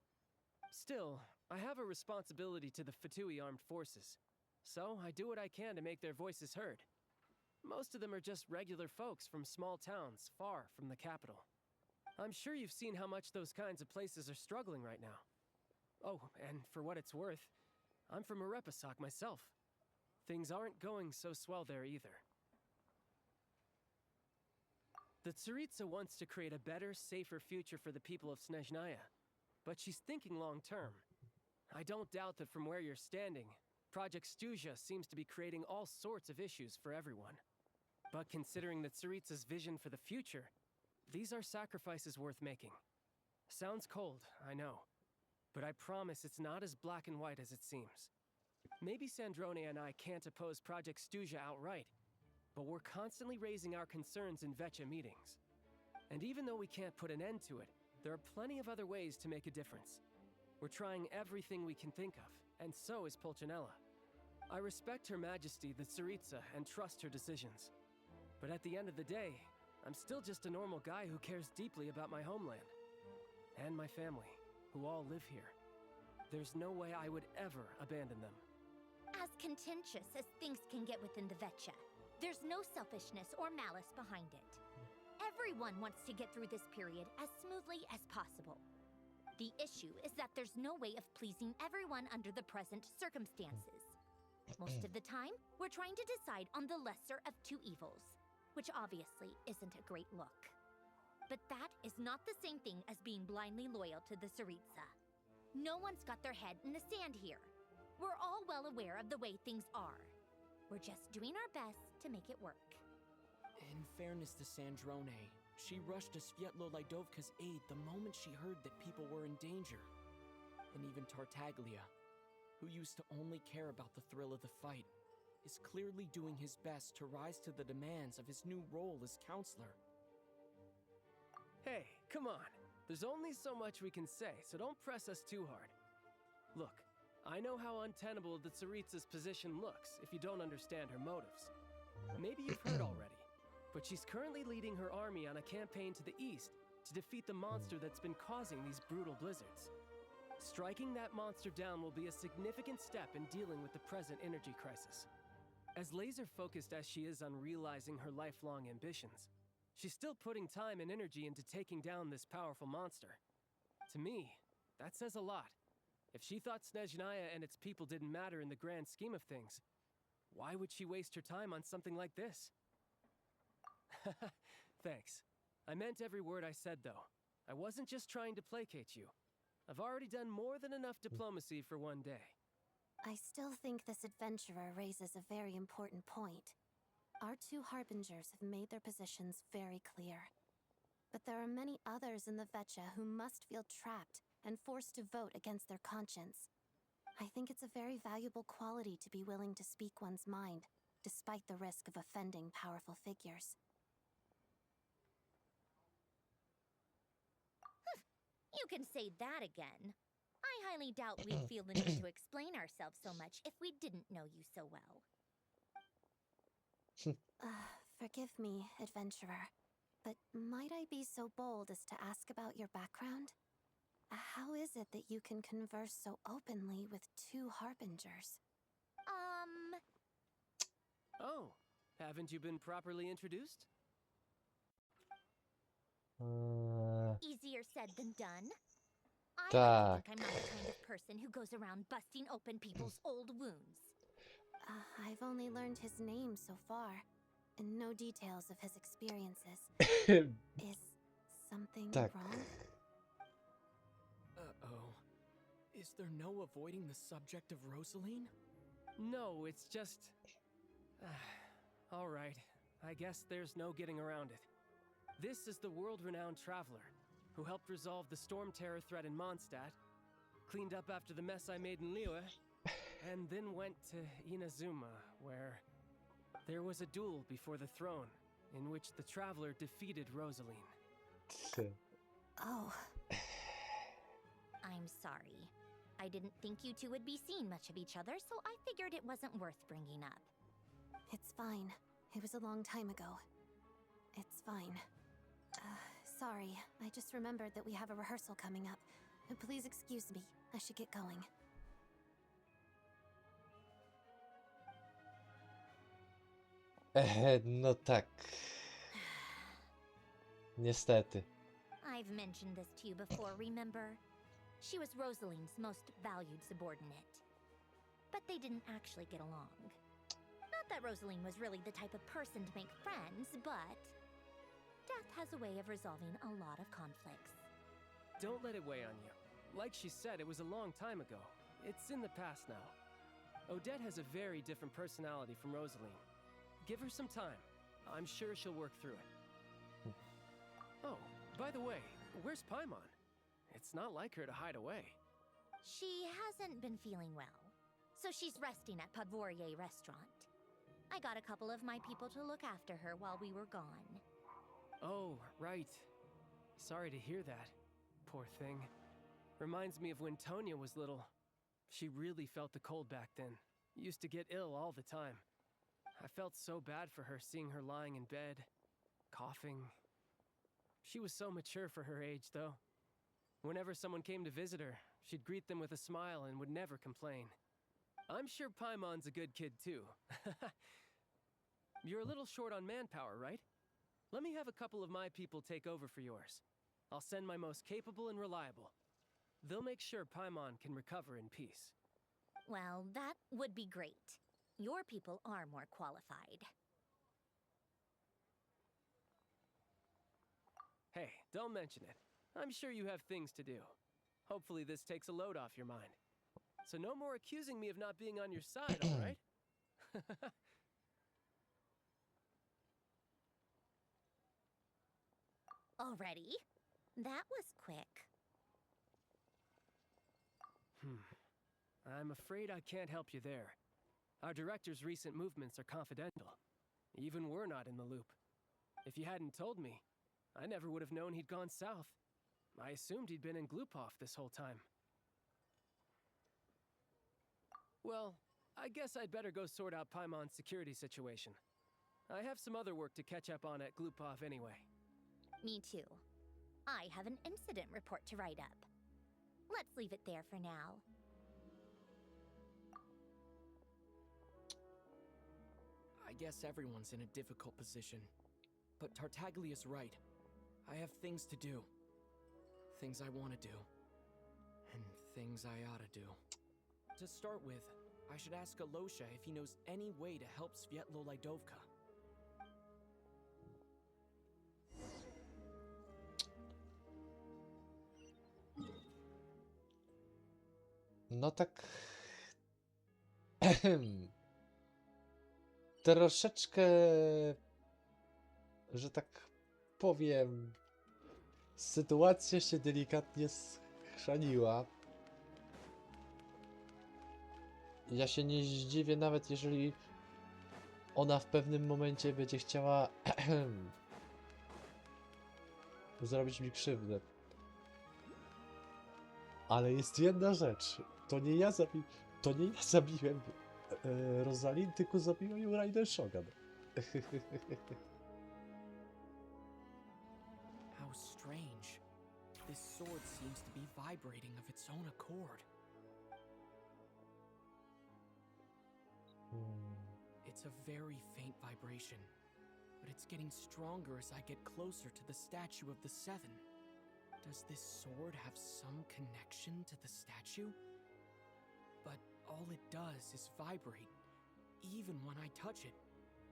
Still, I have a responsibility to the Fatui armed forces, so I do what I can to make their voices heard. Most of them are just regular folks from small towns far from the capital. I'm sure you've seen how much those kinds of places are struggling right now. Oh, and for what it's worth, I'm from Imapact myself. Things aren't going so swell there either. The Tsaritsa wants to create a better, safer future for the people of Snezhnaya, but she's thinking long-term. I don't doubt that from where you're standing, Project Stuzha seems to be creating all sorts of issues for everyone. But considering the Tsaritsa's vision for the future, these are sacrifices worth making. Sounds cold, I know, but I promise it's not as black and white as it seems. Maybe Sandrone and I can't oppose Project Stuzha outright, but we're constantly raising our concerns in Vecha meetings. And even though we can't put an end to it, there are plenty of other ways to make a difference. We're trying everything we can think of, and so is Pulcinella. I respect Her Majesty, the Tsaritsa, and trust her decisions. But at the end of the day, I'm still just a normal guy who cares deeply about my homeland. And my family, who all live here. There's no way I would ever abandon them. As contentious as things can get within the Vecha, there's no selfishness or malice behind it. Everyone wants to get through this period as smoothly as possible. The issue is that there's no way of pleasing everyone under the present circumstances. Most of the time, we're trying to decide on the lesser of two evils, which obviously isn't a great look. But that is not the same thing as being blindly loyal to the Tsaritsa. No one's got their head in the sand here. We're all well aware of the way things are. We're just doing our best to make it work. In fairness to Sandrone, she rushed to Svietlolaidovka's aid the moment she heard that people were in danger. And even Tartaglia, who used to only care about the thrill of the fight, is clearly doing his best to rise to the demands of his new role as counselor. Hey, come on. There's only so much we can say, so don't press us too hard. Look, I know how untenable the Tsaritsa's position looks if you don't understand her motives. Maybe you've heard already, but she's currently leading her army on a campaign to the east to defeat the monster that's been causing these brutal blizzards. Striking that monster down will be a significant step in dealing with the present energy crisis. As laser-focused as she is on realizing her lifelong ambitions, she's still putting time and energy into taking down this powerful monster. To me, that says a lot. If she thought Snezhnaya and its people didn't matter in the grand scheme of things, why would she waste her time on something like this? Thanks. I meant every word I said, though. I wasn't just trying to placate you. I've already done more than enough diplomacy for one day. I still think this adventurer raises a very important point. Our two harbingers have made their positions very clear. But there are many others in the Vetcha who must feel trapped and forced to vote against their conscience. I think it's a very valuable quality to be willing to speak one's mind, despite the risk of offending powerful figures. You can say that again. I highly doubt we'd feel the need to explain ourselves so much if we didn't know you so well. Forgive me, adventurer, but might I be so bold as to ask about your background? How is it that you can converse so openly with two harbingers? Oh, haven't you been properly introduced? Easier said than done. I Tak. think I'm not the kind of person who goes around busting open people's old wounds. I've only learned his name so far, and no details of his experiences. Is something Tak. wrong? Uh-oh. Is there no avoiding the subject of Rosaline? No, it's just... All right. I guess there's no getting around it. This is the world-renowned traveler who helped resolve the storm terror threat in Mondstadt, cleaned up after the mess I made in Liyue, and then went to Inazuma, where there was a duel before the throne in which the traveler defeated Rosaline. Oh. I'm sorry. I didn't think you two would be seeing much of each other, so I figured it wasn't worth bringing up. It's fine. It was a long time ago. It's fine. Sorry, I just remembered that we have a rehearsal coming up. Please excuse me. I should get going. No tak. Niestety. I've mentioned this to you before, remember? She was Rosaline's most valued subordinate. But they didn't actually get along. Not that Rosaline was really the type of person to make friends, but death has a way of resolving a lot of conflicts. Don't let it weigh on you. Like she said, it was a long time ago. It's in the past now. Odette has a very different personality from Rosaline. Give her some time. I'm sure she'll work through it. Oh, by the way, where's Paimon? It's not like her to hide away. She hasn't been feeling well, so she's resting at Podvorier restaurant. I got a couple of my people to look after her while we were gone. Oh, right. Sorry to hear that. Poor thing. Reminds me of when Tonya was little. She really felt the cold back then. Used to get ill all the time. I felt so bad for her seeing her lying in bed, coughing. She was so mature for her age, though. Whenever someone came to visit her, she'd greet them with a smile and would never complain. I'm sure Paimon's a good kid, too. You're a little short on manpower, right? Let me have a couple of my people take over for yours. I'll send my most capable and reliable. They'll make sure Paimon can recover in peace. Well, that would be great. Your people are more qualified. Hey, don't mention it. I'm sure you have things to do. Hopefully this takes a load off your mind. So no more accusing me of not being on your side, all right? Already? That was quick. I'm afraid I can't help you there. Our director's recent movements are confidential. Even we're not in the loop. If you hadn't told me, I never would have known he'd gone south. I assumed he'd been in Glupov this whole time. Well, I guess I'd better go sort out Paimon's security situation. I have some other work to catch up on at Glupov anyway. Me too. I have an incident report to write up. Let's leave it there for now. I guess everyone's in a difficult position. But Tartaglia's right. I have things to do. Things I want to do. And things I ought to do. To start with, I should ask Alosha if he knows any way to help Svietlo Lidovka. No tak... Troszeczkę... Że tak powiem... Sytuacja się delikatnie schrzaniła. Ja się nie zdziwię nawet, jeżeli ona w pewnym momencie będzie chciała zrobić mi krzywdę. Ale jest jedna rzecz. To nie ja zabiłem Rosalind, tylko zabiła ją Raiden Shogun. How strange. This sword seems to be vibrating of its own accord. It's a very faint vibration, but it's getting stronger as I get closer to the statue of the Seven. Does this sword have some connection to the statue? But all it does is vibrate, even when I touch it.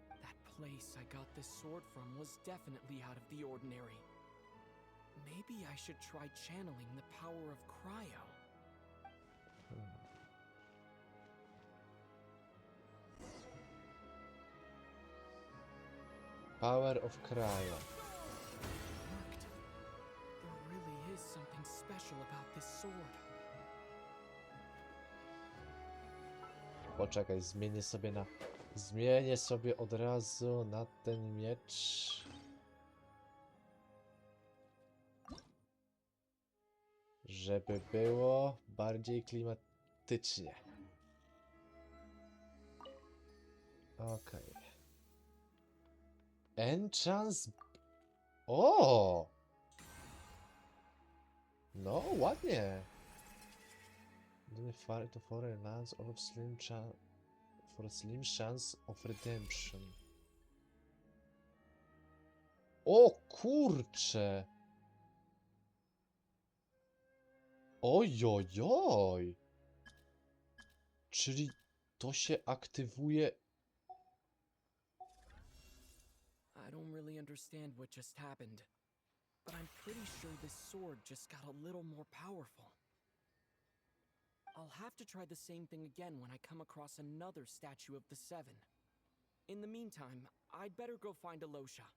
That place I got this sword from was definitely out of the ordinary. Maybe I should try channeling the power of cryo. Power of Cryo. Worked. There really is something special about this sword. Poczekaj, zmienię sobie od razu na ten miecz. Żeby było bardziej klimatycznie. Okej. Enchant. O! No, ładnie. Fire to foreign lands of for a slim chance of redemption. O kurcze! Ojojoj! Czyli to się aktywuje. I don't really understand what just happened, but I'm pretty sure this sword just got a little more powerful. I'll have to try the same thing again when I come across another statue of the Seven. In the meantime, I'd better go find Alosha.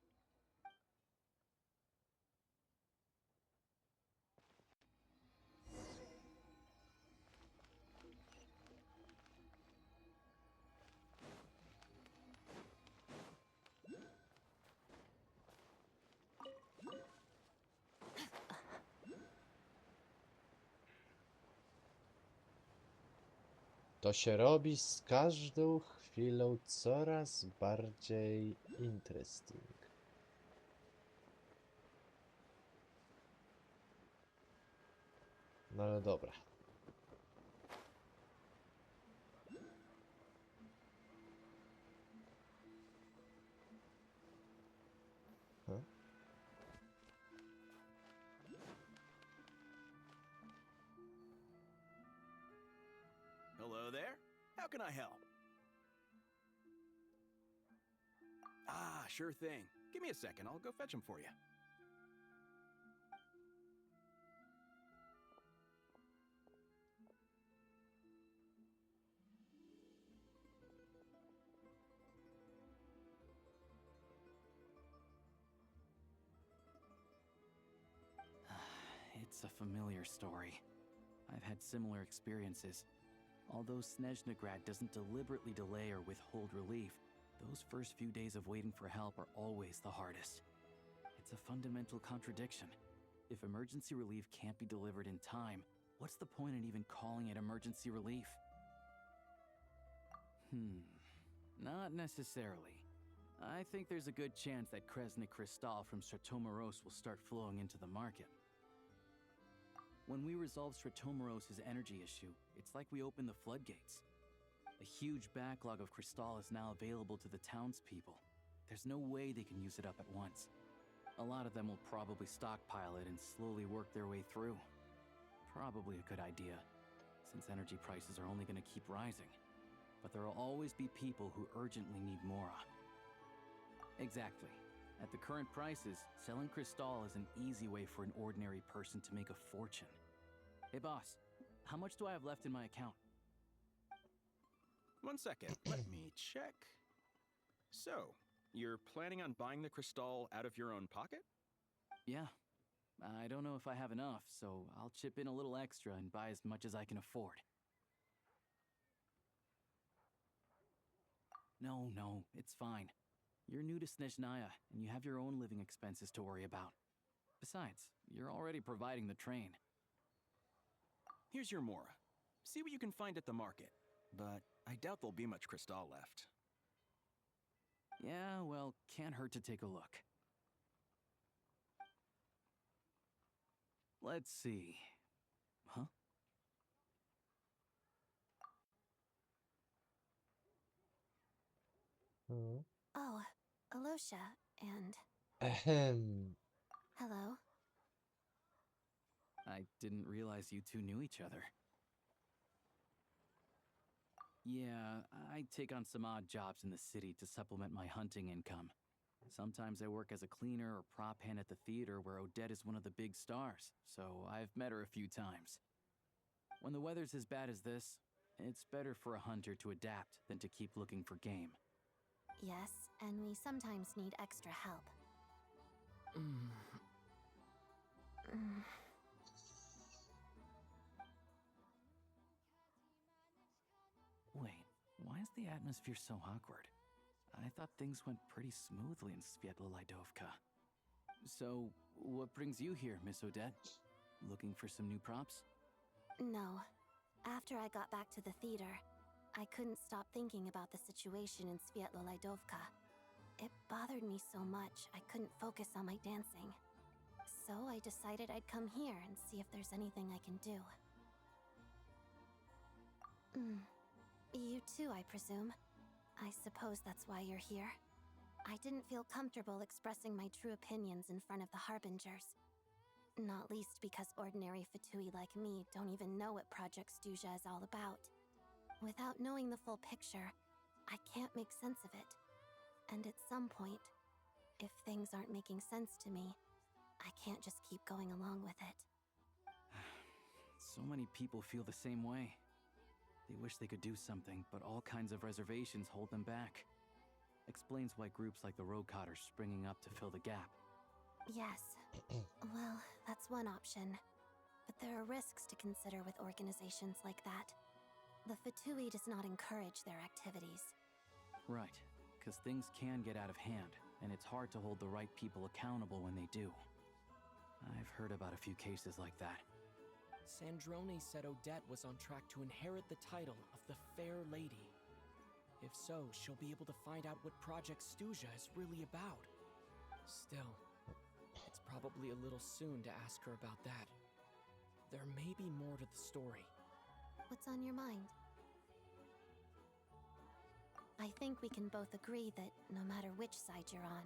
To się robi z każdą chwilą coraz bardziej interesting. No ale dobra. Hello there. How can I help? Ah, sure thing. Give me a second. I'll go fetch him for you. It's a familiar story. I've had similar experiences. Although Snezhnaya doesn't deliberately delay or withhold relief, those first few days of waiting for help are always the hardest. It's a fundamental contradiction. If emergency relief can't be delivered in time, what's the point in even calling it emergency relief? Not necessarily. I think there's a good chance that kryzys crystal from Stratomoros will start flowing into the market. When we resolve Stratomoros' energy issue, it's like we open the floodgates. A huge backlog of crystal is now available to the townspeople. There's no way they can use it up at once. A lot of them will probably stockpile it and slowly work their way through. Probably a good idea, since energy prices are only going to keep rising. But there will always be people who urgently need Mora. Exactly. At the current prices, selling crystal is an easy way for an ordinary person to make a fortune. Hey boss, How much do I have left in my account? 1 second, let me check. So, you're planning on buying the crystal out of your own pocket? Yeah. I don't know if I have enough, so I'll chip in a little extra and buy as much as I can afford. No, it's fine. You're new to Snezhnaya, and you have your own living expenses to worry about. Besides, you're already providing the train. Here's your Mora. See what you can find at the market, but I doubt there'll be much crystal left. Yeah, well, can't hurt to take a look. Let's see. Huh? Oh, Alosha, and Ahem. hello. I didn't realize you two knew each other. Yeah, I take on some odd jobs in the city to supplement my hunting income. Sometimes I work as a cleaner or prop hand at the theater where Odette is one of the big stars, so I've met her a few times. When the weather's as bad as this, it's better for a hunter to adapt than to keep looking for game. Yes, and we sometimes need extra help. Wait, why is the atmosphere so awkward? I thought things went pretty smoothly in Svietlolaidovka. So, what brings you here, Miss Odette? Looking for some new props? No. After I got back to the theater, I couldn't stop thinking about the situation in Svietlolaidovka. It bothered me so much, I couldn't focus on my dancing. So I decided I'd come here and see if there's anything I can do. You too, I presume. I suppose that's why you're here. I didn't feel comfortable expressing my true opinions in front of the Harbingers. Not least because ordinary Fatui like me don't even know what Project Stuzha is all about. Without knowing the full picture, I can't make sense of it. And at some point, if things aren't making sense to me, I can't just keep going along with it. So many people feel the same way. They wish they could do something, but all kinds of reservations hold them back. Explains why groups like the Roadcott are springing up to fill the gap. Yes. Well, that's one option. But there are risks to consider with organizations like that. The Fatui does not encourage their activities. Right, because things can get out of hand, and it's hard to hold the right people accountable when they do. I've heard about a few cases like that. Sandrone said Odette was on track to inherit the title of the Fair Lady. If so, she'll be able to find out what Project Stuzha is really about. Still, it's probably a little soon to ask her about that. There may be more to the story. What's on your mind? I think we can both agree that no matter which side you're on,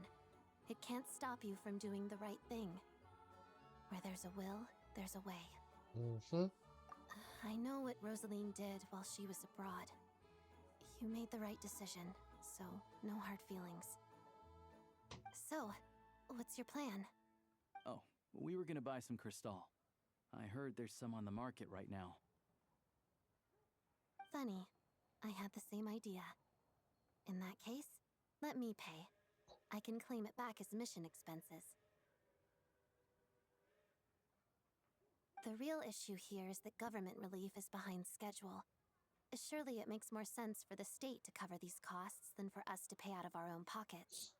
it can't stop you from doing the right thing. Where there's a will, there's a way. I know what Rosaline did while she was abroad. You made the right decision, so no hard feelings. So, what's your plan? Oh, we were gonna buy some crystal. I heard there's some on the market right now. Funny. I had the same idea. In that case, let me pay. I can claim it back as mission expenses. The real issue here is that government relief is behind schedule. Surely it makes more sense for the state to cover these costs than for us to pay out of our own pockets.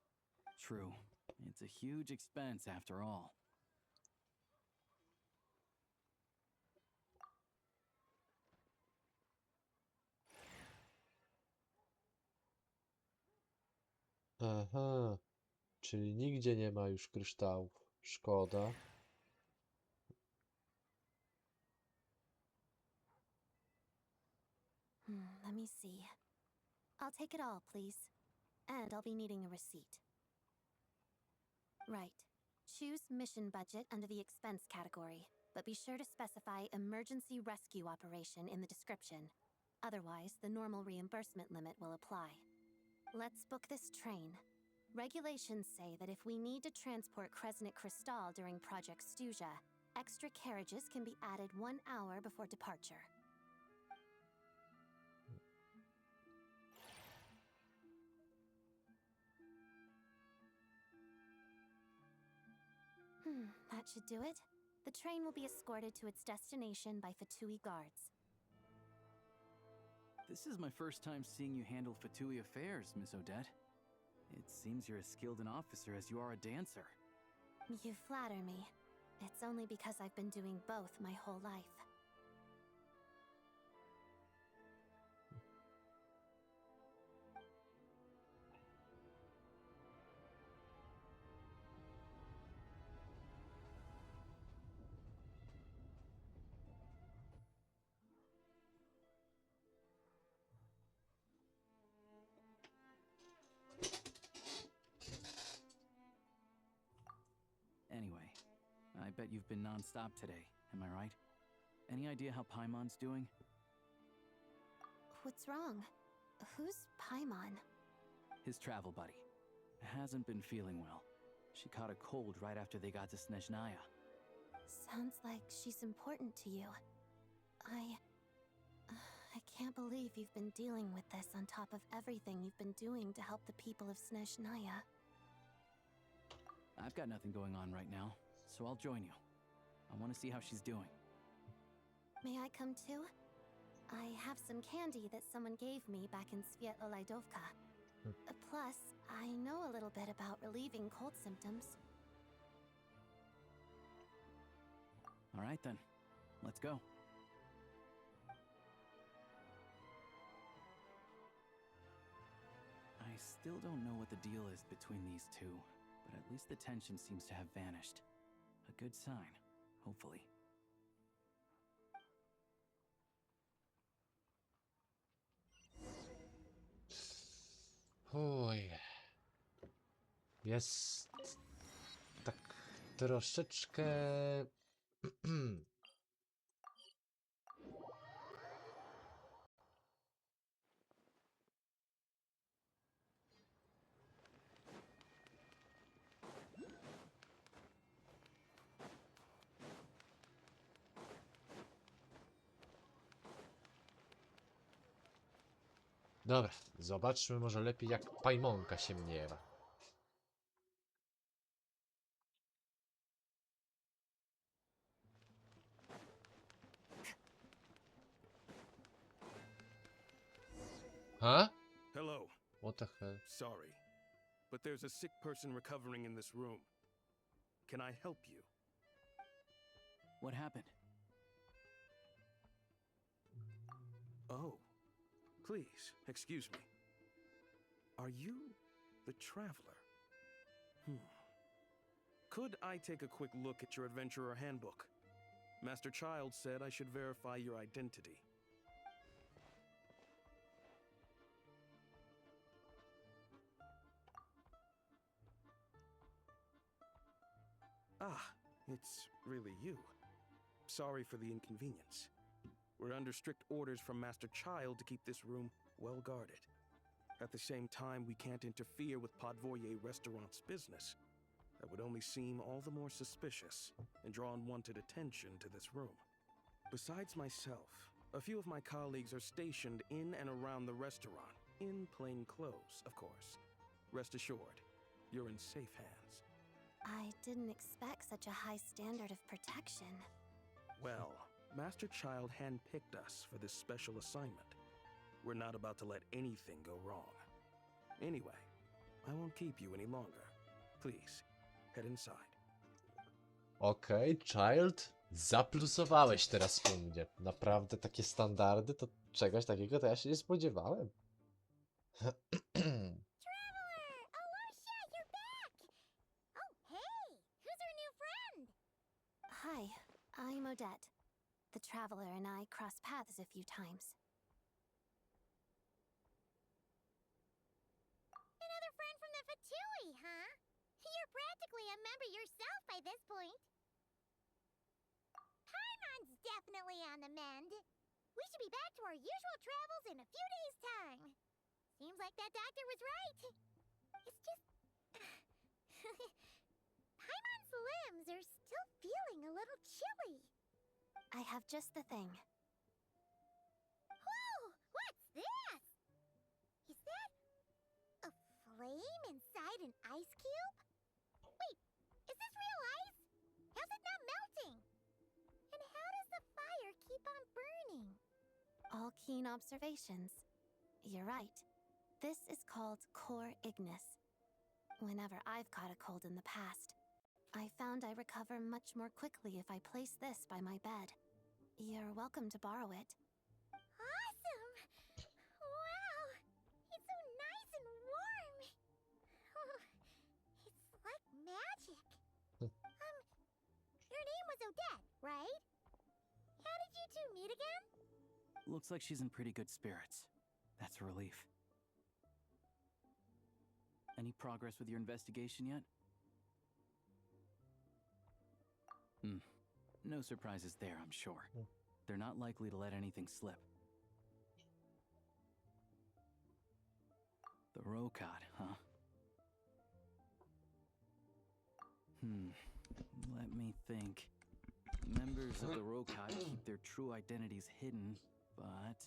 True. It's a huge expense after all. Aha, czyli nigdzie nie ma już kryształów. Szkoda. Let me see. I'll take it all, please. And I'll be needing a receipt. Right. Choose mission budget under the expense category, but be sure to specify emergency rescue operation in the description. Otherwise, the normal reimbursement limit will apply. Let's book this train. Regulations say that if we need to transport Kresnik Crystal during Project Stuzha, extra carriages can be added 1 hour before departure. That should do it. The train will be escorted to its destination by Fatui guards. This is my first time seeing you handle Fatui affairs, Miss Odette. It seems you're as skilled an officer as you are a dancer. You flatter me. It's only because I've been doing both my whole life. Anyway, I bet you've been non-stop today, am I right? Any idea how Paimon's doing? What's wrong? Who's Paimon? His travel buddy. Hasn't been feeling well. She caught a cold right after they got to Snezhnaya. Sounds like she's important to you. I can't believe you've been dealing with this on top of everything you've been doing to help the people of Snezhnaya. I've got nothing going on right now, so I'll join you. I want to see how she's doing. May I come too? I have some candy that someone gave me back in Svietlolaidovka. Plus, I know a little bit about relieving cold symptoms. All right then, let's go. I still don't know what the deal is between these two, but at least the tension seems to have vanished. A good sign, hopefully. Oj. Jest tak troszeczkę... Dobra, zobaczmy może lepiej jak Paimonka się mniewa. Huh? Hello. What the hell? Sorry, but there's a sick person recovering in this room. Can I help you? What happened? Oh, please, excuse me. Are you the traveler? Could I take a quick look at your adventurer handbook? Master Child said I should verify your identity. Ah, it's really you. Sorry for the inconvenience. We're under strict orders from Master Child to keep this room well guarded. At the same time, we can't interfere with Podvoye Restaurant's business. That would only seem all the more suspicious and draw unwanted attention to this room. Besides myself, a few of my colleagues are stationed in and around the restaurant, in plain clothes, of course. Rest assured, you're in safe hands. I didn't expect such a high standard of protection. Well, Master Child handpicked us for this special assignment. We're not about to let anything go wrong. Anyway, I won't keep you any longer. Please, head inside. Okej, Child, zaplusowałeś teraz u mnie. Naprawdę takie standardy, to czegoś takiego to ja się nie spodziewałem. Hi, I'm Odette. The Traveler and I crossed paths a few times. Another friend from the Fatui, huh? You're practically a member yourself by this point. Paimon's definitely on the mend. We should be back to our usual travels in a few days' time. Seems like that doctor was right. It's just... Paimon's limbs are still feeling a little chilly. I have just the thing. Whoa! What's this? Is that a flame inside an ice cube? Wait, is this real ice? How's it not melting? And how does the fire keep on burning? All keen observations. You're right. This is called core ignis. Whenever I've caught a cold in the past, I found I recover much more quickly if I place this by my bed. You're welcome to borrow it. Awesome! Wow! It's so nice and warm! Oh, it's like magic. Your name was Odette, right? How did you two meet again? Looks like she's in pretty good spirits. That's a relief. Any progress with your investigation yet? No surprises there, I'm sure. They're not likely to let anything slip. The Rokad, huh? Let me think. Members of the Rokad keep their true identities hidden, but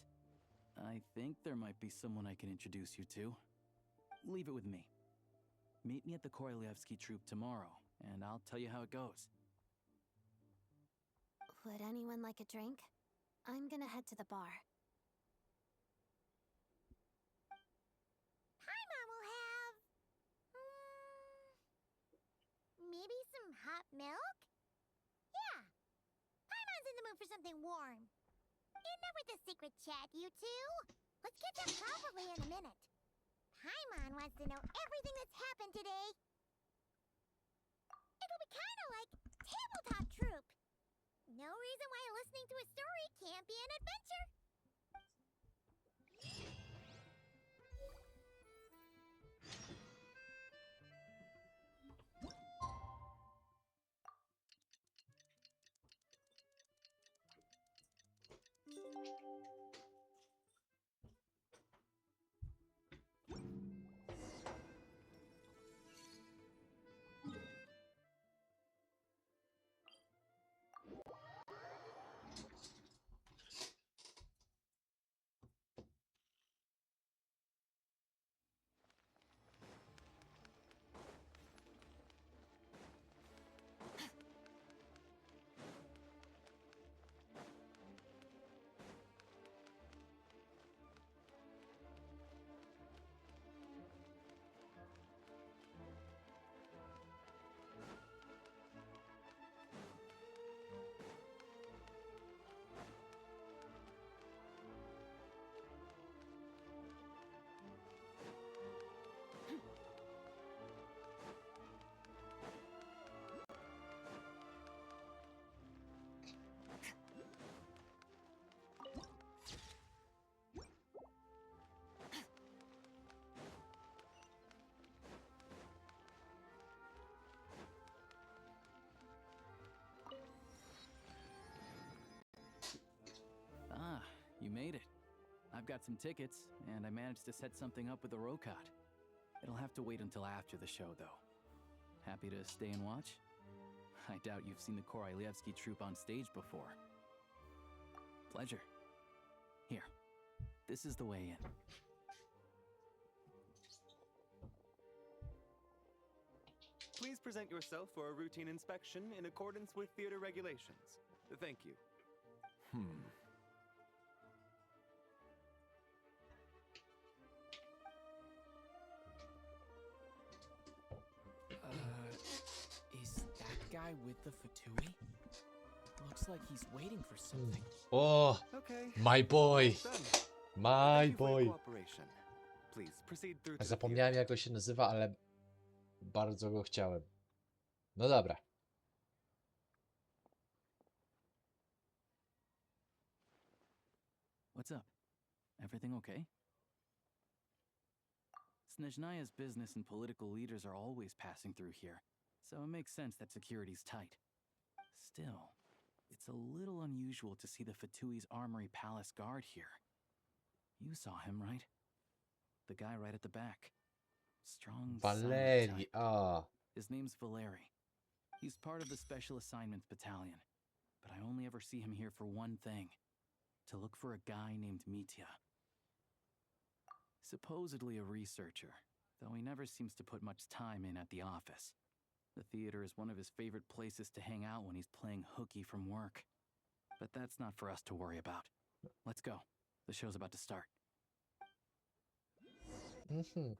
I think there might be someone I can introduce you to. Leave it with me. Meet me at the Korylievsky Troop tomorrow, and I'll tell you how it goes. Would anyone like a drink? I'm gonna head to the bar. Paimon will have... maybe some hot milk? Yeah. Paimon's in the mood for something warm. Enough with the secret chat, you two. Let's catch up properly in a minute. Paimon wants to know everything that's happened today. It'll be kind of like tabletop troop. No reason why listening to a story can't be an adventure. You made it. I've got some tickets, and I managed to set something up with the Rokad. It'll have to wait until after the show, though. Happy to stay and watch? I doubt you've seen the Korylievsky Troop on stage before. Pleasure. Here, this is the way in. Please present yourself for a routine inspection in accordance with theater regulations. Thank you. Is that guy with the Fatui? Looks like he's waiting for something. Oh, my boy. My boy. Please proceed through to the Zapomniałem jak go się nazywa, ale bardzo go chciałem. No dobra. What's up? Everything okay? Snezhnaya's business and political leaders are always passing through here, so it makes sense that security's tight. Still, it's a little unusual to see the Fatui's Armory Palace guard here. You saw him, right? The guy right at the back. Strong, Valeri, silent type. His name's Valeri. He's part of the Special Assignments Battalion. but I only ever see him here for one thing. To look for a guy named Mitya. Supposedly a researcher, though he never seems to put much time in at the office. The theater is one of his favorite places to hang out when he's playing hooky from work. But that's not for us to worry about. Let's go. The show's about to start.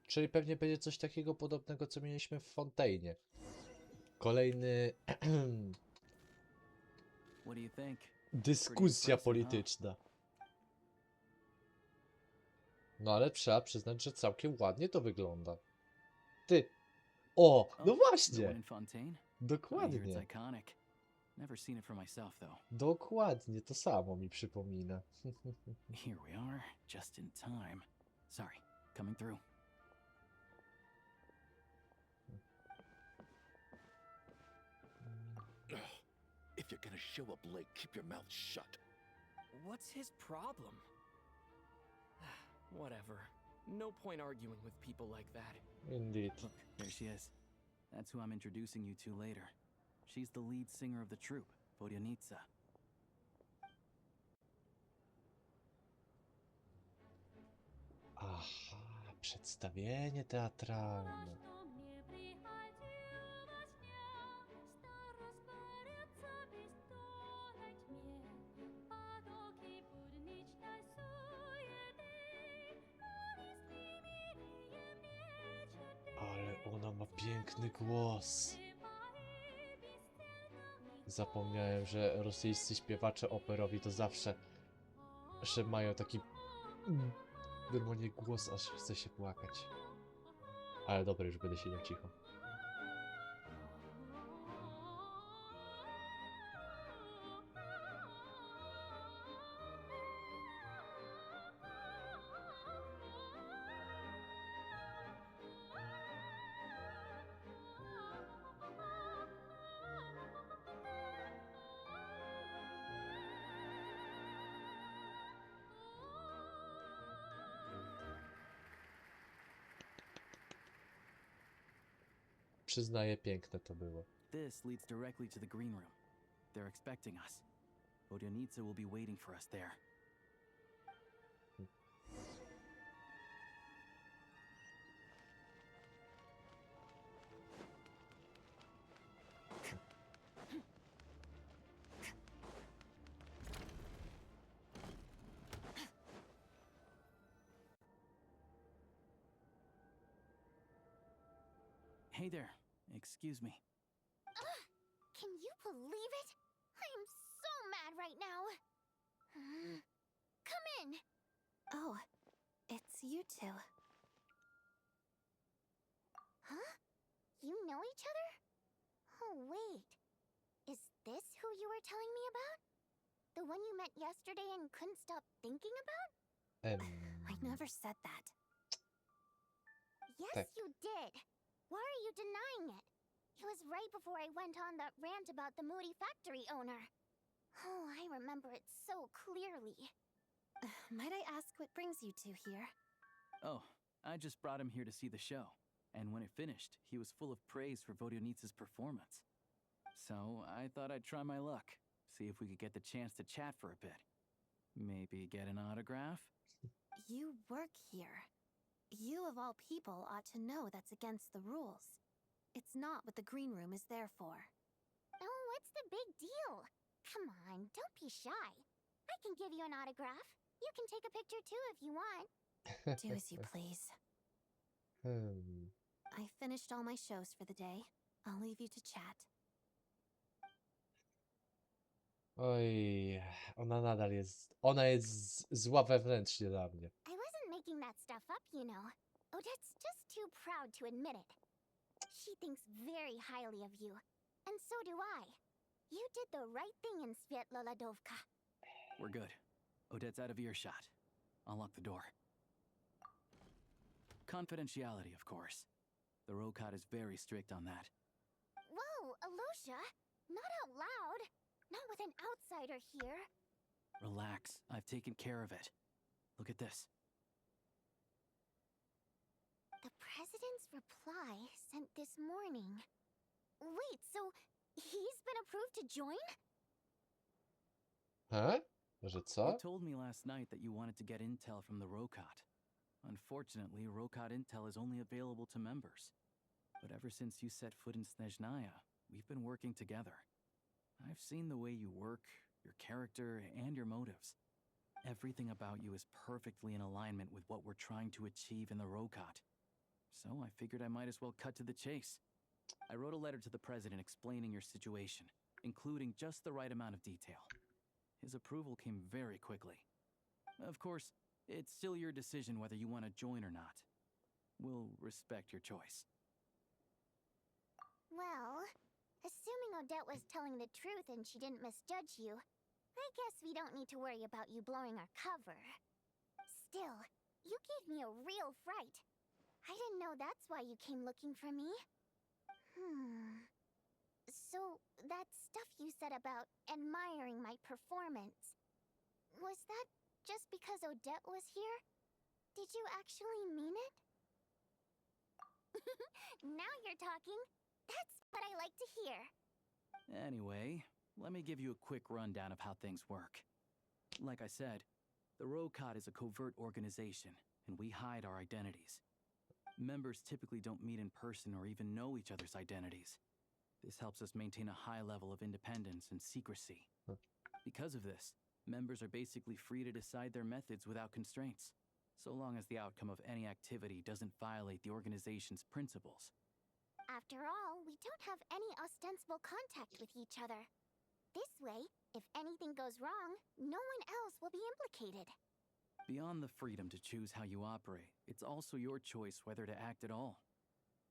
Czyli pewnie będzie coś takiego podobnego, co mieliśmy w Fontainie. Kolejny What do you think? dyskusja polityczna. No ale trzeba przyznać, że całkiem ładnie to wygląda. Ty. O, no właśnie. Dokładnie. Never seen it for myself though. Dokładnie, to samo mi przypomina. Here we are, just in time. Sorry, coming through. If you're gonna show up late, keep your mouth shut. What's his problem? Whatever. No point arguing with people like that. Indeed. Look, there she is. That's who I'm introducing you to later. She's the lead singer of the troupe, Vodyanitsa. Aha, przedstawienie teatralne. Ale ona ma piękny głos. Zapomniałem, że rosyjscy śpiewacze operowi to zawsze, że mają taki normalnie głos, aż chce się płakać. Ale dobra, już będę siedział cicho. Przyznaję, piękne to było. This leads directly to the green room. They're expecting us. Vodyanitsa will be waiting for us there. Hey there. Excuse me. Can you believe it? I am so mad right now. Come in. Oh, it's you two. Huh? You know each other? Oh, wait. Is this who you were telling me about? The one you met yesterday and couldn't stop thinking about? I never said that. Yes, you did. Why are you denying it? It was right before I went on that rant about the moody factory owner. Oh, I remember it so clearly. Might I ask what brings you two here? Oh, I just brought him here to see the show. And when it finished, he was full of praise for Vodyanitsa's performance. So I thought I'd try my luck, see if we could get the chance to chat for a bit. Maybe get an autograph? You work here. You of all people ought to know that's against the rules. It's not what the green room is there for. Oh, what's the big deal? Come on, don't be shy. I can give you an autograph. You can take a picture too if you want. Do as you please. I finished all my shows for the day. I'll leave you to chat. Oj, ona nadal jest... Ona jest zła wewnętrznie dla mnie. I wasn't making that stuff up, you know. Odette's just too proud to admit it. She thinks very highly of you. And so do I. You did the right thing in Svietloladovka. We're good. Odette's out of earshot. I'll lock the door. Confidentiality, of course. The Rokad is very strict on that. Whoa, Alosha! Not out loud! Not with an outsider here! Relax, I've taken care of it. Look at this. The president's reply sent this morning. Wait, so he's been approved to join? Huh? Że You co? told me last night that you wanted to get intel from the Rokot. Unfortunately, Rokot intel is only available to members. But ever since you set foot in Snezhnaya, we've been working together. I've seen the way you work, your character, and your motives. Everything about you is perfectly in alignment with what we're trying to achieve in the Rokot. So I figured I might as well cut to the chase. I wrote a letter to the president explaining your situation, including just the right amount of detail. His approval came very quickly. Of course, it's still your decision whether you want to join or not. We'll respect your choice. Well, assuming Odette was telling the truth and she didn't misjudge you, I guess we don't need to worry about you blowing our cover. Still, you gave me a real fright. I didn't know that's why you came looking for me. So, that stuff you said about admiring my performance, was that just because Odette was here? Did you actually mean it? Now you're talking. That's what I like to hear. Anyway, let me give you a quick rundown of how things work. Like I said, the Rokot is a covert organization, and we hide our identities. Members typically don't meet in person or even know each other's identities. This helps us maintain a high level of independence and secrecy. Because of this, members are basically free to decide their methods without constraints, so long as the outcome of any activity doesn't violate the organization's principles. After all, we don't have any ostensible contact with each other. This way, if anything goes wrong, no one else will be implicated. Beyond the freedom to choose how you operate, it's also your choice whether to act at all.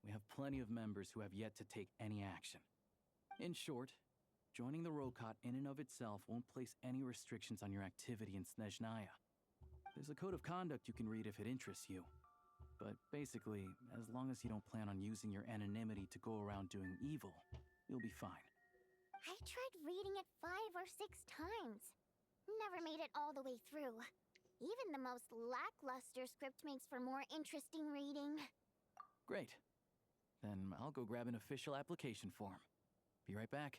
We have plenty of members who have yet to take any action. In short, joining the Rokot in and of itself won't place any restrictions on your activity in Snezhnaya. There's a code of conduct you can read if it interests you. But basically, as long as you don't plan on using your anonymity to go around doing evil, you'll be fine. I tried reading it 5 or 6 times. Never made it all the way through. Even the most lackluster script makes for more interesting reading. Great. Then I'll go grab an official application form. Be right back.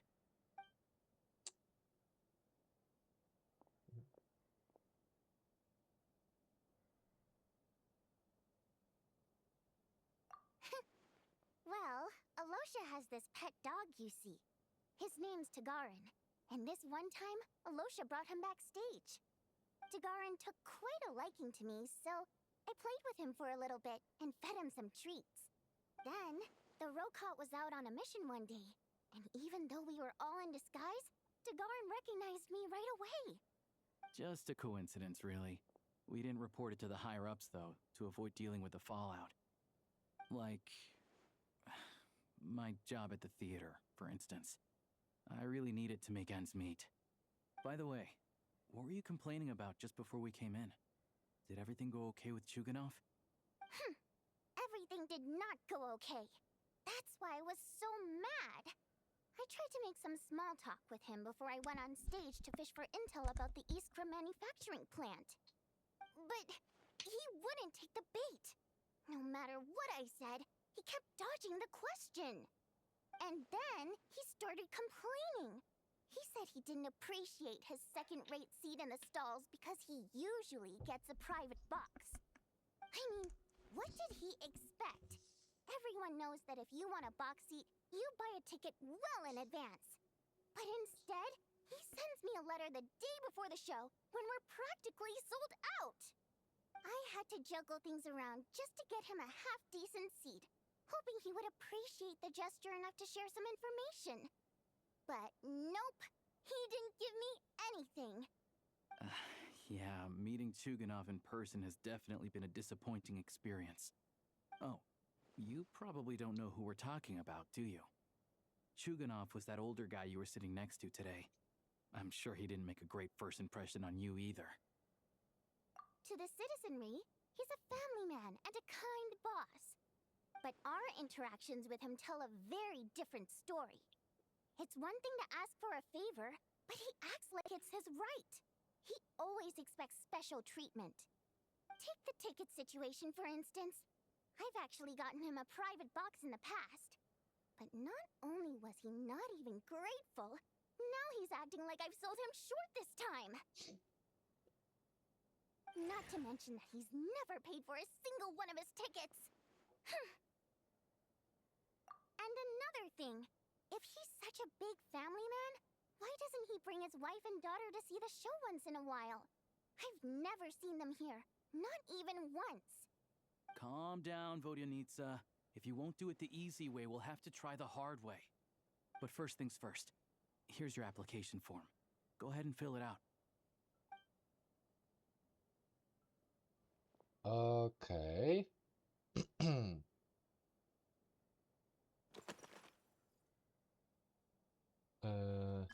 Well, Alosha has this pet dog you see. His name's Tagarin, and this one time, Alosha brought him backstage. Tagarin took quite a liking to me, so I played with him for a little bit and fed him some treats. Then, the Rokot was out on a mission one day, and even though we were all in disguise, Tagarin recognized me right away. Just a coincidence, really. We didn't report it to the higher-ups, though, to avoid dealing with the fallout. Like my job at the theater, for instance. I really need it to make ends meet. By the way, what were you complaining about just before we came in? Did everything go okay with Chuganov? Everything did not go okay. That's why I was so mad. I tried to make some small talk with him before I went on stage to fish for intel about the Iskra manufacturing plant. But he wouldn't take the bait. No matter what I said, he kept dodging the question. And then he started complaining. He said he didn't appreciate his second-rate seat in the stalls because he usually gets a private box. I mean, what did he expect? Everyone knows that if you want a box seat, you buy a ticket well in advance. But instead, he sends me a letter the day before the show when we're practically sold out. I had to juggle things around just to get him a half-decent seat, hoping he would appreciate the gesture enough to share some information. But nope, he didn't give me anything. Yeah, meeting Chuganov in person has definitely been a disappointing experience. Oh, you probably don't know who we're talking about, do you? Chuganov was that older guy you were sitting next to today. I'm sure he didn't make a great first impression on you either. To the citizenry, he's a family man and a kind boss. But our interactions with him tell a very different story. It's one thing to ask for a favor, but he acts like it's his right. He always expects special treatment. Take the ticket situation, for instance. I've actually gotten him a private box in the past. But not only was he not even grateful, Now he's acting like I've sold him short this time. Not to mention that he's never paid for a single one of his tickets. And another thing, if he's such a big family man, why doesn't he bring his wife and daughter to see the show once in a while? I've never seen them here, not even once. Calm down, Vodyanitsa. If you won't do it the easy way, we'll have to try the hard way. But first things first. Here's your application form. Go ahead and fill it out. Okej. Eee.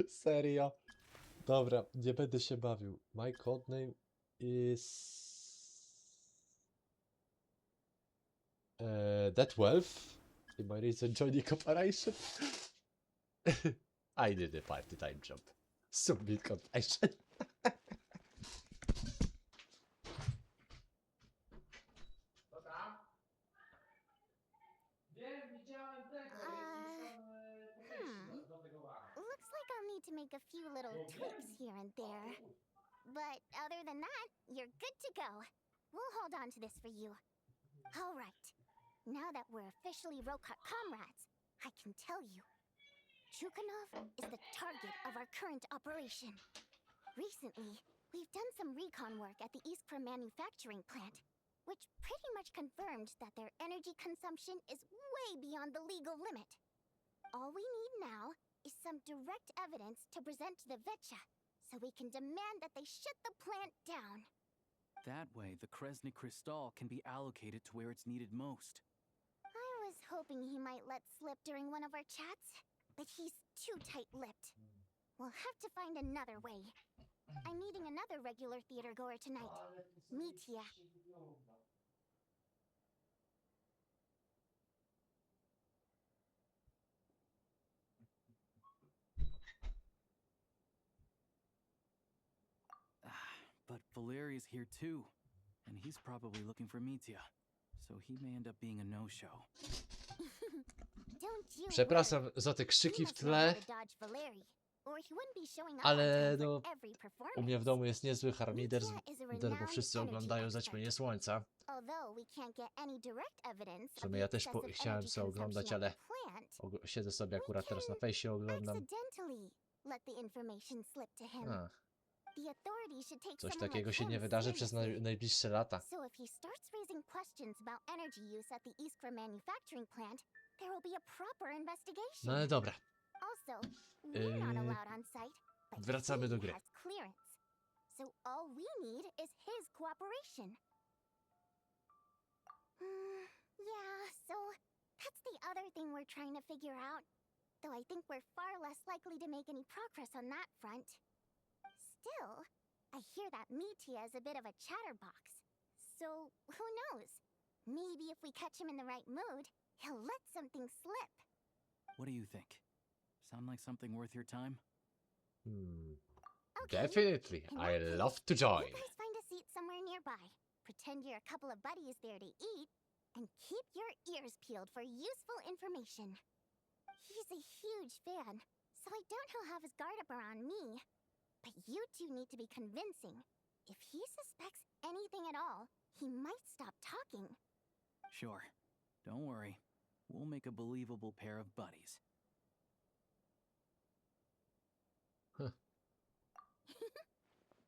Serio? Dobra, nie będę się bawił. My codename is... That wealth? In my recent joining operation? I did a part-time job. Submit confession. Looks like I'll need to make a few little tweaks here and there. But other than that, you're good to go. We'll hold on to this for you. All right. Now that we're officially Rokut comrades, I can tell you. Chukhanov is the target of our current operation. Recently, we've done some recon work at the Iskra manufacturing plant, which pretty much confirmed that their energy consumption is way beyond the legal limit. All we need now is some direct evidence to present to the Vetcha, so we can demand that they shut the plant down. That way, the Kresny Crystal can be allocated to where it's needed most. I was hoping he might let slip during one of our chats, but he's too tight-lipped. We'll have to find another way. I'm meeting another regular theater goer tonight, Mitya. But Valeria's here too, and he's probably looking for Mitya, so he may end up being a no-show. Przepraszam za te krzyki w tle, ale no, u mnie w domu jest niezły harmider, bo wszyscy oglądają Zaćmienie Słońca. W sumie ja też chciałem sobie oglądać, ale siedzę sobie akurat teraz na fejsie, oglądam. Coś takiego się nie wydarzy przez najbliższe lata. No ale dobra. Wracamy do gry. So all we need is his cooperation. Yeah, so that's the other thing we're trying to figure out. Though I think we're far less likely to make any progress on that front. Still, I hear that Mitya is a bit of a chatterbox. So, who knows? Maybe if we catch him in the right mood, he'll let something slip. What do you think? Sound like something worth your time? Okay. Definitely. I love to join. You guys find a seat somewhere nearby. Pretend you're a couple of buddies there to eat, and keep your ears peeled for useful information. He's a huge fan, so I doubt he'll have his guard up around me. But you two need to be convincing. If he suspects anything at all, he might stop talking. Sure. Don't worry. We'll make a believable pair of buddies.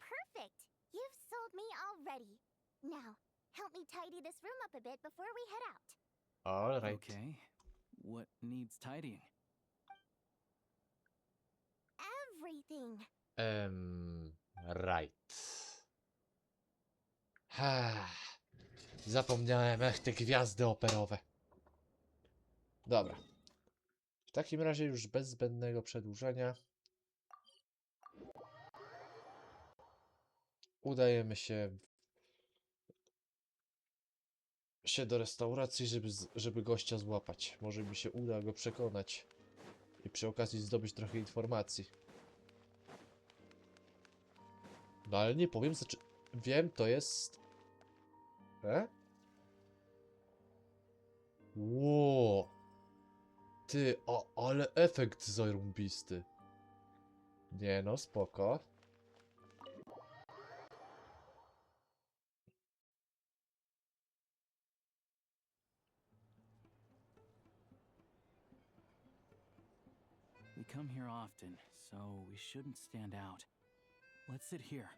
Perfect! You've sold me already. Now, help me tidy this room up a bit before we head out. All right. Okay. What needs tidying? Everything. Right. Zapomniałem, te gwiazdy operowe. Dobra. W takim razie już bez zbędnego przedłużenia udajemy się do restauracji, żeby gościa złapać. Może mi się uda go przekonać i przy okazji zdobyć trochę informacji. No ale nie powiem, wiem, to jest Ło! Ty, ale efekt zarąbisty. Nie no, spoko. We come here often, so we shouldn't stand out. Let's sit here.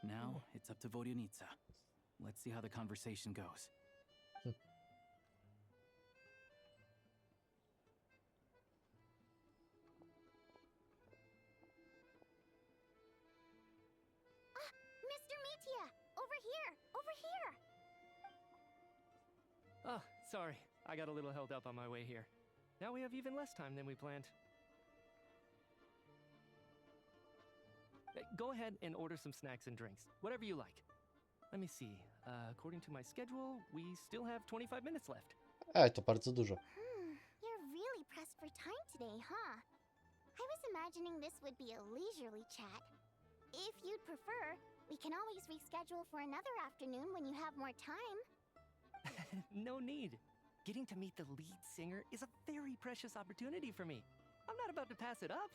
Now, it's up to Vodyanica. Let's see how the conversation goes. Mr. Metia! Over here! Over here! Oh, sorry. I got a little held up on my way here. Now we have even less time than we planned. Go ahead and order some snacks and drinks, whatever you like. Let me see. According to my schedule, we still have 25 minutes left. To bardzo dużo. You're really pressed for time today, huh? I was imagining this would be a leisurely chat. If you'd prefer, we can always reschedule for another afternoon when you have more time. No need. Getting to meet the lead singer is a very precious opportunity for me. I'm not about to pass it up.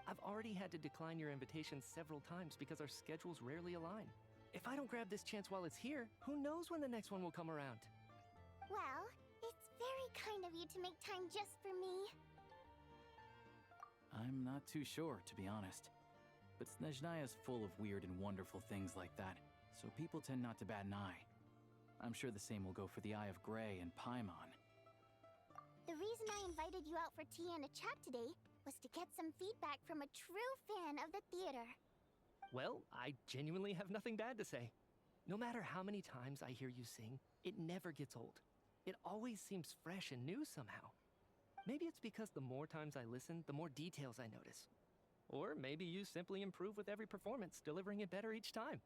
I've already had to decline your invitation several times because our schedules rarely align. If I don't grab this chance while it's here, who knows when the next one will come around? Well, it's very kind of you to make time just for me. I'm not too sure, to be honest. But Snezhnaya's full of weird and wonderful things like that, so people tend not to bat an eye. I'm sure the same will go for the Eye of Grey and Paimon. The reason I invited you out for tea and a chat today was to get some feedback from a true fan of the theater. Well, I genuinely have nothing bad to say. No matter how many times I hear you sing, it never gets old. It always seems fresh and new somehow. Maybe it's because the more times I listen, the more details I notice. Or maybe you simply improve with every performance, delivering it better each time.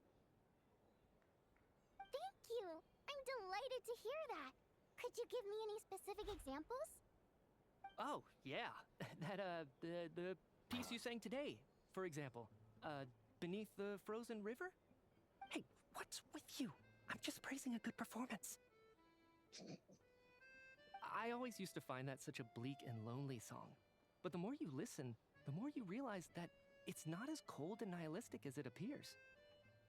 Thank you! I'm delighted to hear that! Could you give me any specific examples? Oh, yeah. The piece you sang today, for example. Beneath the Frozen River? Hey, what's with you? I'm just praising a good performance. I always used to find that such a bleak and lonely song. But the more you listen, the more you realize that it's not as cold and nihilistic as it appears.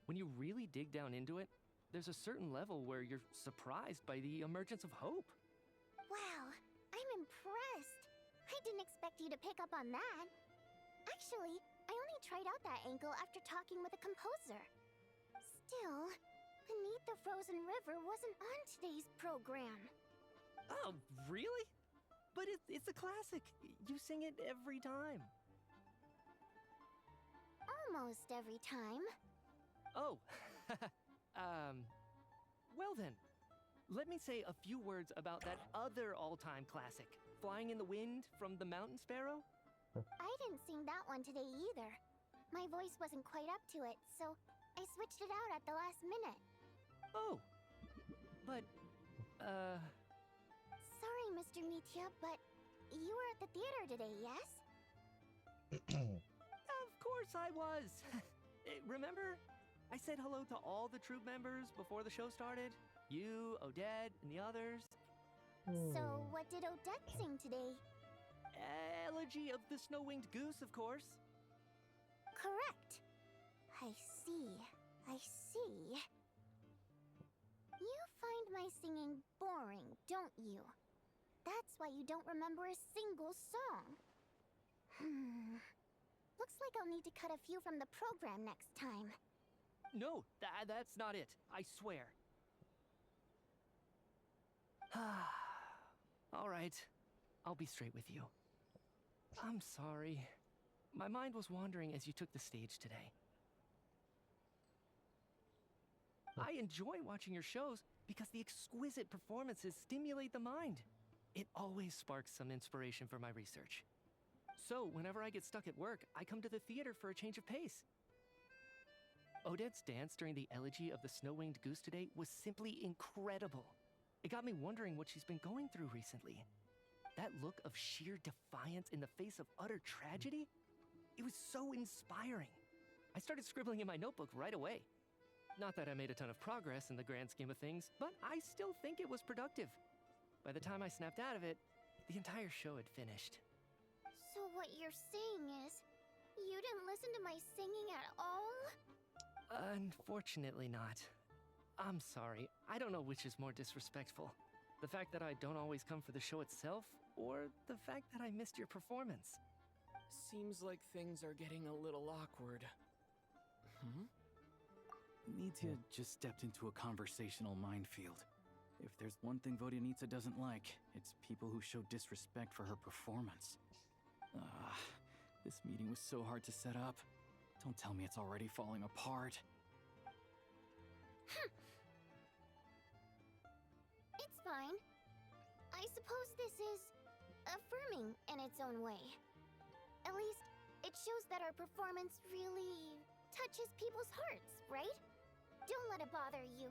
When you really dig down into it, there's a certain level where you're surprised by the emergence of hope. Wow, I'm impressed. I didn't expect you to pick up on that. Actually, I only tried out that angle after talking with a composer. Still, Beneath the Frozen River wasn't on today's program. Oh, really? But it's a classic. You sing it every time. Almost every time. Oh, well then. Let me say a few words about that other all-time classic, Flying in the Wind from the Mountain Sparrow. I didn't sing that one today either. My voice wasn't quite up to it, so I switched it out at the last minute. Oh, but, Sorry, Mr. Metia, but you were at the theater today, yes? Of course I was. Remember? I said hello to all the troupe members before the show started. You, Odette, and the others. So, what did Odette sing today? Elegy of the Snow-Winged Goose, of course. Correct. I see. I see. You find my singing boring, don't you? That's why you don't remember a single song. Looks like I'll need to cut a few from the program next time. No, that's not it. I swear. All right. I'll be straight with you. I'm sorry. My mind was wandering as you took the stage today. I enjoy watching your shows because the exquisite performances stimulate the mind. It always sparks some inspiration for my research. So, whenever I get stuck at work, I come to the theater for a change of pace. Odette's dance during the Elegy of the Snow-Winged Goose today was simply incredible. It got me wondering what she's been going through recently. That look of sheer defiance in the face of utter tragedy? It was so inspiring. I started scribbling in my notebook right away. Not that I made a ton of progress in the grand scheme of things, but I still think it was productive. By the time I snapped out of it, the entire show had finished. So what you're saying is, you didn't listen to my singing at all? Unfortunately not. I'm sorry, I don't know which is more disrespectful. The fact that I don't always come for the show itself, or the fact that I missed your performance. Seems like things are getting a little awkward. Nitya just stepped into a conversational minefield. If there's one thing Vodyanitsa doesn't like, it's people who show disrespect for her performance. This meeting was so hard to set up. Don't tell me it's already falling apart. It's fine. I suppose this is affirming in its own way. At least, it shows that our performance really touches people's hearts, right? Don't let it bother you.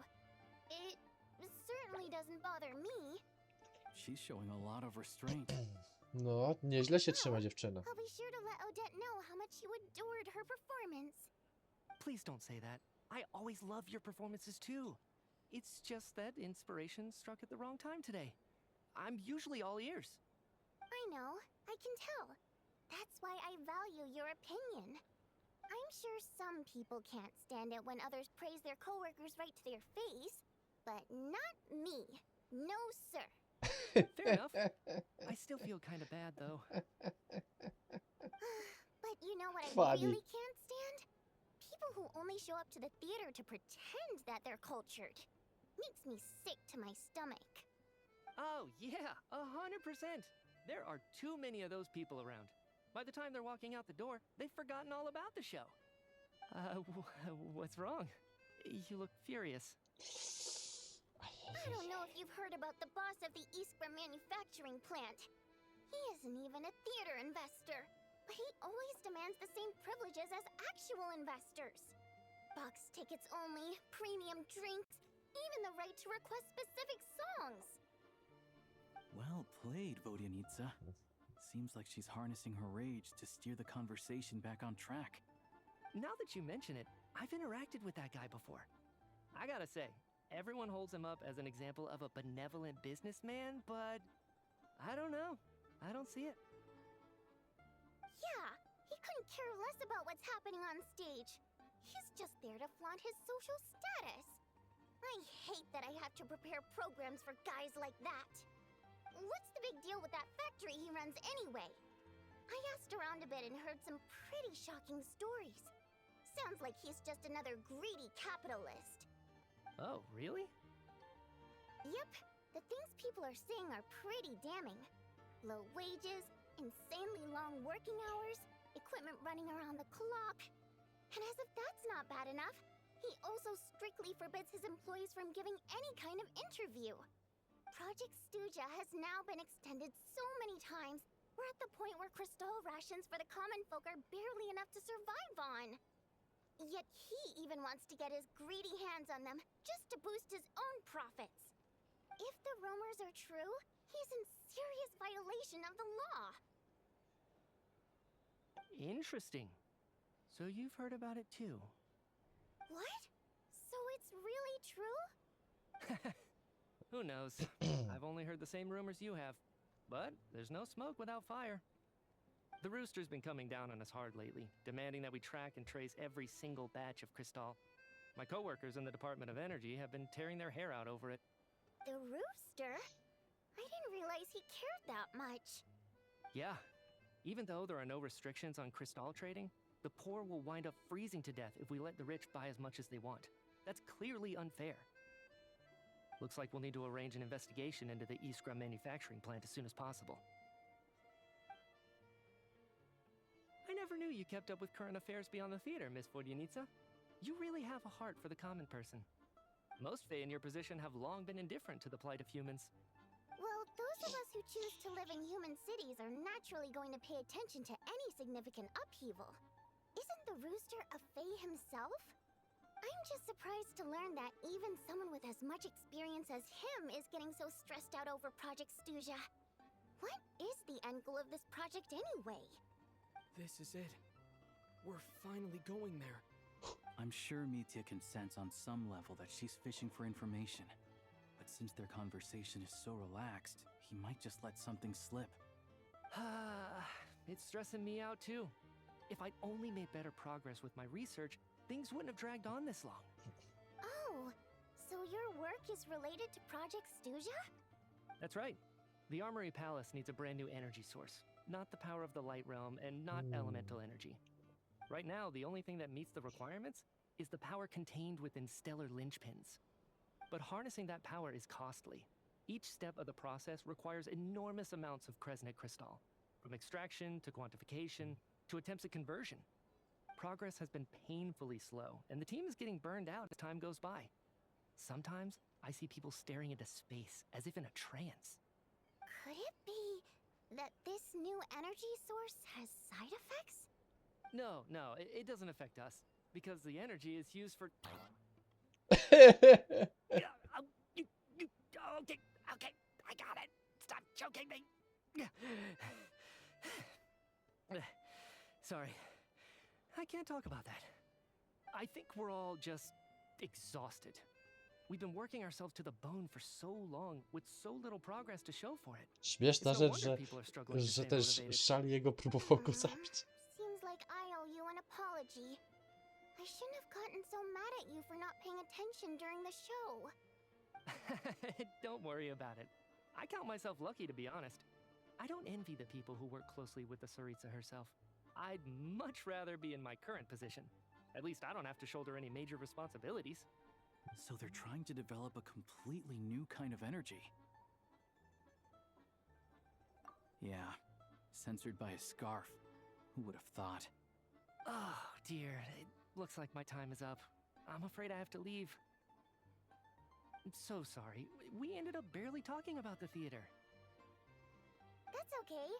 It certainly doesn't bother me. She's showing a lot of restraint. No, nieźle się trzyma dziewczyna. I'll be sure to let Odette know how much you adored her performance. Please don't say that. I always love your performances too. It's just that inspiration struck at the wrong time today. I'm usually all ears. I know, I can tell. That's why I value your opinion. I'm sure some people can't stand it when others praise their coworkers right to their face, but not me. No, sir. Fair enough. I still feel kind of bad, though. But you know what I Funny. really can't stand? People who only show up to the theater to pretend that they're cultured. Makes me sick to my stomach. Oh, yeah, 100%. There are too many of those people around. By the time they're walking out the door, they've forgotten all about the show. What's wrong? You look furious. I don't know if you've heard about the boss of the Iskra manufacturing plant. He isn't even a theater investor, but he always demands the same privileges as actual investors. Box tickets only, premium drinks, even the right to request specific songs. Well played, Vodyanitsa. Seems like she's harnessing her rage to steer the conversation back on track. Now that you mention it, I've interacted with that guy before. I gotta say, everyone holds him up as an example of a benevolent businessman, but I don't know. I don't see it. Yeah, he couldn't care less about what's happening on stage. He's just there to flaunt his social status. I hate that I have to prepare programs for guys like that. What's the big deal with that factory he runs anyway? I asked around a bit and heard some pretty shocking stories. Sounds like he's just another greedy capitalist. Oh, really? Yep, the things people are saying are pretty damning. Low wages, insanely long working hours, equipment running around the clock. And as if that's not bad enough, he also strictly forbids his employees from giving any kind of interview. Project Stuja has now been extended so many times, we're at the point where crystal rations for the common folk are barely enough to survive on. Yet he even wants to get his greedy hands on them just to boost his own profits. If the rumors are true, he's in serious violation of the law. Interesting. So you've heard about it too. What? So it's really true? Who knows? I've only heard the same rumors you have. But there's no smoke without fire. The Rooster's been coming down on us hard lately, demanding that we track and trace every single batch of Crystal. My coworkers in the Department of Energy have been tearing their hair out over it. The Rooster? I didn't realize he cared that much. Yeah. Even though there are no restrictions on Crystal trading, the poor will wind up freezing to death if we let the rich buy as much as they want. That's clearly unfair. Looks like we'll need to arrange an investigation into the Iskra manufacturing plant as soon as possible. I never knew you kept up with current affairs beyond the theater, Miss Vodyanitsa. You really have a heart for the common person. Most Fae in your position have long been indifferent to the plight of humans. Well, those of us who choose to live in human cities are naturally going to pay attention to any significant upheaval. Isn't the Rooster a Fae himself? I'm just surprised to learn that even someone with as much experience as him is getting so stressed out over Project Stuja. What is the end goal of this project anyway? This is it. We're finally going there. I'm sure Mitya can sense on some level that she's fishing for information. But since their conversation is so relaxed, he might just let something slip. It's stressing me out too. If I'd only made better progress with my research, things wouldn't have dragged on this long. Oh, so your work is related to Project Stuja? That's right. The Armory Palace needs a brand new energy source. Not the power of the Light Realm and not elemental energy. Right now, the only thing that meets the requirements is the power contained within stellar linchpins. But harnessing that power is costly. Each step of the process requires enormous amounts of Kresnik crystal, from extraction to quantification to attempts at conversion. Progress has been painfully slow, and the team is getting burned out as time goes by. Sometimes, I see people staring into space as if in a trance. Could it be that this new energy source has side effects? No, it doesn't affect us, because the energy is used for... Okay, I got it. Stop choking me. Sorry, I can't talk about that. I think we're all just exhausted. We've been working ourselves to the bone for so long, with so little progress to show for it. Śmieszna rzecz, że też Szali jego próbował go zabić. Seems like I owe you an apology. I shouldn't have gotten so mad at you for not paying attention during the show. Don't worry about it. I count myself lucky, to be honest. I don't envy the people who work closely with the Tsaritsa herself. I'd much rather be in my current position. At least I don't have to shoulder any major responsibilities. So they're trying to develop a completely new kind of energy. Yeah, censored by a scarf. Who would have thought? Oh, dear. It looks like my time is up. I'm afraid I have to leave. I'm so sorry. We ended up barely talking about the theater. That's okay.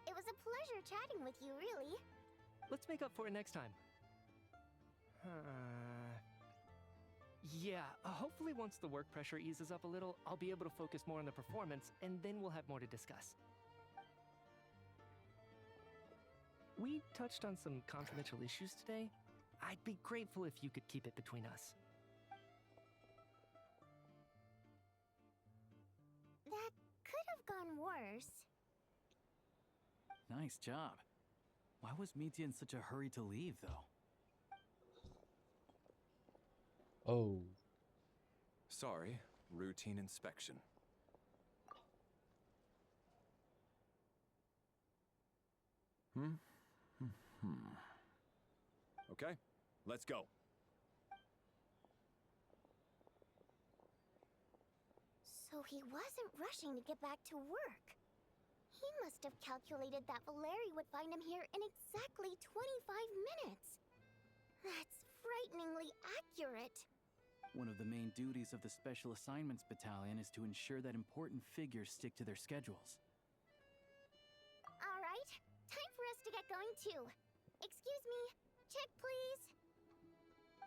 It was a pleasure chatting with you, really. Let's make up for it next time. Yeah, hopefully once the work pressure eases up a little, I'll be able to focus more on the performance, and then we'll have more to discuss. We touched on some controversial issues today. I'd be grateful if you could keep it between us. That could have gone worse. Nice job. Why was Mitya in such a hurry to leave, though? Oh. Sorry, routine inspection. Okay, let's go. So he wasn't rushing to get back to work. He must have calculated that Valeri would find him here in exactly 25 minutes. That's frighteningly accurate. One of the main duties of the Special Assignments Battalion is to ensure that important figures stick to their schedules. All right, time for us to get going too. Excuse me, check please.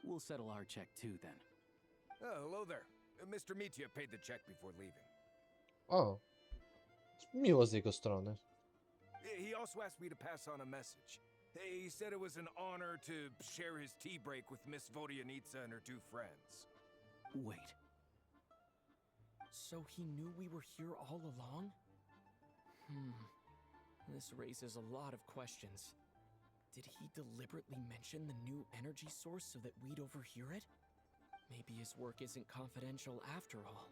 We'll settle our check too, then. Oh, hello there. Mr. Mitya paid the check before leaving. O. Miło z jego strony. He also asked me to pass on a message. He said it was an honor to share his tea break with Miss Vodyanitsa and her two friends. Wait. So he knew we were here all along? This raises a lot of questions. Did he deliberately mention the new energy source so that we'd overhear it? Maybe his work isn't confidential after all.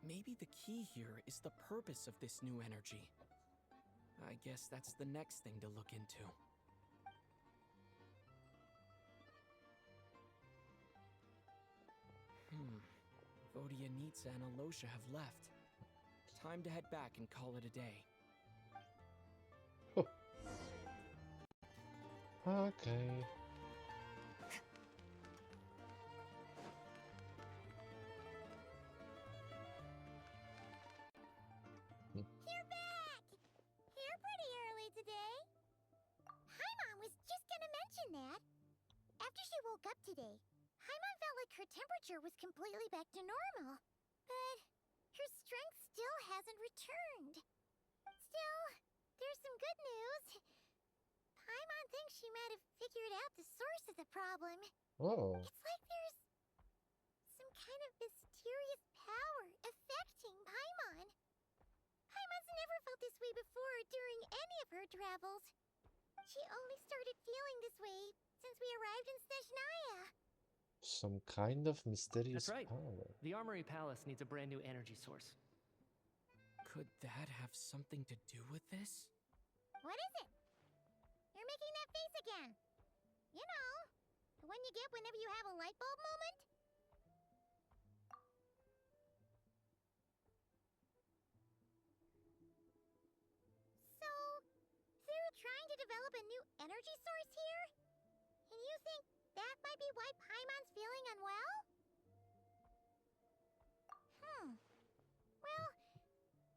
Maybe the key here is the purpose of this new energy. I guess that's the next thing to look into. Vodyanitsa and Alosha have left. Time to head back and call it a day. Okay. You're back! Here pretty early today. Haimon was just gonna mention that. After she woke up today, Haimon felt like her temperature was completely back to normal. But her strength still hasn't returned. Still, there's some good news. Paimon thinks she might have figured out the source of the problem. Oh. It's like there's some kind of mysterious power affecting Paimon. Paimon's never felt this way before during any of her travels. She only started feeling this way since we arrived in Snezhnaya. Some kind of mysterious That's right. power. The Armory Palace needs a brand new energy source. Could that have something to do with this? What is it? You're making that face again. You know, the one you get whenever you have a light bulb moment? So, they're trying to develop a new energy source here? And you think that might be why Paimon's feeling unwell? Well,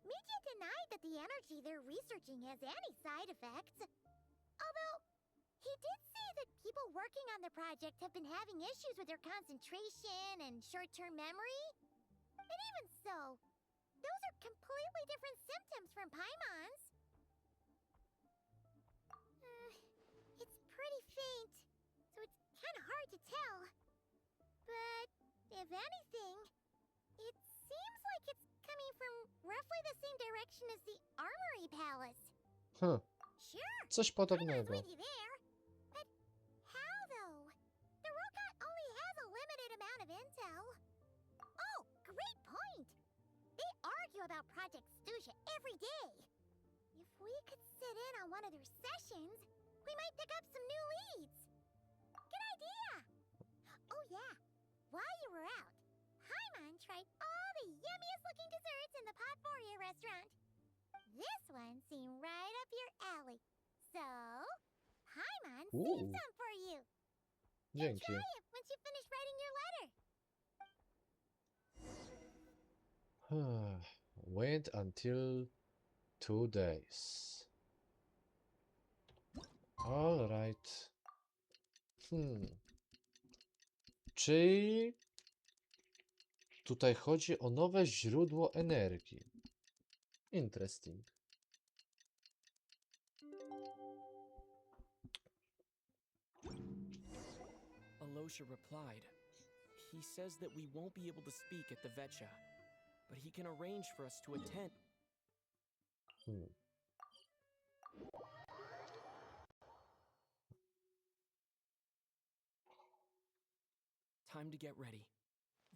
Media denied that the energy they're researching has any side effects. Although, he did say that people working on the project have been having issues with their concentration and short-term memory. And even so, those are completely different symptoms from Paimon's. It's pretty faint, so it's kind of hard to tell. But, if anything, it seems like it's coming from roughly the same direction as the Armory Palace. Huh. Sure, Coś Paimon's podobnego. with you there. But how, though? The robot only has a limited amount of intel. Oh, great point! They argue about Project Stuja every day. If we could sit in on one of their sessions, we might pick up some new leads. Good idea! Oh yeah, while you were out, Paimon tried all the yummiest looking desserts in the Potpourri restaurant. This one seemed right up your alley. So, Paimon saved some for you. Dzięki. Try it once you finish writing your letter. Wait until 2 days. Alright. Czyli tutaj chodzi o nowe źródło energii. Interesting. Alosha replied. He says that we won't be able to speak at the Vetcha, but he can arrange for us to attend. Time to get ready.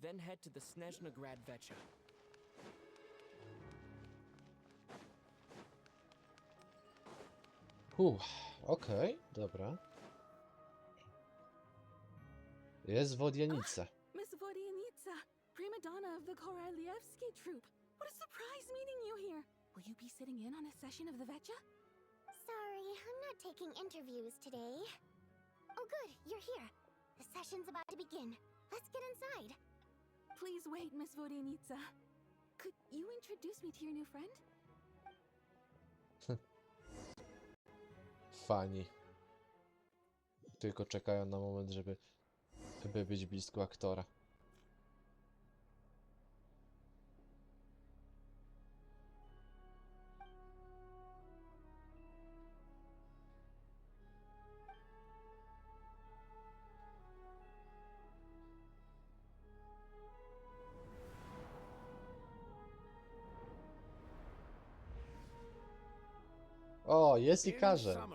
Then head to the Snezhnaya Vetcha. Okej, dobra. Jest Wodjanica. Miss Vodyanica, prima donna of the Korolievsky troupe. What a surprise meeting you here. Will you be sitting in on a session of the Vetcha? Sorry, I'm not taking interviews today. Oh good, you're here. The session's about to begin. Let's get inside. Please wait, Miss Vodyanica. Could you introduce me to your new friend? Fani. Tylko czekają na moment, żeby być blisko aktora. O, jest i każe.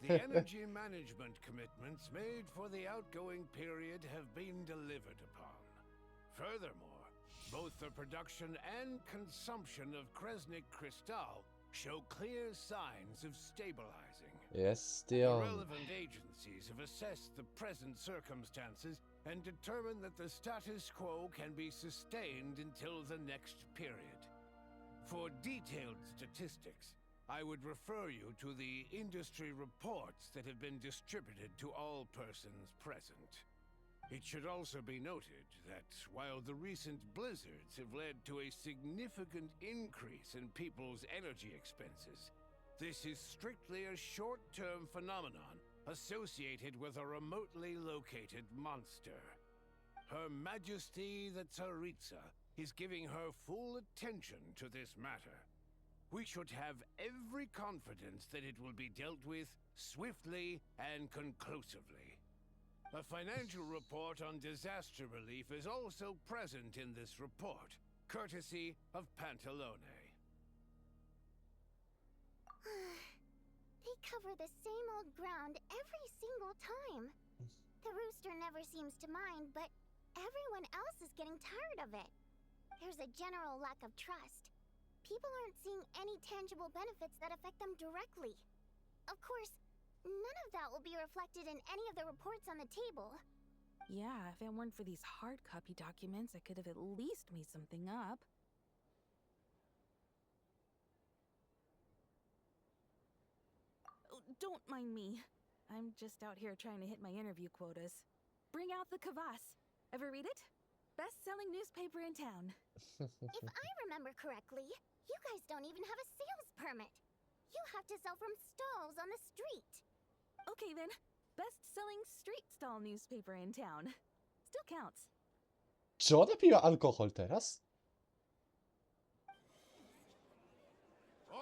The energy management commitments made for the outgoing period have been delivered upon. Furthermore, both the production and consumption of kryzys crystal show clear signs of stabilizing. Jest The on. relevant agencies have assessed the present circumstances and determined that the status quo can be sustained until the next period. For detailed statistics, I would refer you to the industry reports that have been distributed to all persons present. It should also be noted that while the recent blizzards have led to a significant increase in people's energy expenses, this is strictly a short-term phenomenon associated with a remotely located monster. Her Majesty the Tsaritsa is giving her full attention to this matter. we should have every confidence that it will be dealt with swiftly and conclusively. A financial report on disaster relief is also present in this report, courtesy of Pantalone. They cover the same old ground every single time. The rooster never seems to mind, but everyone else is getting tired of it. There's a general lack of trust. People aren't seeing any tangible benefits that affect them directly. Of course, none of that will be reflected in any of the reports on the table. Yeah, if it weren't for these hard copy documents, I could have at least made something up. Oh, don't mind me. I'm just out here trying to hit my interview quotas. Bring out the kvass. Ever read it? Best-selling newspaper in town. If I remember correctly, you guys don't even have a sales permit. You have to sell from stalls on the street. Okay then, best-selling street stall newspaper in town. Still counts. Czy ona piła alkohol teraz?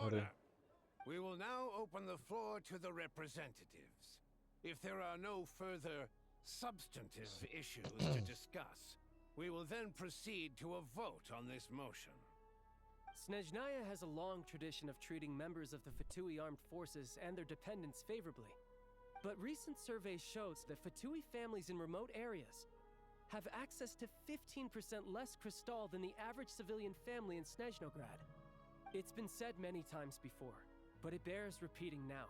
Order. We will now open the floor to the representatives. If there are no further substantive issues to discuss, we will then proceed to a vote on this motion. Snezhnaya has a long tradition of treating members of the Fatui armed forces and their dependents favorably. But recent surveys shows that Fatui families in remote areas have access to 15% less crystal than the average civilian family in Snezhnograd. It's been said many times before, but it bears repeating now.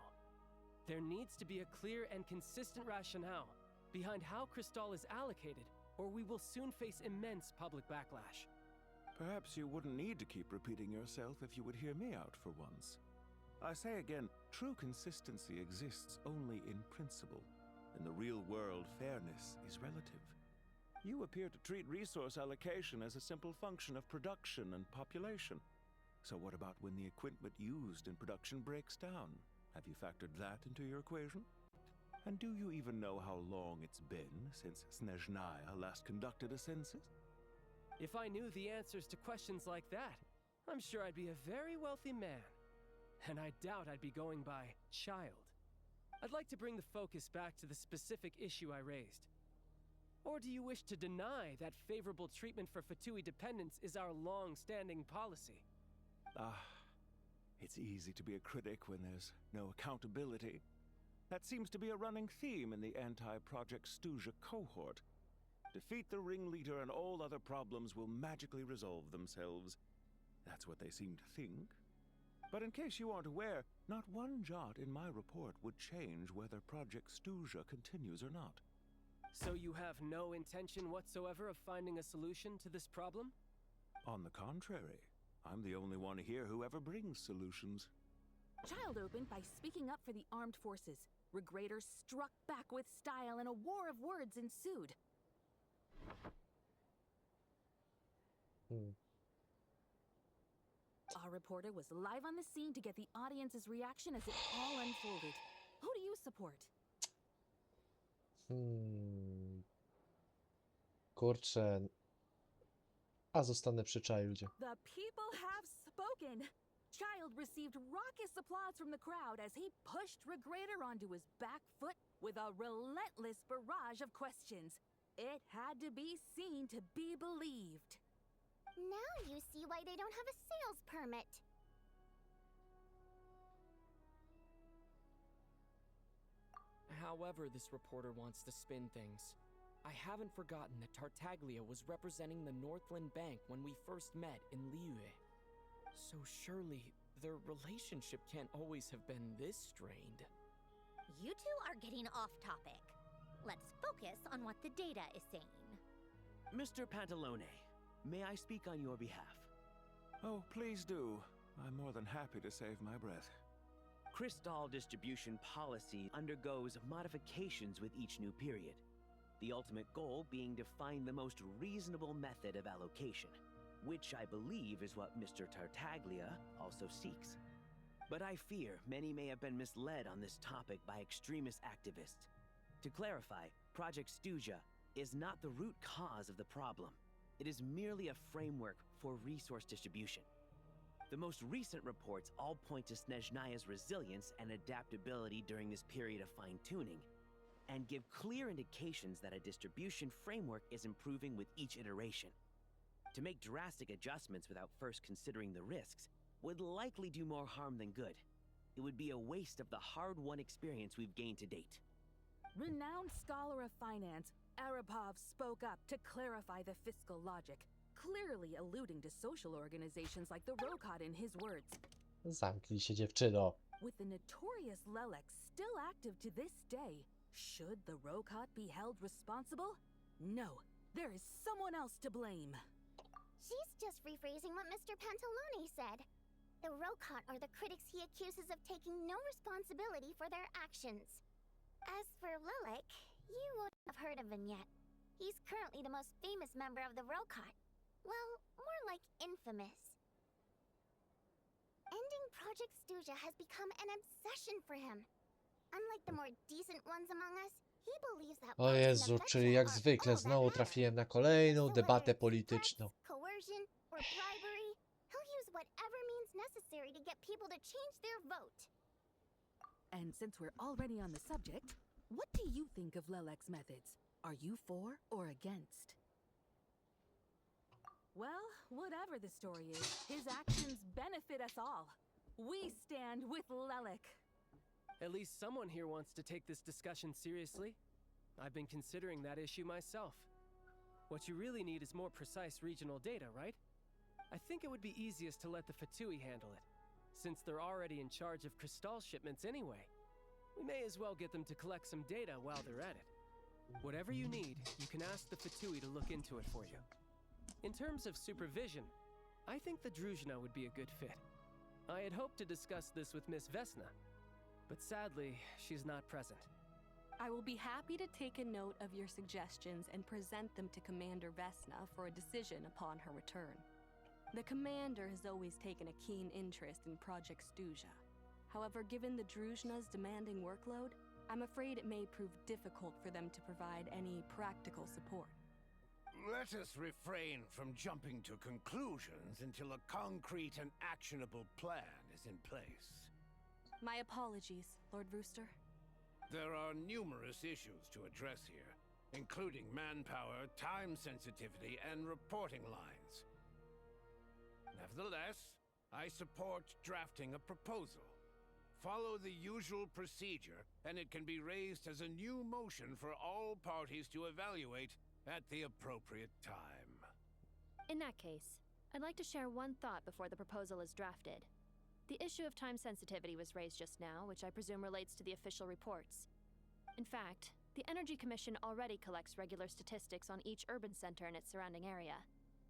There needs to be a clear and consistent rationale behind how crystal is allocated, or we will soon face immense public backlash. Perhaps you wouldn't need to keep repeating yourself if you would hear me out for once. I say again, true consistency exists only in principle. In the real world, fairness is relative. You appear to treat resource allocation as a simple function of production and population. So what about when the equipment used in production breaks down? Have you factored that into your equation? And do you even know how long it's been since Snezhnaya last conducted a census? If I knew the answers to questions like that, I'm sure I'd be a very wealthy man. And I doubt I'd be going by child. I'd like to bring the focus back to the specific issue I raised. Or do you wish to deny that favorable treatment for Fatui dependents is our long-standing policy? It's easy to be a critic when there's no accountability. That seems to be a running theme in the anti-Project Stuja cohort. Defeat the ringleader and all other problems will magically resolve themselves. That's what they seem to think. But in case you aren't aware, not one jot in my report would change whether Project Stuja continues or not. So you have no intention whatsoever of finding a solution to this problem? On the contrary, I'm the only one here who ever brings solutions. Child opened by speaking up for the armed forces. Regrator struck back with style and a war of words ensued. Our reporter was live on the scene to get the audience's reaction as it all unfolded. Who do you support? Kurczę. A zostanę przy Childzie. The people have spoken. Child received raucous applause from the crowd as he pushed Regrator onto his back foot with a relentless barrage of questions. It had to be seen to be believed. Now you see why they don't have a sales permit. However this reporter wants to spin things, I haven't forgotten that Tartaglia was representing the Northland Bank when we first met in Liyue. So surely their relationship can't always have been this strained. You two are getting off topic. Let's focus on what the data is saying. Mr. Pantalone, may I speak on your behalf? Oh, please do. I'm more than happy to save my breath. Crystal distribution policy undergoes modifications with each new period. The ultimate goal being to find the most reasonable method of allocation, which I believe is what Mr. Tartaglia also seeks. But I fear many may have been misled on this topic by extremist activists. To clarify, Project Stuja is not the root cause of the problem. It is merely a framework for resource distribution. The most recent reports all point to Snezhnaya's resilience and adaptability during this period of fine-tuning, and give clear indications that a distribution framework is improving with each iteration. To make drastic adjustments without first considering the risks would likely do more harm than good. It would be a waste of the hard-won experience we've gained to date. Renowned scholar of finance, Arapov spoke up to clarify the fiscal logic, clearly alluding to social organizations like the Rokot in his words. Zamknij się, dziewczyno. With the notorious Lelek still active to this day, should the Rokot be held responsible? No, there is someone else to blame. She's just rephrasing what Mr. Pantalone said. The Rokot are the critics he accuses of taking no responsibility for their actions. As for Lilac, you wouldn't have heard of him yet. He's currently the most famous member of the Rokot. Well, more like infamous. Ending Project Stuja has become an obsession for him. Unlike the more decent ones among us, he believes that O Jezu, czyli jak zwykle znowu trafiłem na kolejną debatę polityczną. coercion or bribery, he'll use whatever means necessary to get people to change their vote. And since we're already on the subject, what do you think of Lelek's methods? Are you for or against? Well, whatever the story is, his actions benefit us all. We stand with Lelek. At least someone here wants to take this discussion seriously. I've been considering that issue myself. What you really need is more precise regional data, right? I think it would be easiest to let the Fatui handle it, since they're already in charge of Crystal shipments anyway. We may as well get them to collect some data while they're at it. Whatever you need, you can ask the Fatui to look into it for you. In terms of supervision, I think the Druzhna would be a good fit. I had hoped to discuss this with Miss Vesna, but sadly, she's not present. I will be happy to take a note of your suggestions and present them to Commander Vesna for a decision upon her return. The Commander has always taken a keen interest in Project Stuja. However, given the Druzhna's demanding workload, I'm afraid it may prove difficult for them to provide any practical support. Let us refrain from jumping to conclusions until a concrete and actionable plan is in place. My apologies, Lord Rooster. There are numerous issues to address here, including manpower, time sensitivity, and reporting lines. Nevertheless, I support drafting a proposal. Follow the usual procedure, and it can be raised as a new motion for all parties to evaluate at the appropriate time. In that case, I'd like to share one thought before the proposal is drafted. The issue of time sensitivity was raised just now, which I presume relates to the official reports. In fact, the Energy Commission already collects regular statistics on each urban center and its surrounding area.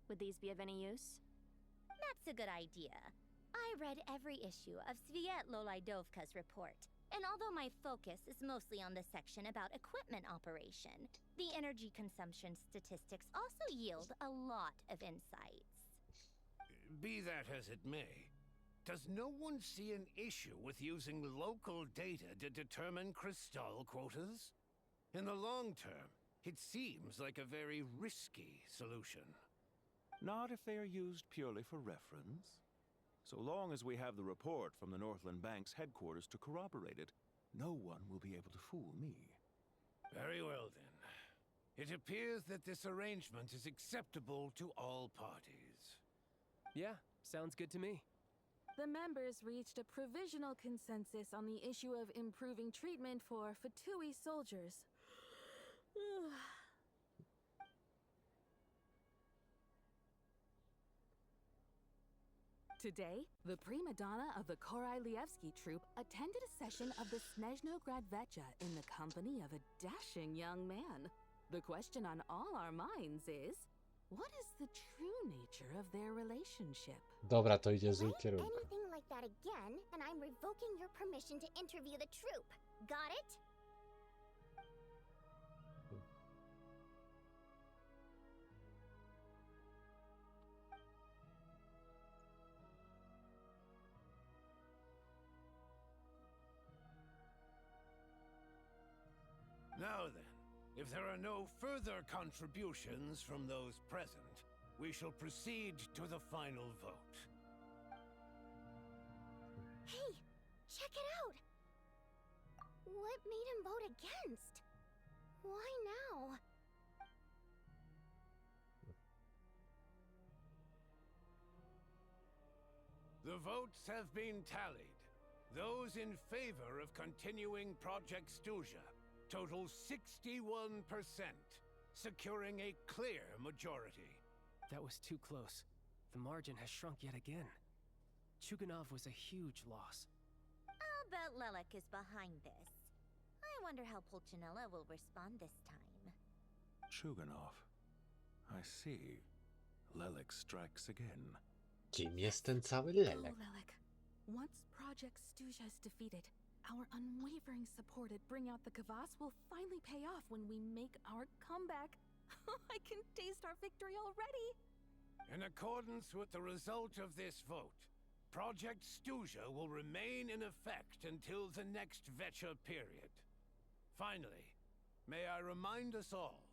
Would these be of any use? That's a good idea. I read every issue of Svietlo Lydovka's report, and although my focus is mostly on the section about equipment operation, the energy consumption statistics also yield a lot of insights. Be that as it may, does no one see an issue with using local data to determine Crystal quotas? In the long term, it seems like a very risky solution. Not if they are used purely for reference. So long as we have the report from the Northland Bank's headquarters to corroborate it, no one will be able to fool me. Very well then. It appears that this arrangement is acceptable to all parties. Yeah, sounds good to me. The members reached a provisional consensus on the issue of improving treatment for Fatui soldiers. Today, the prima donna of the Korailievsky troupe attended a session of the Snezhnograd Vecha in the company of a dashing young man. The question on all our minds is, what is the true nature of their relationship? Dobra, to idzie w złym kierunku. Anything like that again, and I'm revoking your permission to interview the troupe. Got it? Now then, if there are no further contributions from those present, we shall proceed to the final vote. Hey, check it out! What made him vote against? Why now? The votes have been tallied. Those in favor of continuing Project Stuzha total 61%, securing a clear majority. That was too close. The margin has shrunk yet again. Chuganov was a huge loss. I'll bet Lelek is behind this. I wonder how Pulcinella will respond this time. Chuganov. I see. Lelek strikes again. Kim jest ten cały Go, lelek? Lelek. Once Project Stuzha is defeated, our unwavering support at Bring Out the Kvass will finally pay off when we make our comeback. I can taste our victory already! In accordance with the result of this vote, Project Stuzha will remain in effect until the next Vecha period. Finally, may I remind us all,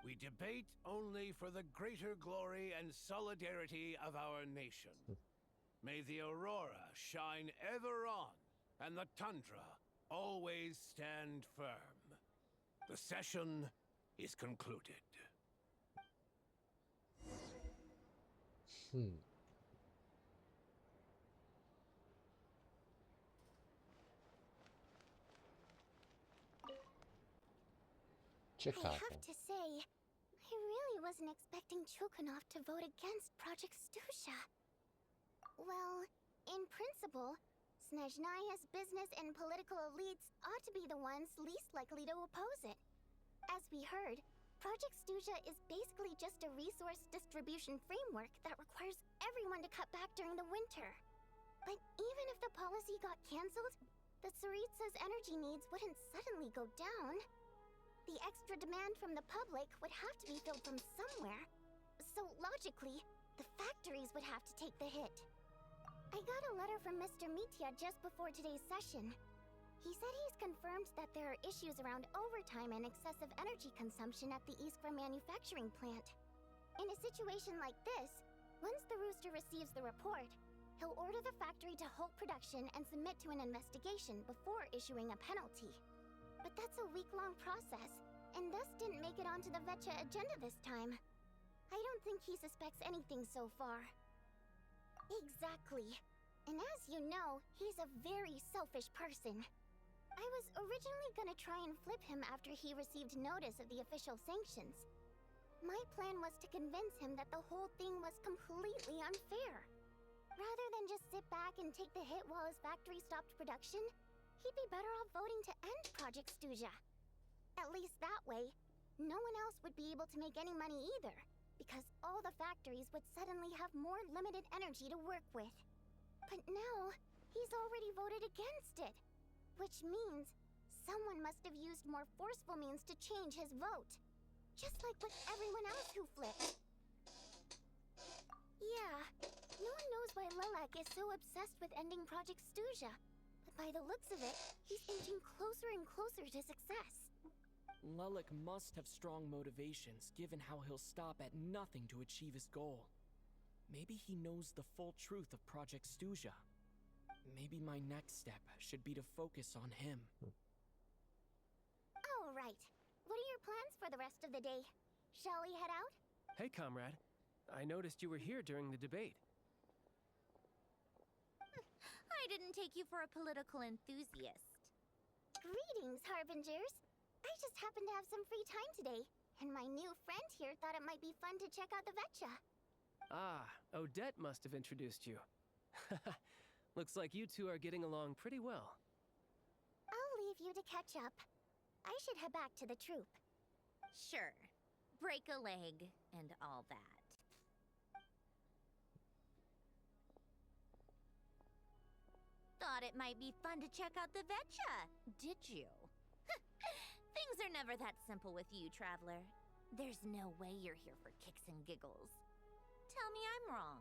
we debate only for the greater glory and solidarity of our nation. May the aurora shine ever on, and the tundra always stand firm. The session is concluded. I have to say, I really wasn't expecting Chuganov to vote against Project Stuzha. Well, in principle, Snezhnaya's business and political elites ought to be the ones least likely to oppose it. As we heard, Project Stuzha is basically just a resource distribution framework that requires everyone to cut back during the winter. But even if the policy got cancelled, the Tsaritsa's energy needs wouldn't suddenly go down. The extra demand from the public would have to be filled from somewhere. So logically, the factories would have to take the hit. I got a letter from Mr. Mitya just before today's session. He said he's confirmed that there are issues around overtime and excessive energy consumption at the Iskra manufacturing plant. In a situation like this, once the Rooster receives the report, he'll order the factory to halt production and submit to an investigation before issuing a penalty. But that's a week-long process, and thus didn't make it onto the Vecha agenda this time. I don't think he suspects anything so far. Exactly. And as you know, he's a very selfish person. I was originally gonna try and flip him after he received notice of the official sanctions. My plan was to convince him that the whole thing was completely unfair. Rather than just sit back and take the hit while his factory stopped production, he'd be better off voting to end Project Stuzha. At least that way, no one else would be able to make any money either, because all the factories would suddenly have more limited energy to work with. But now, he's already voted against it, which means someone must have used more forceful means to change his vote. Just like with everyone else who flipped. Yeah, no one knows why Lelek is so obsessed with ending Project Stuzha, but by the looks of it, he's inching closer and closer to success. Lelek must have strong motivations, given how he'll stop at nothing to achieve his goal. Maybe he knows the full truth of Project Stuzha. Maybe my next step should be to focus on him. All right. What are your plans for the rest of the day? Shall we head out? Hey, comrade. I noticed you were here during the debate. I didn't take you for a political enthusiast. Greetings, Harbingers. I just happened to have some free time today, and my new friend here thought it might be fun to check out the Vecha. Ah, Odette must have introduced you. Looks like you two are getting along pretty well. I'll leave you to catch up. I should head back to the troop. Sure. Break a leg and all that. Thought it might be fun to check out the Vecha, did you? Things are never that simple with you, Traveler. There's no way you're here for kicks and giggles. Tell me I'm wrong.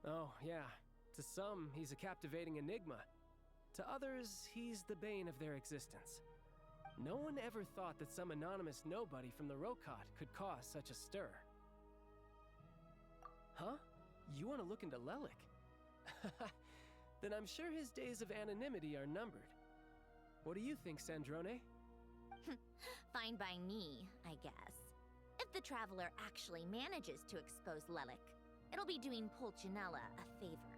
Oh, yeah. To some, he's a captivating enigma. To others, he's the bane of their existence. No one ever thought that some anonymous nobody from the Rokot could cause such a stir. Huh? You want to look into Lelek? Then I'm sure his days of anonymity are numbered. What do you think, Sandrone? Fine by me, I guess. If the Traveler actually manages to expose Lelik, it'll be doing Pulcinella a favor.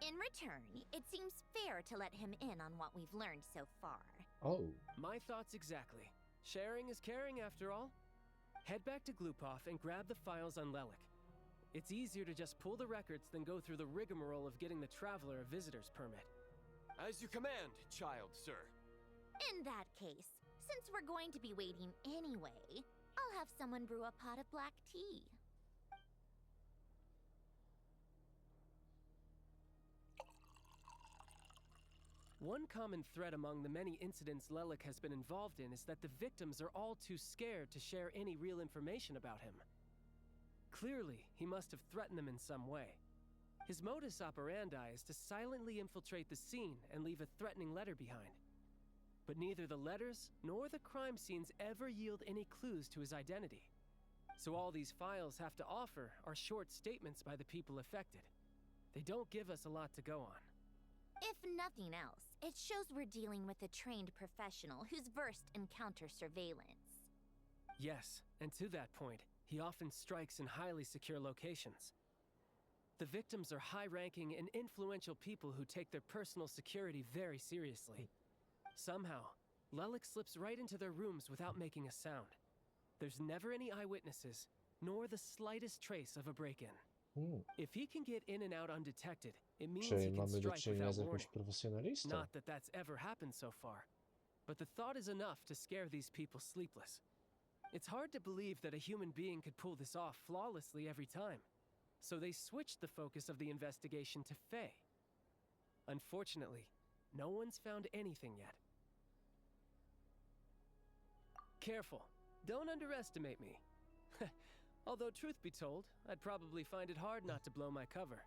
In return, it seems fair to let him in on what we've learned so far. Oh. My thoughts exactly. Sharing is caring, after all. Head back to Glupov and grab the files on Lelik. It's easier to just pull the records than go through the rigmarole of getting the Traveler a visitor's permit. As you command, child, sir. In that case, since we're going to be waiting anyway, I'll have someone brew a pot of black tea. One common thread among the many incidents Lelik has been involved in is that the victims are all too scared to share any real information about him. Clearly, he must have threatened them in some way. His modus operandi is to silently infiltrate the scene and leave a threatening letter behind. But neither the letters nor the crime scenes ever yield any clues to his identity. So all these files have to offer are short statements by the people affected. They don't give us a lot to go on. If nothing else, it shows we're dealing with a trained professional who's versed in counter-surveillance. Yes, and to that point, he often strikes in highly secure locations. The victims are high-ranking and influential people who take their personal security very seriously. Somehow, Lelik slips right into their rooms without making a sound. There's never any eyewitnesses, nor the slightest trace of a break-in. If he can get in and out undetected, it means Czyli he can mamy do strike czynienia without z jakimś warning. profesjonalistą. Not that that's ever happened so far, but the thought is enough to scare these people sleepless. It's hard to believe that a human being could pull this off flawlessly every time, so they switched the focus of the investigation to Faye. Unfortunately, no one's found anything yet. Careful, don't underestimate me. Although, truth be told, I'd probably find it hard not to blow my cover.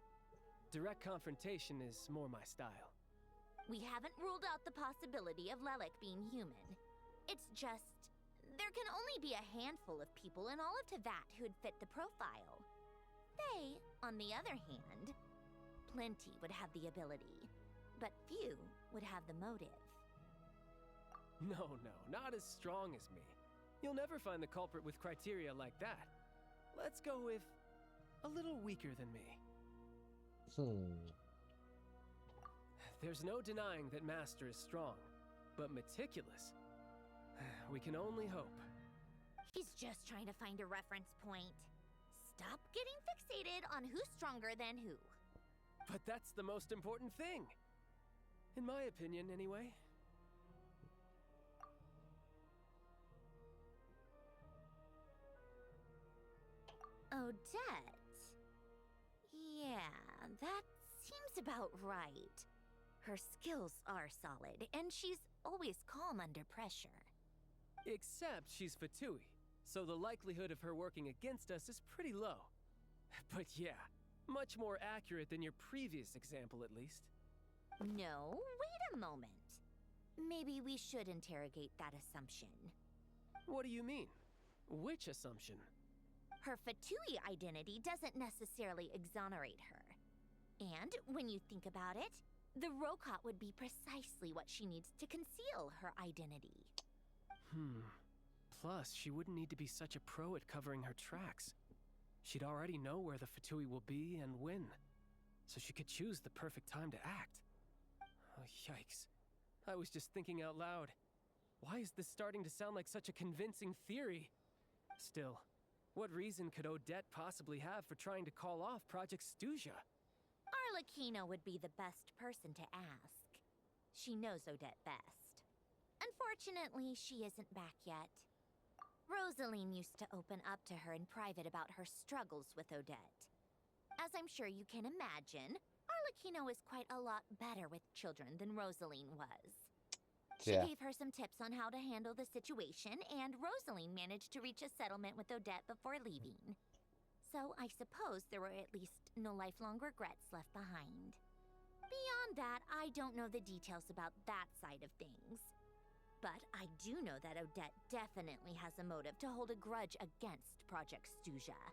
Direct confrontation is more my style. We haven't ruled out the possibility of Lelik being human. It's just, there can only be a handful of people in all of Teyvat who'd fit the profile. They, on the other hand, plenty would have the ability, but few would have the motive. No, not as strong as me. You'll never find the culprit with criteria like that. Let's go with a little weaker than me. There's no denying that Master is strong, but meticulous. We can only hope. He's just trying to find a reference point. Stop getting fixated on who's stronger than who. But that's the most important thing. In my opinion, anyway. Odette. Yeah, that seems about right. Her skills are solid, and she's always calm under pressure. Except she's Fatui, so the likelihood of her working against us is pretty low. But yeah, much more accurate than your previous example, at least. No, wait a moment. Maybe we should interrogate that assumption. What do you mean? Which assumption? Her Fatui identity doesn't necessarily exonerate her. And when you think about it, the Rokot would be precisely what she needs to conceal her identity. Plus, she wouldn't need to be such a pro at covering her tracks. She'd already know where the Fatui will be and when, so she could choose the perfect time to act. Oh, yikes. I was just thinking out loud. Why is this starting to sound like such a convincing theory? Still, what reason could Odette possibly have for trying to call off Project Snezhnaya? Arlecchino would be the best person to ask. She knows Odette best. Unfortunately, she isn't back yet. Rosaline used to open up to her in private about her struggles with Odette. As I'm sure you can imagine, Arlecchino is quite a lot better with children than Rosaline was. She gave her some tips on how to handle the situation, and Rosaline managed to reach a settlement with Odette before leaving. So I suppose there were at least no lifelong regrets left behind. Beyond that, I don't know the details about that side of things. But I do know that Odette definitely has a motive to hold a grudge against Project Snezhnaya.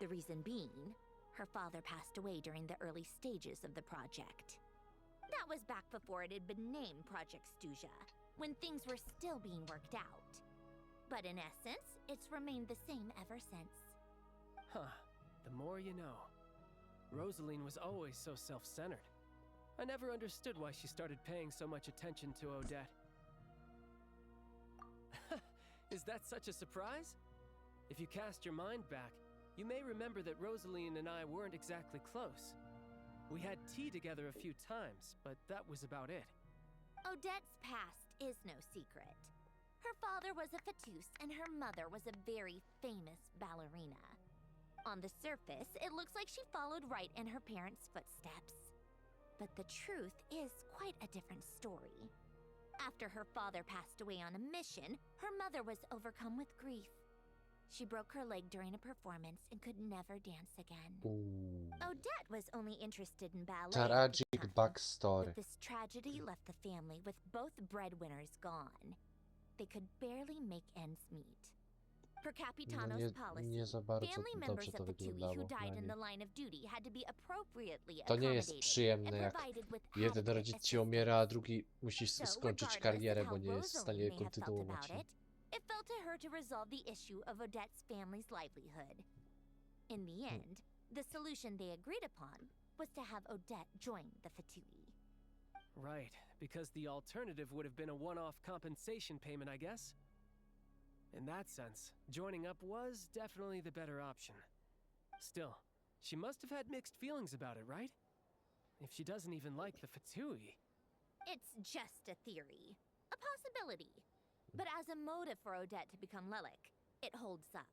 The reason being, Her father passed away during the early stages of the project. That was back before it had been named Project Snezhnaya, when things were still being worked out. But in essence, it's remained the same ever since. Huh. The more you know. Rosaline was always so self-centered. I never understood why she started paying so much attention to Odette. Is that such a surprise? If you cast your mind back, you may remember that Rosaline and I weren't exactly close. We had tea together a few times, but that was about it. Odette's past is no secret. Her father was a fatus and her mother was a very famous ballerina. On the surface, it looks like she followed right in her parents' footsteps. But the truth is quite a different story. After her father passed away on a mission, her mother was overcome with grief. She broke her leg during a performance and could never dance again. Uuu. Odette was only interested in ballet at the Tragic time, backstory. but this tragedy left the family with both breadwinners gone. They could barely make ends meet. Per No Capitano's policy, nie za bardzo family dobrze members to of Fatui who wyglądało. died in Nie. the line of duty had to be appropriately To nie jest accommodated przyjemne, and jak provided with jeden adequate rodzic ci assistance. umiera, a drugi musi So, skończyć regardless karierę, of bo how nie jest w stanie Rosaline may have felt kontynuować. about it fell to her to resolve the issue of Odette's family's livelihood. In the end, the solution they agreed upon was to have Odette join the Fatui. Right, because the alternative would have been a one-off compensation payment, I guess. In that sense, joining up was definitely the better option. Still, she must have had mixed feelings about it, right? If she doesn't even like the Fatui. It's just a theory, a possibility. But as a motive for Odette to become Lelik, it holds up.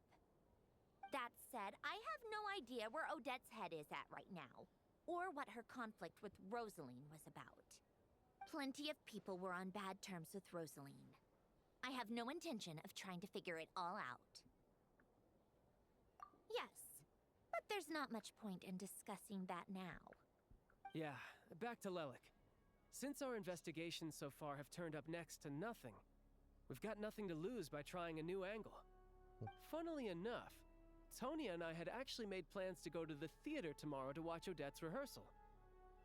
That said, I have no idea where Odette's head is at right now, or what her conflict with Rosaline was about. Plenty of people were on bad terms with Rosaline. I have no intention of trying to figure it all out. Yes, but there's not much point in discussing that now. Yeah, back to Lelik. Since our investigations so far have turned up next to nothing, we've got nothing to lose by trying a new angle. Funnily enough, Tonya and I had actually made plans to go to the theater tomorrow to watch Odette's rehearsal.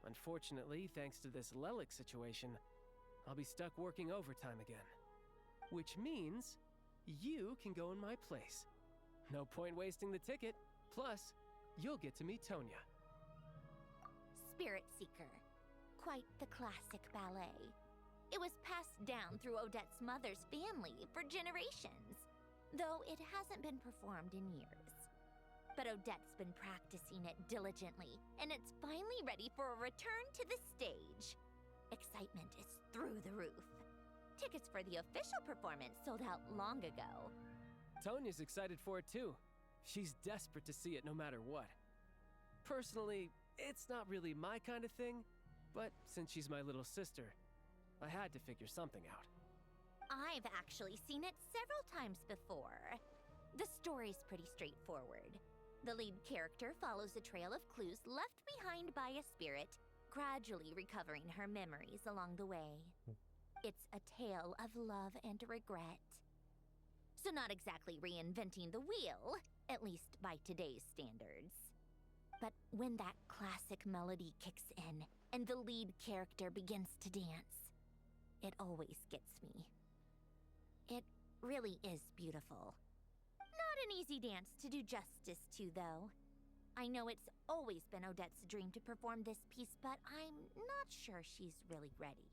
Unfortunately, thanks to this Lelik situation, I'll be stuck working overtime again. Which means you can go in my place. No point wasting the ticket. Plus, you'll get to meet Tonya. Spirit Seeker. Quite the classic ballet. It was passed down through Odette's mother's family for generations, though it hasn't been performed in years. But Odette's been practicing it diligently, and it's finally ready for a return to the stage. Excitement is through the roof. Tickets for the official performance sold out long ago. Tonya's excited for it too. She's desperate to see it no matter what. Personally, it's not really my kind of thing, but since she's my little sister, I had to figure something out. I've actually seen it several times before. The story's pretty straightforward. The lead character follows a trail of clues left behind by a spirit, gradually recovering her memories along the way. It's a tale of love and regret. So not exactly reinventing the wheel, at least by today's standards. But when that classic melody kicks in and the lead character begins to dance, it always gets me. It really is beautiful. Not an easy dance to do justice to, though. I know it's always been Odette's dream to perform this piece, but I'm not sure she's really ready.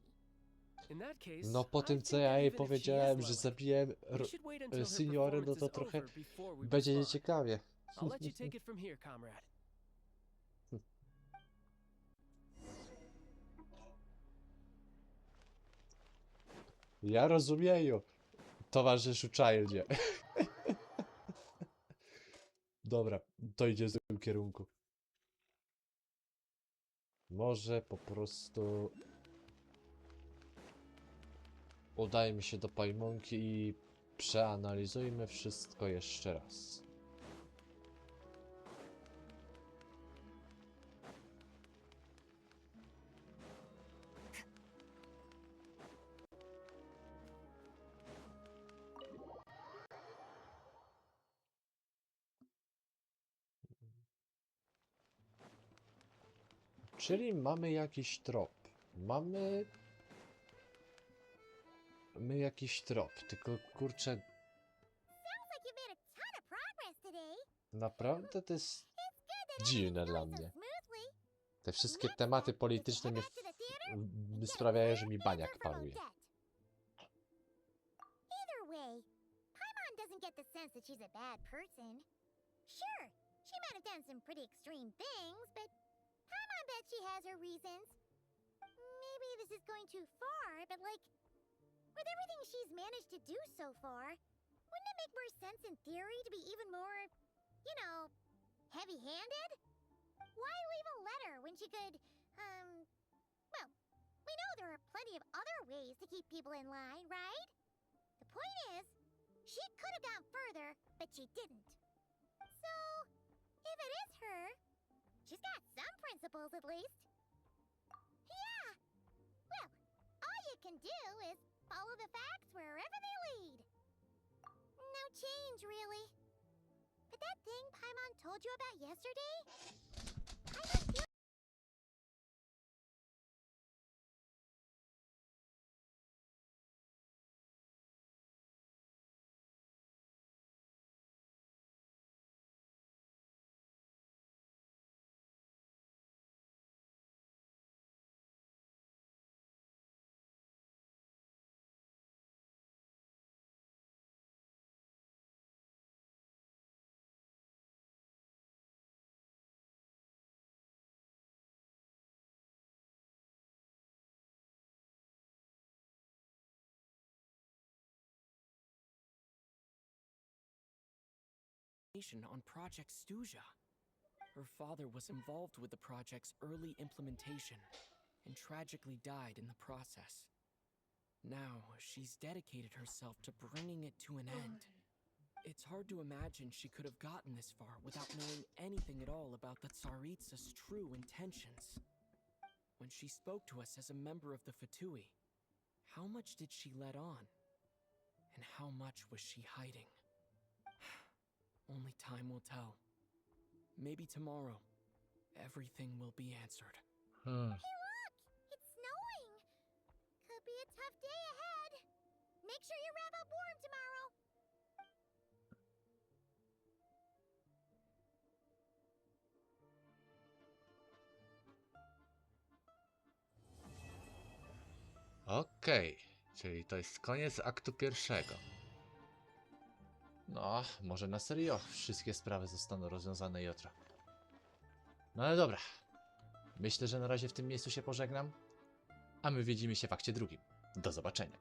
In that case, No po I tym co think ja that jej even if she powiedziałem, is że Lelik, zabiłem we should wait until her seniory, no performance to is trochę over before we będzie respond. nieciekawie. I'll let you take it from here, comrade. Ja rozumieję, towarzyszu Childzie. Dobra, to idzie w tym kierunku. Może po prostu udajmy się do Pajmonki i przeanalizujmy wszystko jeszcze raz. Czyli mamy jakiś trop. Mamy jakiś trop, tylko kurczę, Sounds like you made a ton of progress today. naprawdę to jest dziwne dla mnie. Smoothly. Te wszystkie tematy polityczne mnie sprawiają, że mi baniak paruje. Either way, Paimon doesn't get the sense that she's a bad person. Sure, she might have done some pretty extreme things, but Paimon bets she has her reasons. Maybe this is going too far, but like, with everything she's managed to do so far, wouldn't it make more sense in theory to be even more, you know, heavy-handed? Why leave a letter when she could, well, we know there are plenty of other ways to keep people in line, right? The point is, she could have gone further, but she didn't. So, if it is her, she's got some principles at least. Yeah! Well, all you can do is follow the facts wherever they lead. No change, really. But that thing Paimon told you about yesterday? I have a feeling. On Project Stuja. Her father was involved with the project's early implementation and tragically died in the process. Now, she's dedicated herself to bringing it to an end. It's hard to imagine she could have gotten this far without knowing anything at all about the Tsaritsa's true intentions. When she spoke to us as a member of the Fatui, how much did she let on? And how much was she hiding? Only time will tell. Maybe tomorrow, everything will be answered. Hey, look! It's snowing! Could be a tough day ahead. Make sure you wrap up warm tomorrow. Okej, czyli to jest koniec aktu pierwszego. No, może na serio wszystkie sprawy zostaną rozwiązane jutro. No ale dobra. Myślę, że na razie w tym miejscu się pożegnam. A my widzimy się w akcie drugim. Do zobaczenia.